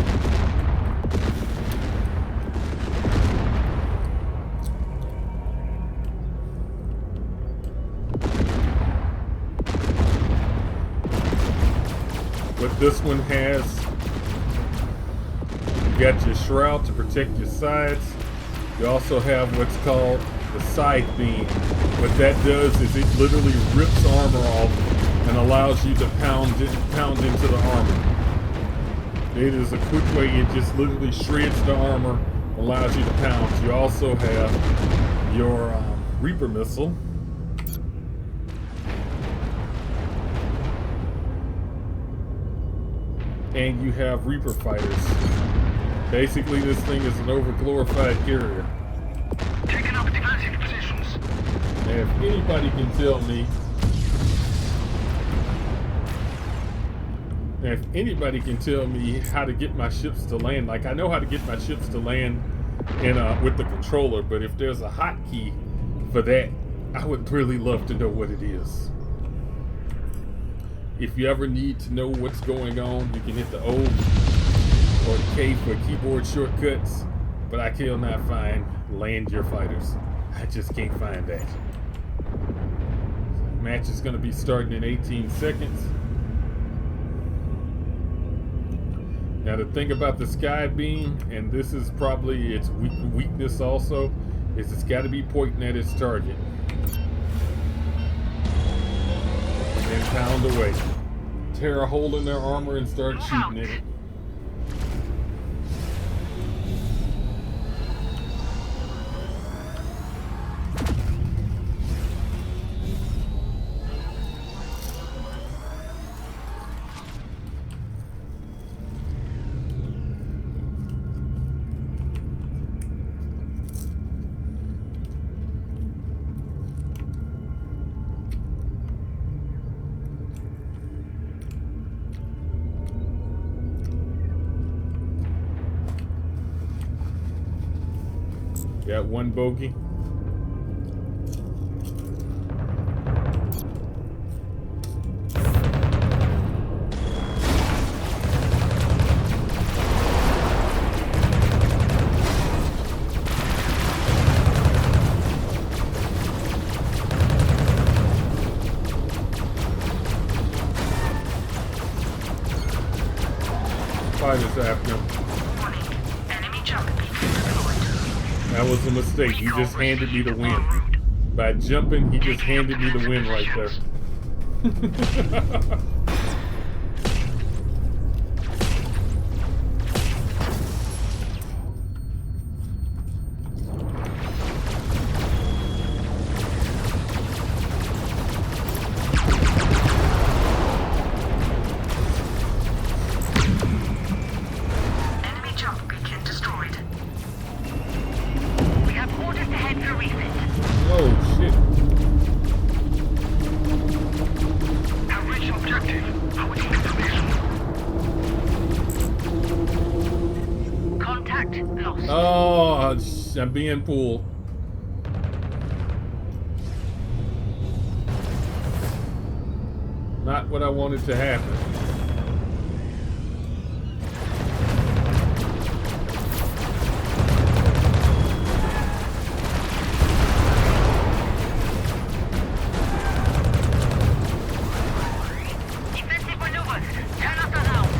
A: What this one has, you got your shroud to protect your sides. You also have what's called the side beam. What that does is it literally rips armor off and allows you to pound into the armor. It is a quick way. It just literally shreds the armor, allows you to pound. You also have your Reaper missile. And you have Reaper fighters. Basically, this thing is an overglorified carrier.
B: Taking up defensive positions.
A: And if anybody can tell me, how to get my ships to land, like I know how to get my ships to land with the controller, but if there's a hotkey for that, I would really love to know what it is. If you ever need to know what's going on, you can hit the O or the K for keyboard shortcuts, but I cannot find land your fighters. I just can't find that. The match is going to be starting in 18 seconds. Now the thing about the sky beam, and this is probably its weakness also, is it's got to be pointing at its target. And pound away. Tear a hole in their armor and start shooting at it. Got one bogey. Fighters after him. That was a mistake. He just handed me the win. By jumping, he just handed me the win right there. I'm being pulled. Not what I wanted to happen.
B: Defensive maneuvers. Turn up around.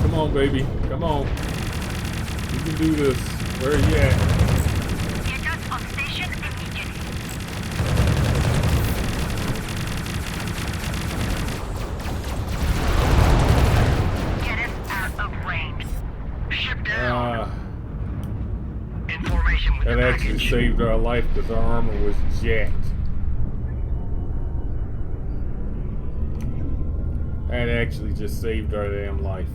A: Come on, baby. Come on. You can do this. Where are you at?
B: Get us on station immediately. Get us out of range. Ship down. Information with
A: That actually saved our life because our armor was jacked. That actually just saved our damn life.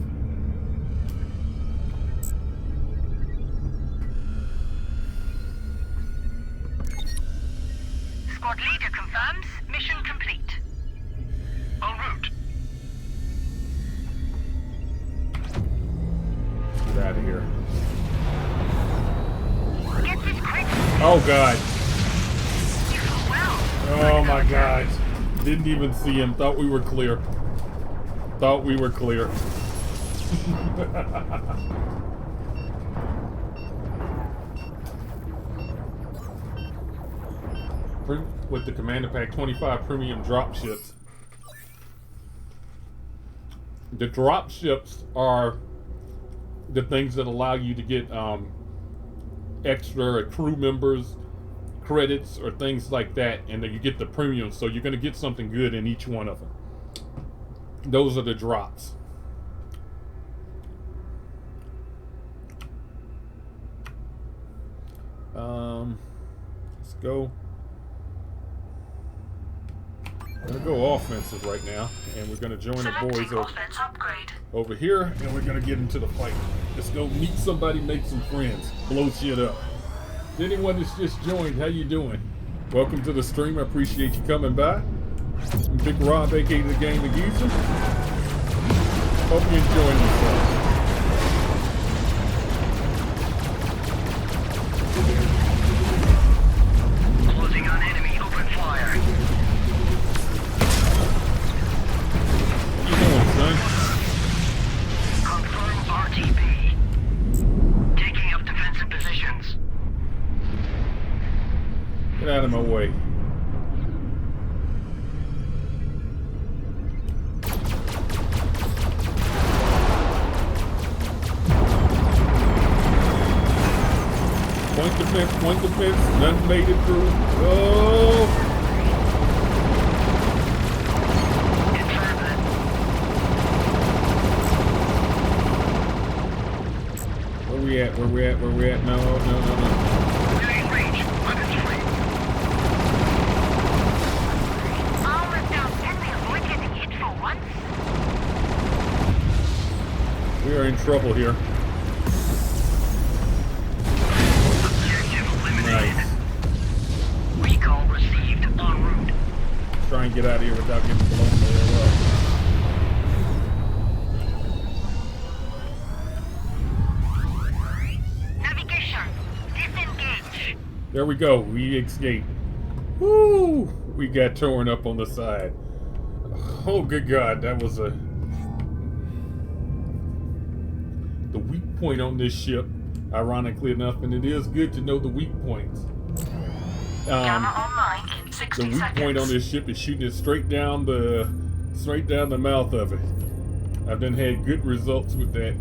B: Squad leader confirms mission complete. En route.
A: Get out of here.
B: Get this quick.
A: Oh god.
B: You fought well.
A: Oh my god. Didn't even see him. Thought we were clear. Thought we were clear. With the Commander Pack 25 premium drop ships. The drop ships are the things that allow you to get extra crew members credits or things like that, and then you get the premium, so you're going to get something good in each one of them. Those are the drops. Let's go. We're going to go offensive right now, and we're going to join the boys over here, and we're going to get into the fight. Let's go meet somebody, make some friends, blow shit up. Anyone that's just joined, how you doing? Welcome to the stream. I appreciate you coming by. I'm Big Rob, aka the Gaming User. Hope you're enjoying yourself.
B: Closing on enemy open fire.
A: What you doing, son?
B: Confirm RTB. Taking up defensive positions.
A: Get out of my way. Point defense, none made it through. Oh! Where we at? Where we at? Where we at? No.
B: Within range. Weapons free. All of those, can we avoid getting hit for once?
A: We are in trouble here. Nice.
B: Recall received en route.
A: Try and get out of here without getting blown the hell up.
B: Navigation. Disengage.
A: There we go. We escaped. Woo! We got torn up on the side. Oh, good God. That was the weak point on this ship, ironically enough, and it is good to know the weak points.
D: Gamma online in 60
A: The weak
D: seconds.
A: point on this ship is shooting it straight down the mouth of it. I've done had good results with that.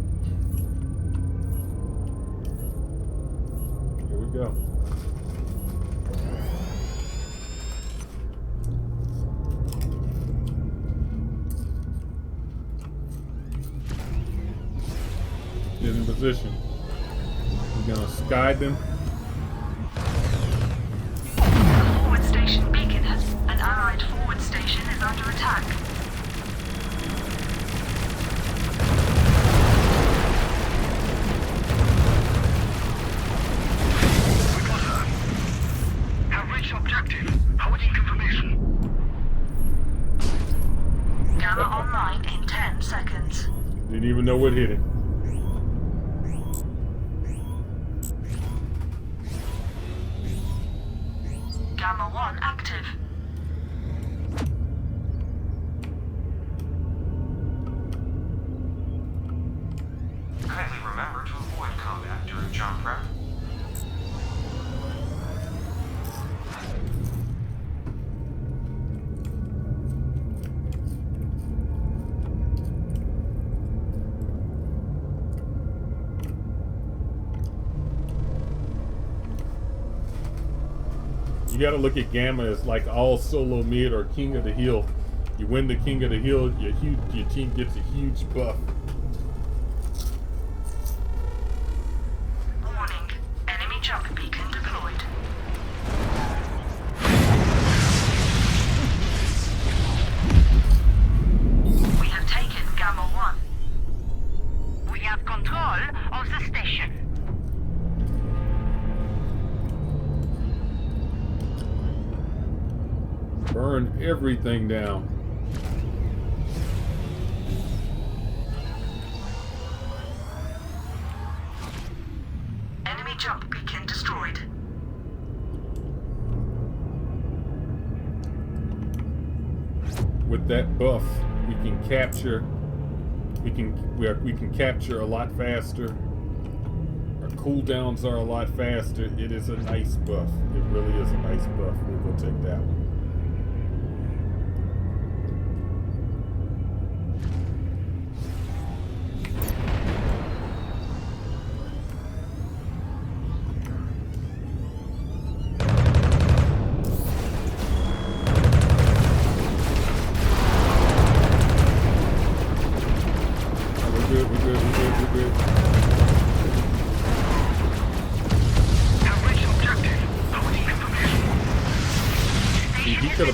A: Here we go. Get in position. We're gonna sky them.
D: Forward station beacon has an allied forward station is under attack.
B: We got her. Have reached objective. Awaiting confirmation.
D: Gamma online in 10 seconds.
A: Didn't even know what hit it.
D: Gamma 1 active.
C: Kindly remember to avoid combat during jump prep.
A: You gotta look at Gamma as like all solo mid or King of the Hill. You win the King of the Hill, your team gets a huge buff.
D: Warning. Enemy jump beacon deployed. We have
A: burn everything down.
D: Enemy jump beacon destroyed.
A: With that buff, we can capture. We can capture a lot faster. Our cooldowns are a lot faster. It is a nice buff. It really is a nice buff. We'll go take that one.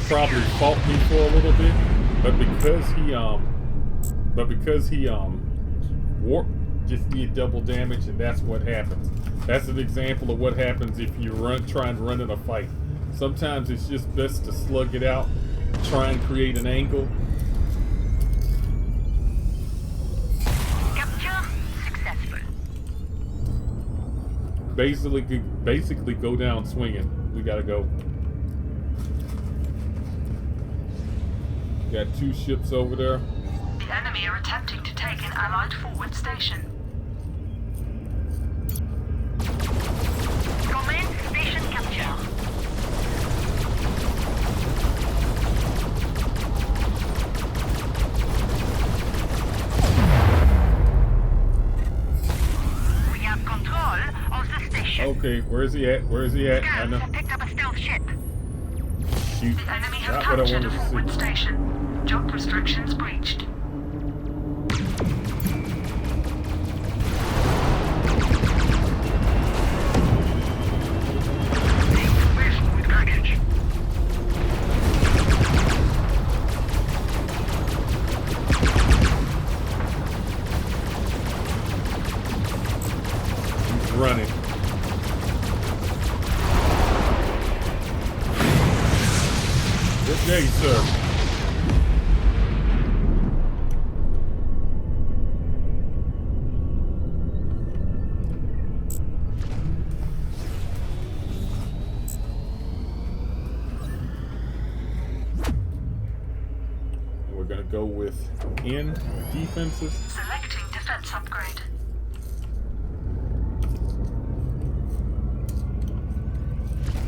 A: Probably fought me for a little bit, but because he warped, just did double damage, and that's what happens. That's an example of what happens if you try and run in a fight. Sometimes it's just best to slug it out, try and create an angle.
D: Capture successful.
A: Basically go down swinging. We gotta go. Got 2 ships over there.
D: The enemy are attempting to take an allied forward station. Command station capture. We have control of the station.
A: Okay, where is he at? Where is he at? I
D: Scouts
A: know.
D: have picked up a stealth ship.
A: Shoot.
D: The enemy have
A: Not what I
D: captured a
A: wanted to
D: forward
A: see.
D: station. Jump restrictions breached.
B: Vessel with package.
A: He's running. Good day, sir. We're gonna go with N defenses.
D: Selecting defense upgrade.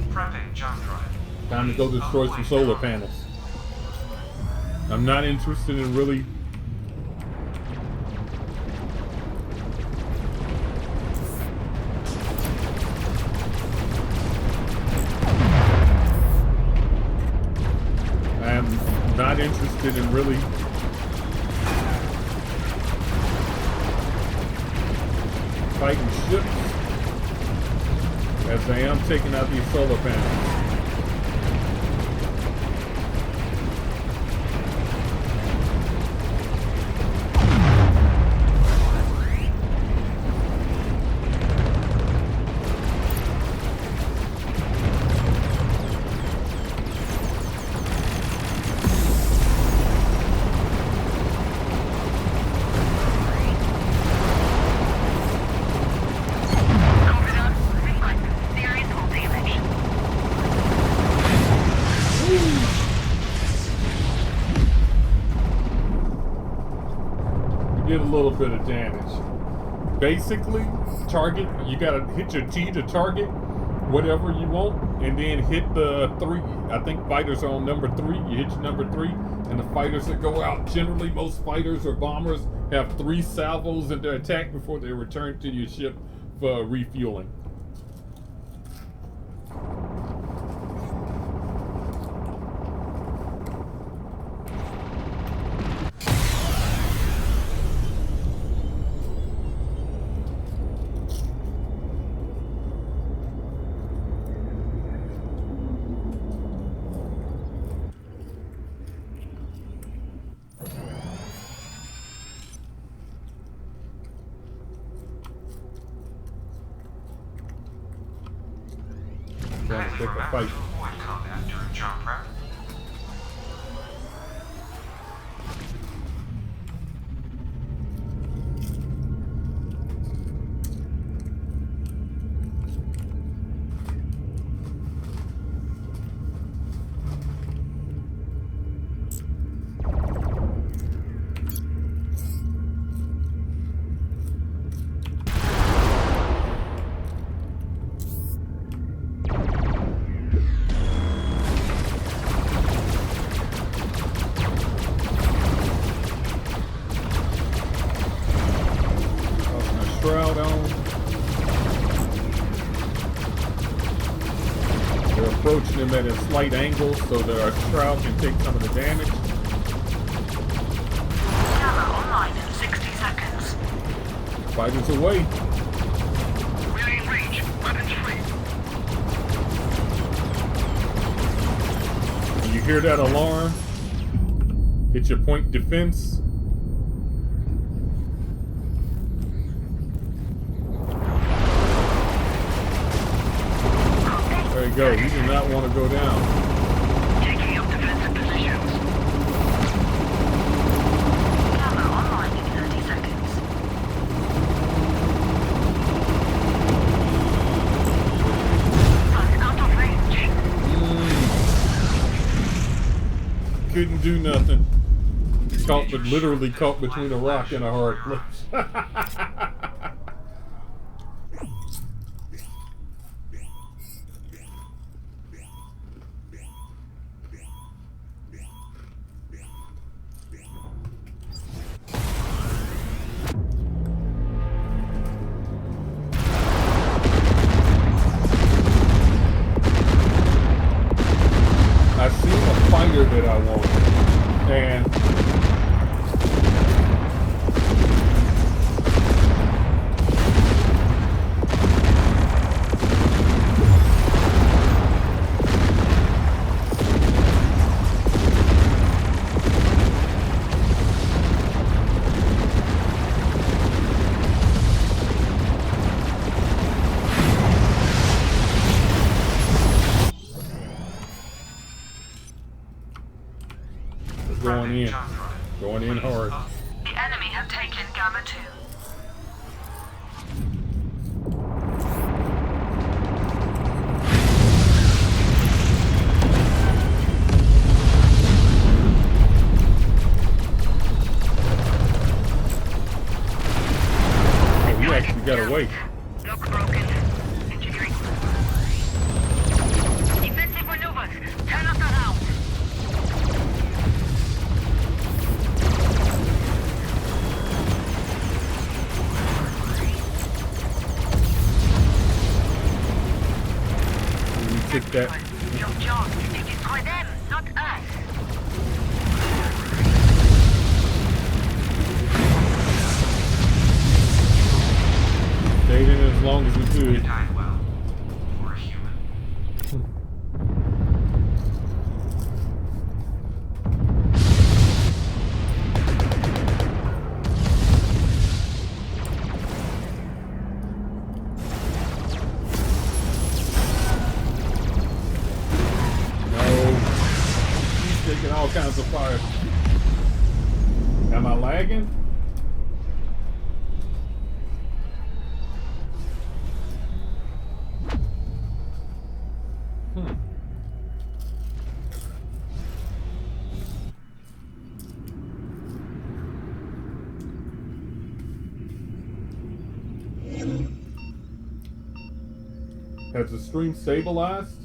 C: Prepping jump drive.
A: Time to go destroy some solar panels. I'm not interested in really interested in really fighting ships as I am taking out these solar panels. Did a little bit of damage. Basically, target, you gotta hit your T to target whatever you want, and then hit the 3. I think fighters are on number 3. You hit your number 3, and the fighters that go out, generally most fighters or bombers have 3 salvos in their attack before they return to your ship for refueling.
C: Kindly
A: Take a
C: remember
A: fight.
C: to avoid combat during jump prep.
A: approaching them at a slight angle so that our shroud can take some of the damage.
D: Camera online in 60 seconds.
A: Fighters away.
B: We're in range. Weapons free.
A: When you hear that alarm, hit your point defense. There you go. You do not want to go down.
B: Taking up defensive positions.
D: Camera online in 30 seconds.
B: Out of range.
A: Couldn't do nothing. Caught, but literally caught between a rock and a hard place. I seen a fighter that I wanted, and going in, going in hard.
D: The enemy have taken Gamma 2.
A: Oh, you actually got away.
B: Lock broken. Engineering. Defensive maneuvers. Turn us around.
A: We took that.
B: Your job is to destroy them, not us.
A: Stayed in as long as we
C: You
A: could.
C: died well. For a human.
A: No. He's taking all kinds of fire. Am I lagging? Has the stream stabilized?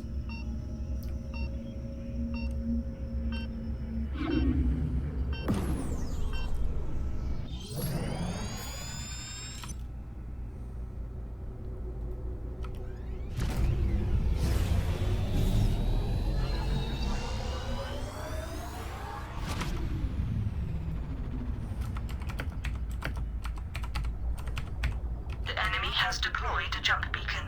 D: The enemy has deployed a jump beacon.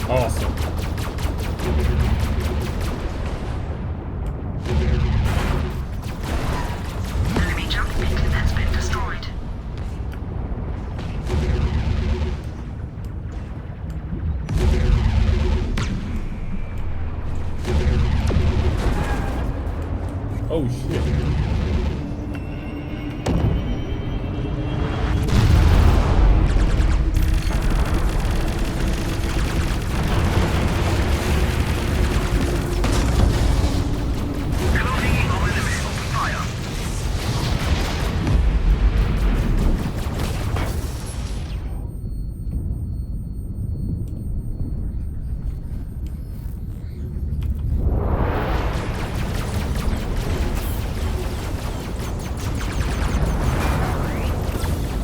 A: Awesome.
D: Enemy jump beacon has been destroyed.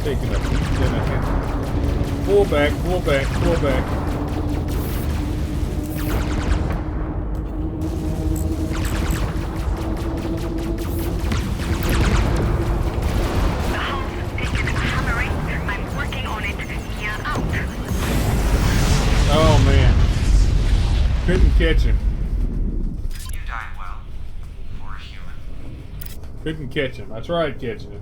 A: taking a beat and a half. Pull back, pull back, pull back.
D: The house is hammering. I'm working on it. You're out.
A: Oh man. Couldn't catch him.
C: You died well. For a human.
A: Couldn't catch him. I tried catching him.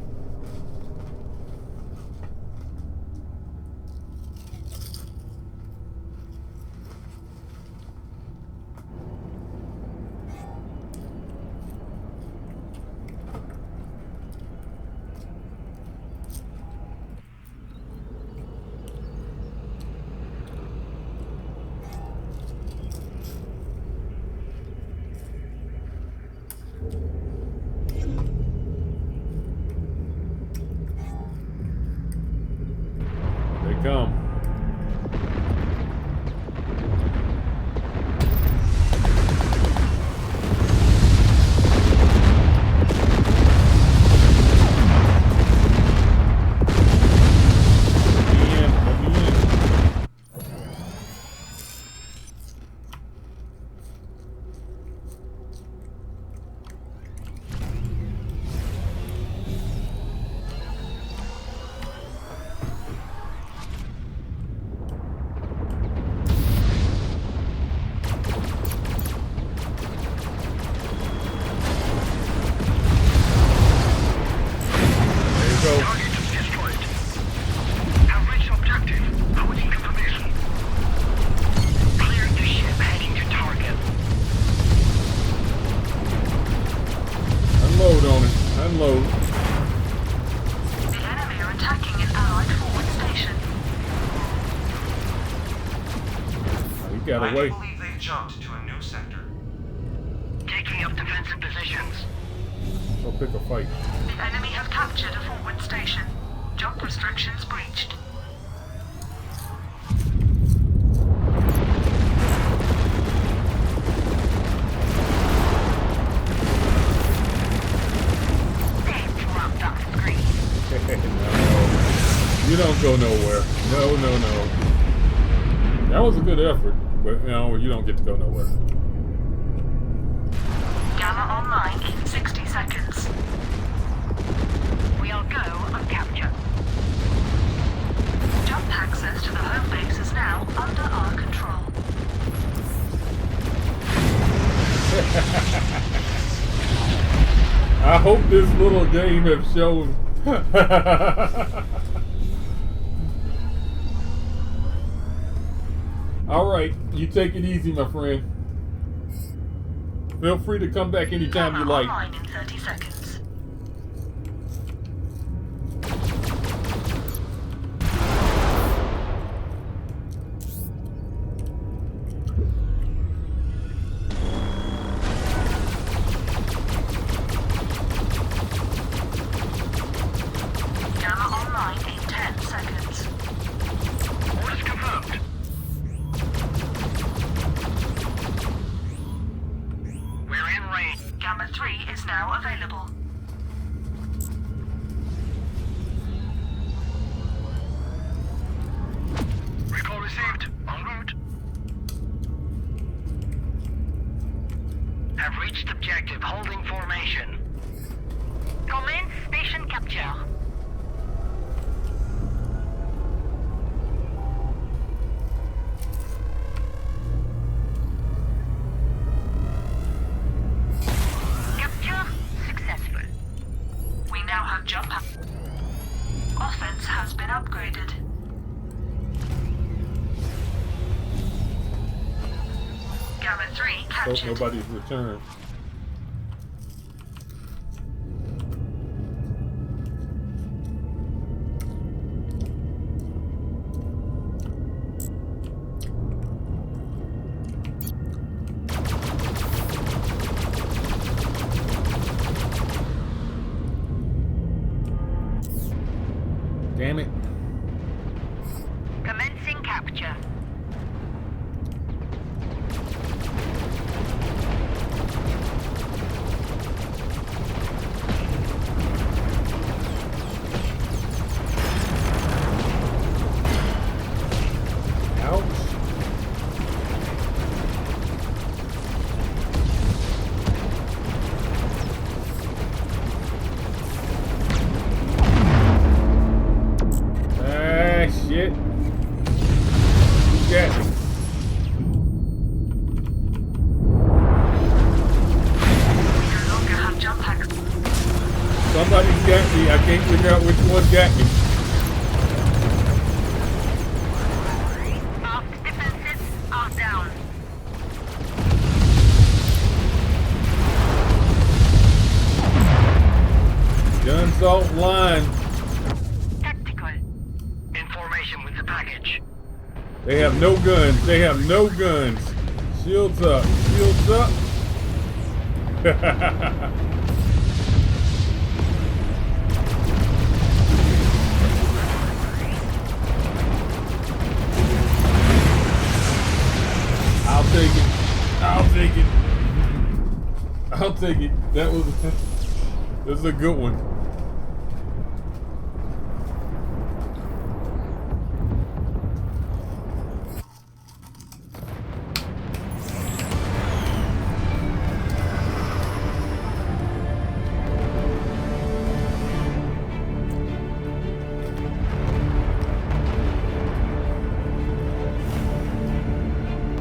A: They come. Let me in. There you go.
B: Target destroyed. Have reached objective. Awaiting confirmation. Cleared the ship heading to target.
A: Unload on it. Unload.
D: The enemy are attacking an allied forward station.
A: He got
C: I
A: away.
C: believe they've jumped to a new sector.
B: Taking up defensive positions.
A: Go pick a fight.
D: The enemy have captured a forward station. Jump restrictions breached.
B: They've dropped off screen.
A: No. You don't go nowhere. No, no, no. That was a good effort, but no, you don't get to go nowhere.
D: Gamma online in 60 seconds.
B: We'll go on capture.
D: Jump access to the home base is now under our control.
A: I hope this little game has shown. All right, you take it easy, my friend. Feel free to come back anytime you
D: Gamma
A: like.
D: online in 30 seconds. Gamma online in 10 seconds.
B: Orders confirmed. We're in range.
D: Gamma 3 is now available.
B: Recall received. En route. Have reached objective. Holding formation. Commence station capture. Capture successful.
D: We now have jump. Offense has been upgraded. Gamma 3
A: Hope
D: captured.
A: nobody's returned. Damn it.
B: Commencing capture.
A: shit. Get me.
D: We no longer have jump hacks.
A: Somebody's got me. I can't figure out which one got me.
D: Our defenses are down.
A: Guns offline.
D: Tactical.
B: Information with the package.
A: They have no guns. They have no guns. Shields up. Shields up. I'll take it. I'll take it. I'll take it. That was this is a good one.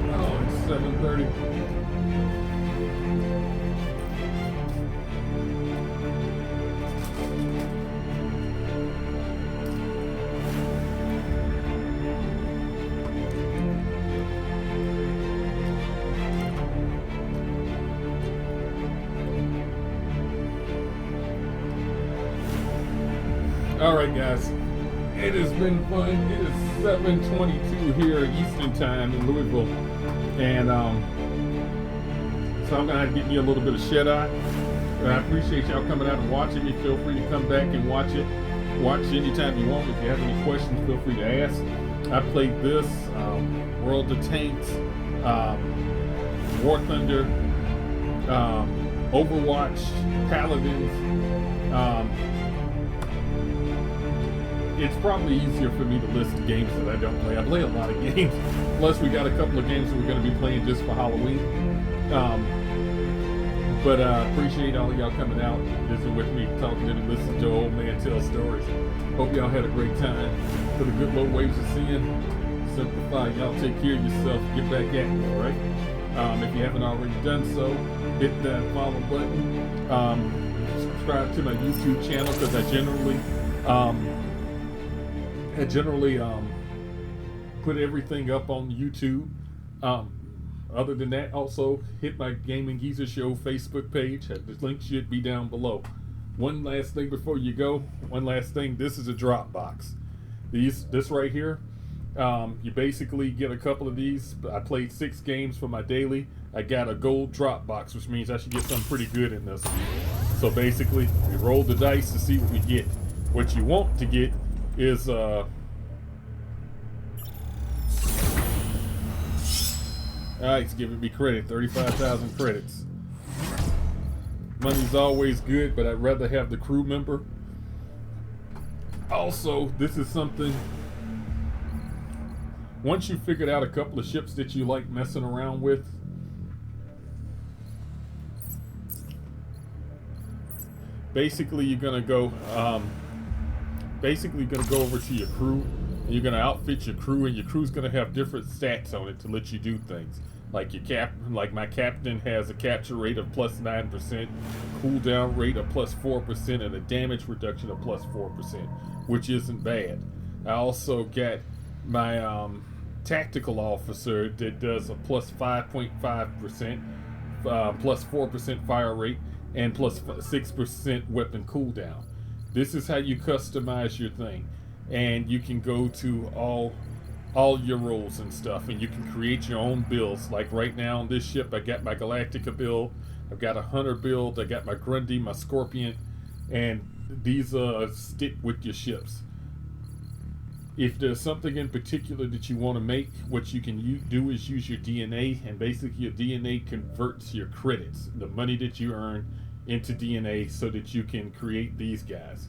A: Oh, it's 7:30. All right, guys. It has been fun. It is 7:22 here Eastern Time in Louisville, and so I'm gonna give you a little bit of shut eye. I appreciate y'all coming out and watching me. Feel free to come back and watch it. Watch anytime you want. If you have any questions, feel free to ask. I played this World of Tanks, War Thunder, Overwatch, Paladins. It's probably easier for me to list games that I don't play. I play a lot of games. Plus, we got a couple of games that we're going to be playing just for Halloween. But appreciate all of y'all coming out, visiting with me, talking to me, listening to old man tell stories. Hope y'all had a great time. For the good low waves of sin, simplify. Y'all take care of yourself. Get back at me, all right? If you haven't already done so, hit that follow button. Subscribe to my YouTube channel because I generally put everything up on YouTube. Other than that, also hit my Gaming Geezer Show Facebook page. The link should be down below. One last thing before you go. This is a drop box. This right here, you basically get a couple of these. I played 6 games for my daily. I got a gold drop box, which means I should get something pretty good in this. So basically, we roll the dice to see what we get. What you want to get is it's giving me credit, 35,000 credits. Money's always good, but I'd rather have the crew member. Also, this is something, once you figured out a couple of ships that you like messing around with, basically you're gonna go over to your crew, and you're gonna outfit your crew, and your crew's gonna have different stats on it to let you do things. Like like my captain has a capture rate of +9%, cooldown rate of +4%, and a damage reduction of +4%, which isn't bad. I also got my tactical officer that does a +5.5%, +4% fire rate, and +6% weapon cooldown. This is how you customize your thing, and you can go to all your roles and stuff, and you can create your own builds. Like right now on this ship, I got my Galactica build, I've got a Hunter build, I got my Grundy, my Scorpion, and these stick with your ships. If there's something in particular that you want to make, what you can do is use your DNA, and basically your DNA converts your credits, the money that you earn, into DNA so that you can create these guys.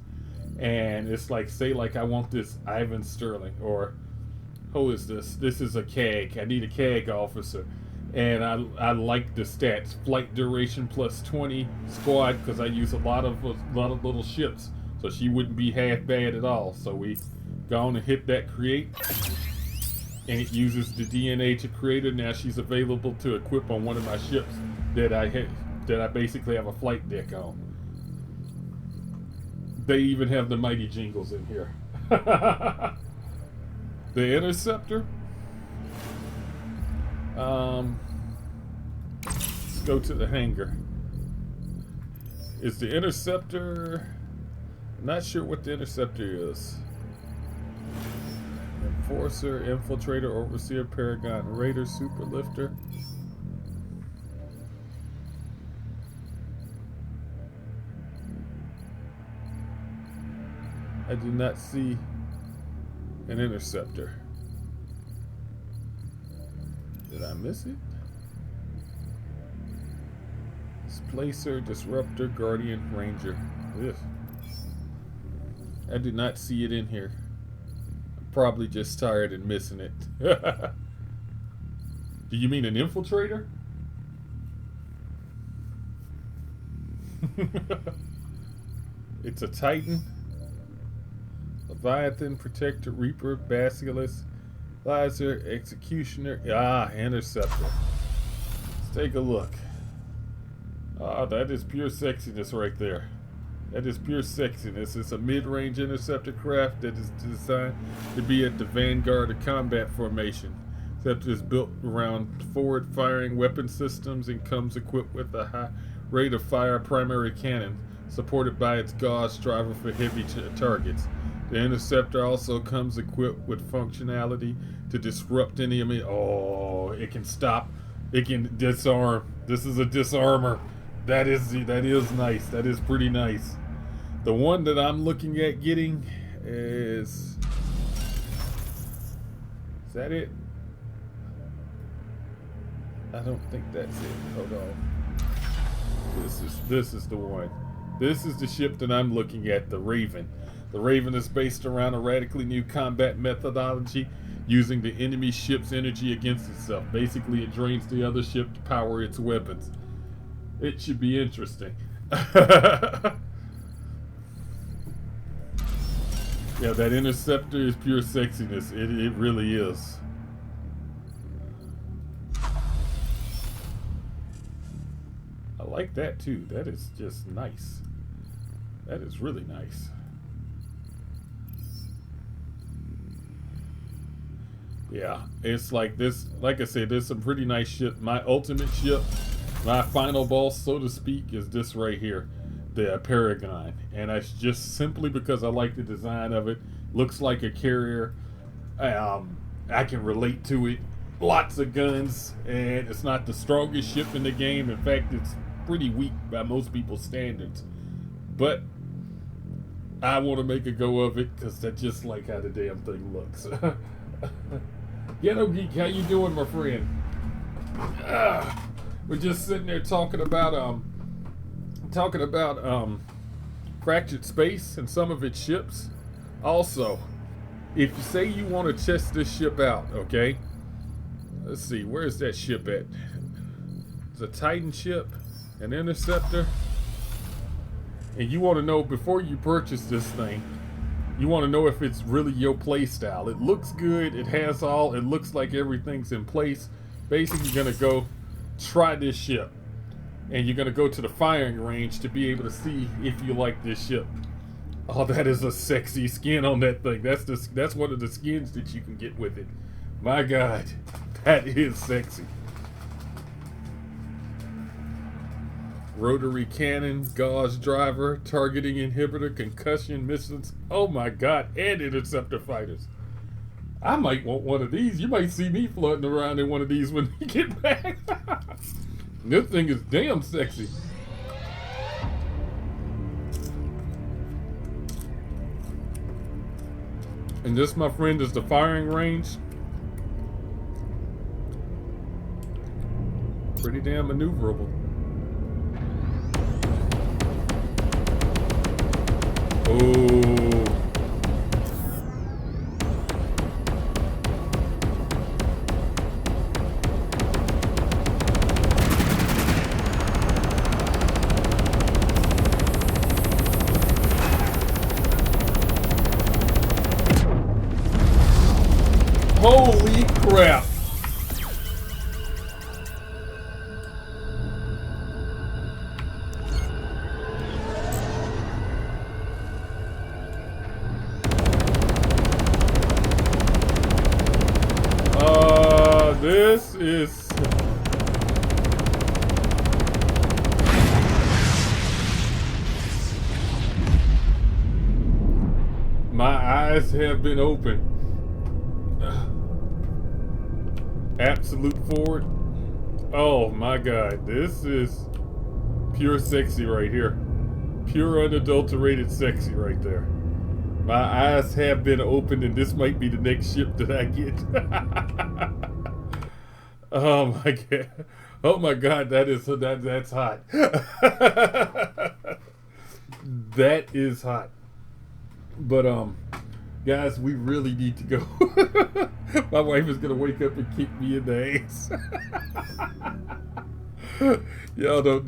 A: And it's like, say like I want this Ivan Sterling, or who is this? This is a CAG. I need a CAG officer. And I like the stats. Flight duration +20, squad, because I use a lot of little ships. So she wouldn't be half bad at all. So we Go on and hit that create. And it uses the DNA to create her. Now she's available to equip on one of my ships that I basically have a flight deck on. They even have the Mighty Jingles in here. The Interceptor. Let's go to the hangar. Is the Interceptor... I'm not sure what the Interceptor is. Enforcer, Infiltrator, Overseer, Paragon, Raider, Superlifter. I do not see an Interceptor. Did I miss it? Displacer, Disruptor, Guardian, Ranger. Ugh. I do not see it in here. Probably just tired and missing it. Do you mean an infiltrator? It's a Titan, Leviathan, Protector, Reaper, Basilisk, Lizer, Executioner. Interceptor. Let's take a look. That is pure sexiness right there. That is pure sexiness. It's a mid-range interceptor craft that is designed to be at the vanguard of combat formation. Interceptor is built around forward-firing weapon systems and comes equipped with a high rate of fire primary cannon, supported by its gauge driver for heavy targets. The Interceptor also comes equipped with functionality to disrupt any enemy. Oh, it can stop. It can disarm. This is a disarmer. That is nice. That is pretty nice. The one that I'm looking at getting is that it? I don't think that's it. Hold on. This is the one. This is the ship that I'm looking at, the Raven. The Raven is based around a radically new combat methodology using the enemy ship's energy against itself. Basically, it drains the other ship to power its weapons. It should be interesting. Yeah, that Interceptor is pure sexiness. It really is. I like that too. That is just nice. That is really nice. Yeah, it's like this. Like I said, there's some pretty nice shit. My ultimate ship, my final boss, so to speak, is this right here, the Paragon. And that's just simply because I like the design of it. Looks like a carrier. I can relate to it. Lots of guns, and it's not the strongest ship in the game. In fact, it's pretty weak by most people's standards. But I want to make a go of it because I just like how the damn thing looks. Ghetto Geek, how you doing, my friend? We're just sitting there talking about Fractured Space and some of its ships. Also, if you say you want to test this ship out, okay? Let's see, where's that ship at? It's a Titan ship, an Interceptor. And you want to know, before you purchase this thing, you want to know if it's really your play style. It looks good, it looks like everything's in place. Basically, you're going to go try this ship. And you're going to go to the firing range to be able to see if you like this ship. Oh, that is a sexy skin on that thing. That's one of the skins that you can get with it. My God, that is sexy. Rotary cannon, gauge driver, targeting inhibitor, concussion missiles. Oh my God, and interceptor fighters. I might want one of these. You might see me floating around in one of these when we get back. This thing is damn sexy. And this, my friend, is the firing range. Pretty damn maneuverable. Oh. Holy crap. This is... My eyes have been opened. Absolute forward. Oh my God, this is pure sexy right here. Pure unadulterated sexy right there. My eyes have been opened, and this might be the next ship that I get. Oh my God. Oh my God, that's hot. That is hot. But guys, we really need to go. My wife is gonna wake up and kick me in the ass. Y'all don't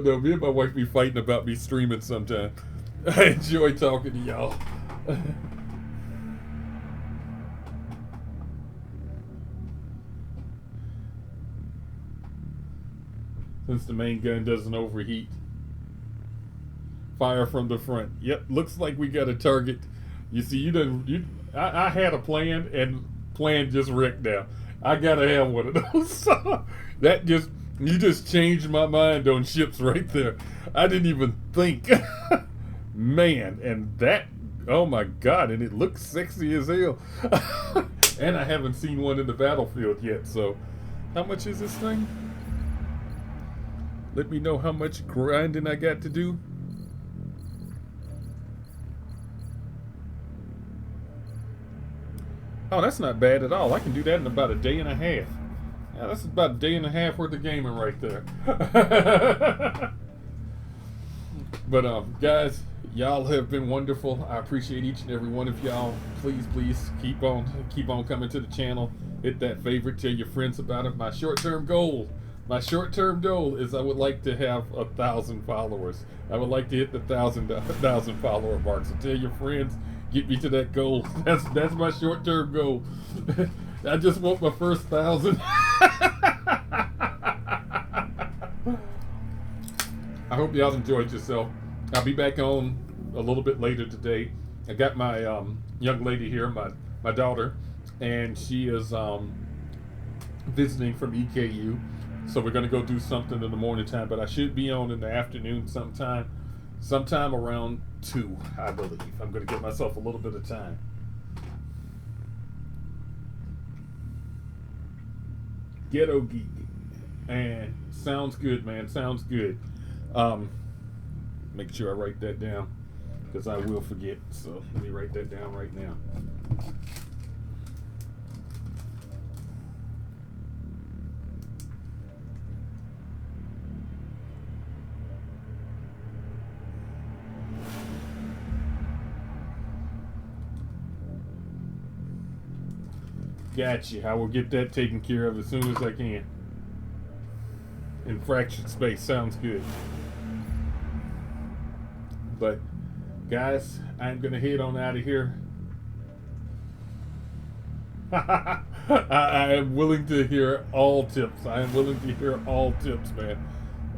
A: know. Me and my wife be fighting about me streaming sometime. I enjoy talking to y'all. Since the main gun doesn't overheat. Fire from the front. Yep, looks like we got a target. You see, I had a plan, and plan just wrecked now. I gotta have one of those. So you just changed my mind on ships right there. I didn't even think. Man, and that, oh my God, and it looks sexy as hell. And I haven't seen one in the battlefield yet, so how much is this thing? Let me know how much grinding I got to do. Oh, that's not bad at all. I can do that in about a day and a half. Yeah, that's about a day and a half worth of gaming right there. But guys, y'all have been wonderful. I appreciate each and every one of y'all. Please keep on coming to the channel. Hit that favorite. Tell your friends about it. My short-term goal is I would like to have 1,000 followers. I would like to hit the 1,000 follower mark. So tell your friends, get me to that goal. That's my short-term goal. I just want my first 1,000. I hope y'all enjoyed yourself. I'll be back on a little bit later today. I got my young lady here, my daughter, and she is visiting from EKU. So we're gonna go do something in the morning time, but I should be on in the afternoon sometime around 2, I believe. I'm gonna give myself a little bit of time. Ghetto Geek. And sounds good, man. Sounds good. Make sure I write that down, because I will forget. So let me write that down right now. Gotcha. I will get that taken care of as soon as I can. In fractured space. Sounds good. But, guys, I'm going to head on out of here. I am willing to hear all tips. I am willing to hear all tips, man.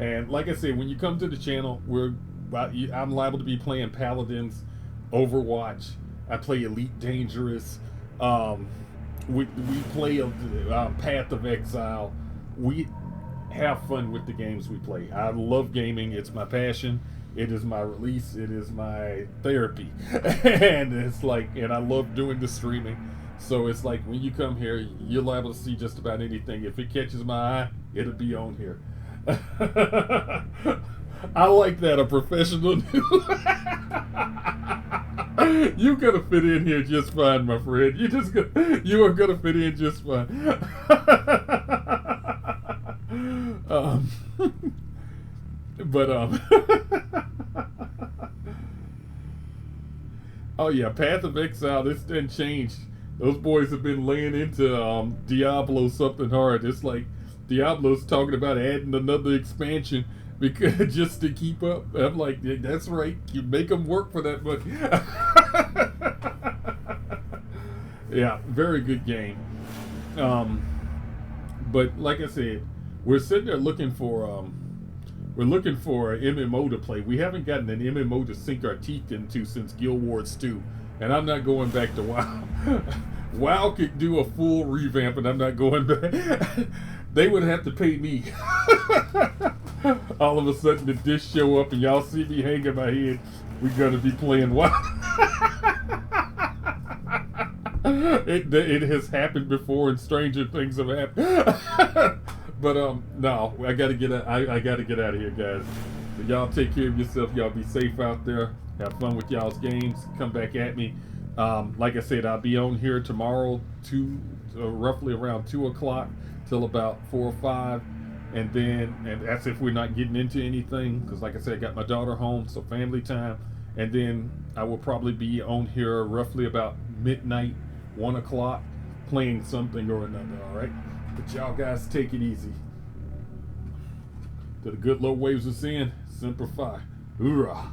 A: And like I said, when you come to the channel, I'm liable to be playing Paladins, Overwatch. I play Elite Dangerous. We play Path of Exile. We have fun with the games we play. I love gaming. It's my passion. It is my release. It is my therapy. And it's like, and I love doing the streaming. So it's like when you come here, you're liable to see just about anything. If it catches my eye, it'll be on here. I like that, a professional do. You're gonna fit in here just fine, my friend. You are gonna fit in just fine. Oh yeah, Path of Exile, this didn't change. Those boys have been laying into Diablo something hard. It's like Diablo's talking about adding another expansion because just to keep up. I'm like, yeah, that's right. You make them work for that much. Yeah, very good game. But like I said, we're sitting there looking for an MMO to play. We haven't gotten an MMO to sink our teeth into since Guild Wars 2, and I'm not going back to WoW. WoW could do a full revamp, and I'm not going back. They would have to pay me. All of a sudden, the dish show up, and y'all see me hanging my head. We're gonna be playing WoW. It has happened before, and stranger things have happened. But no, I gotta get I gotta get out of here, guys. So y'all take care of yourself. Y'all be safe out there. Have fun with y'all's games. Come back at me. Like I said, I'll be on here tomorrow, roughly around 2 o'clock till about 4 or 5, and that's if we're not getting into anything. Because like I said, I got my daughter home, so family time. And then I will probably be on here roughly about midnight, 1 o'clock, playing something or another. All right. But y'all guys take it easy. To the good low waves of sin, Semper Fi. Hoorah.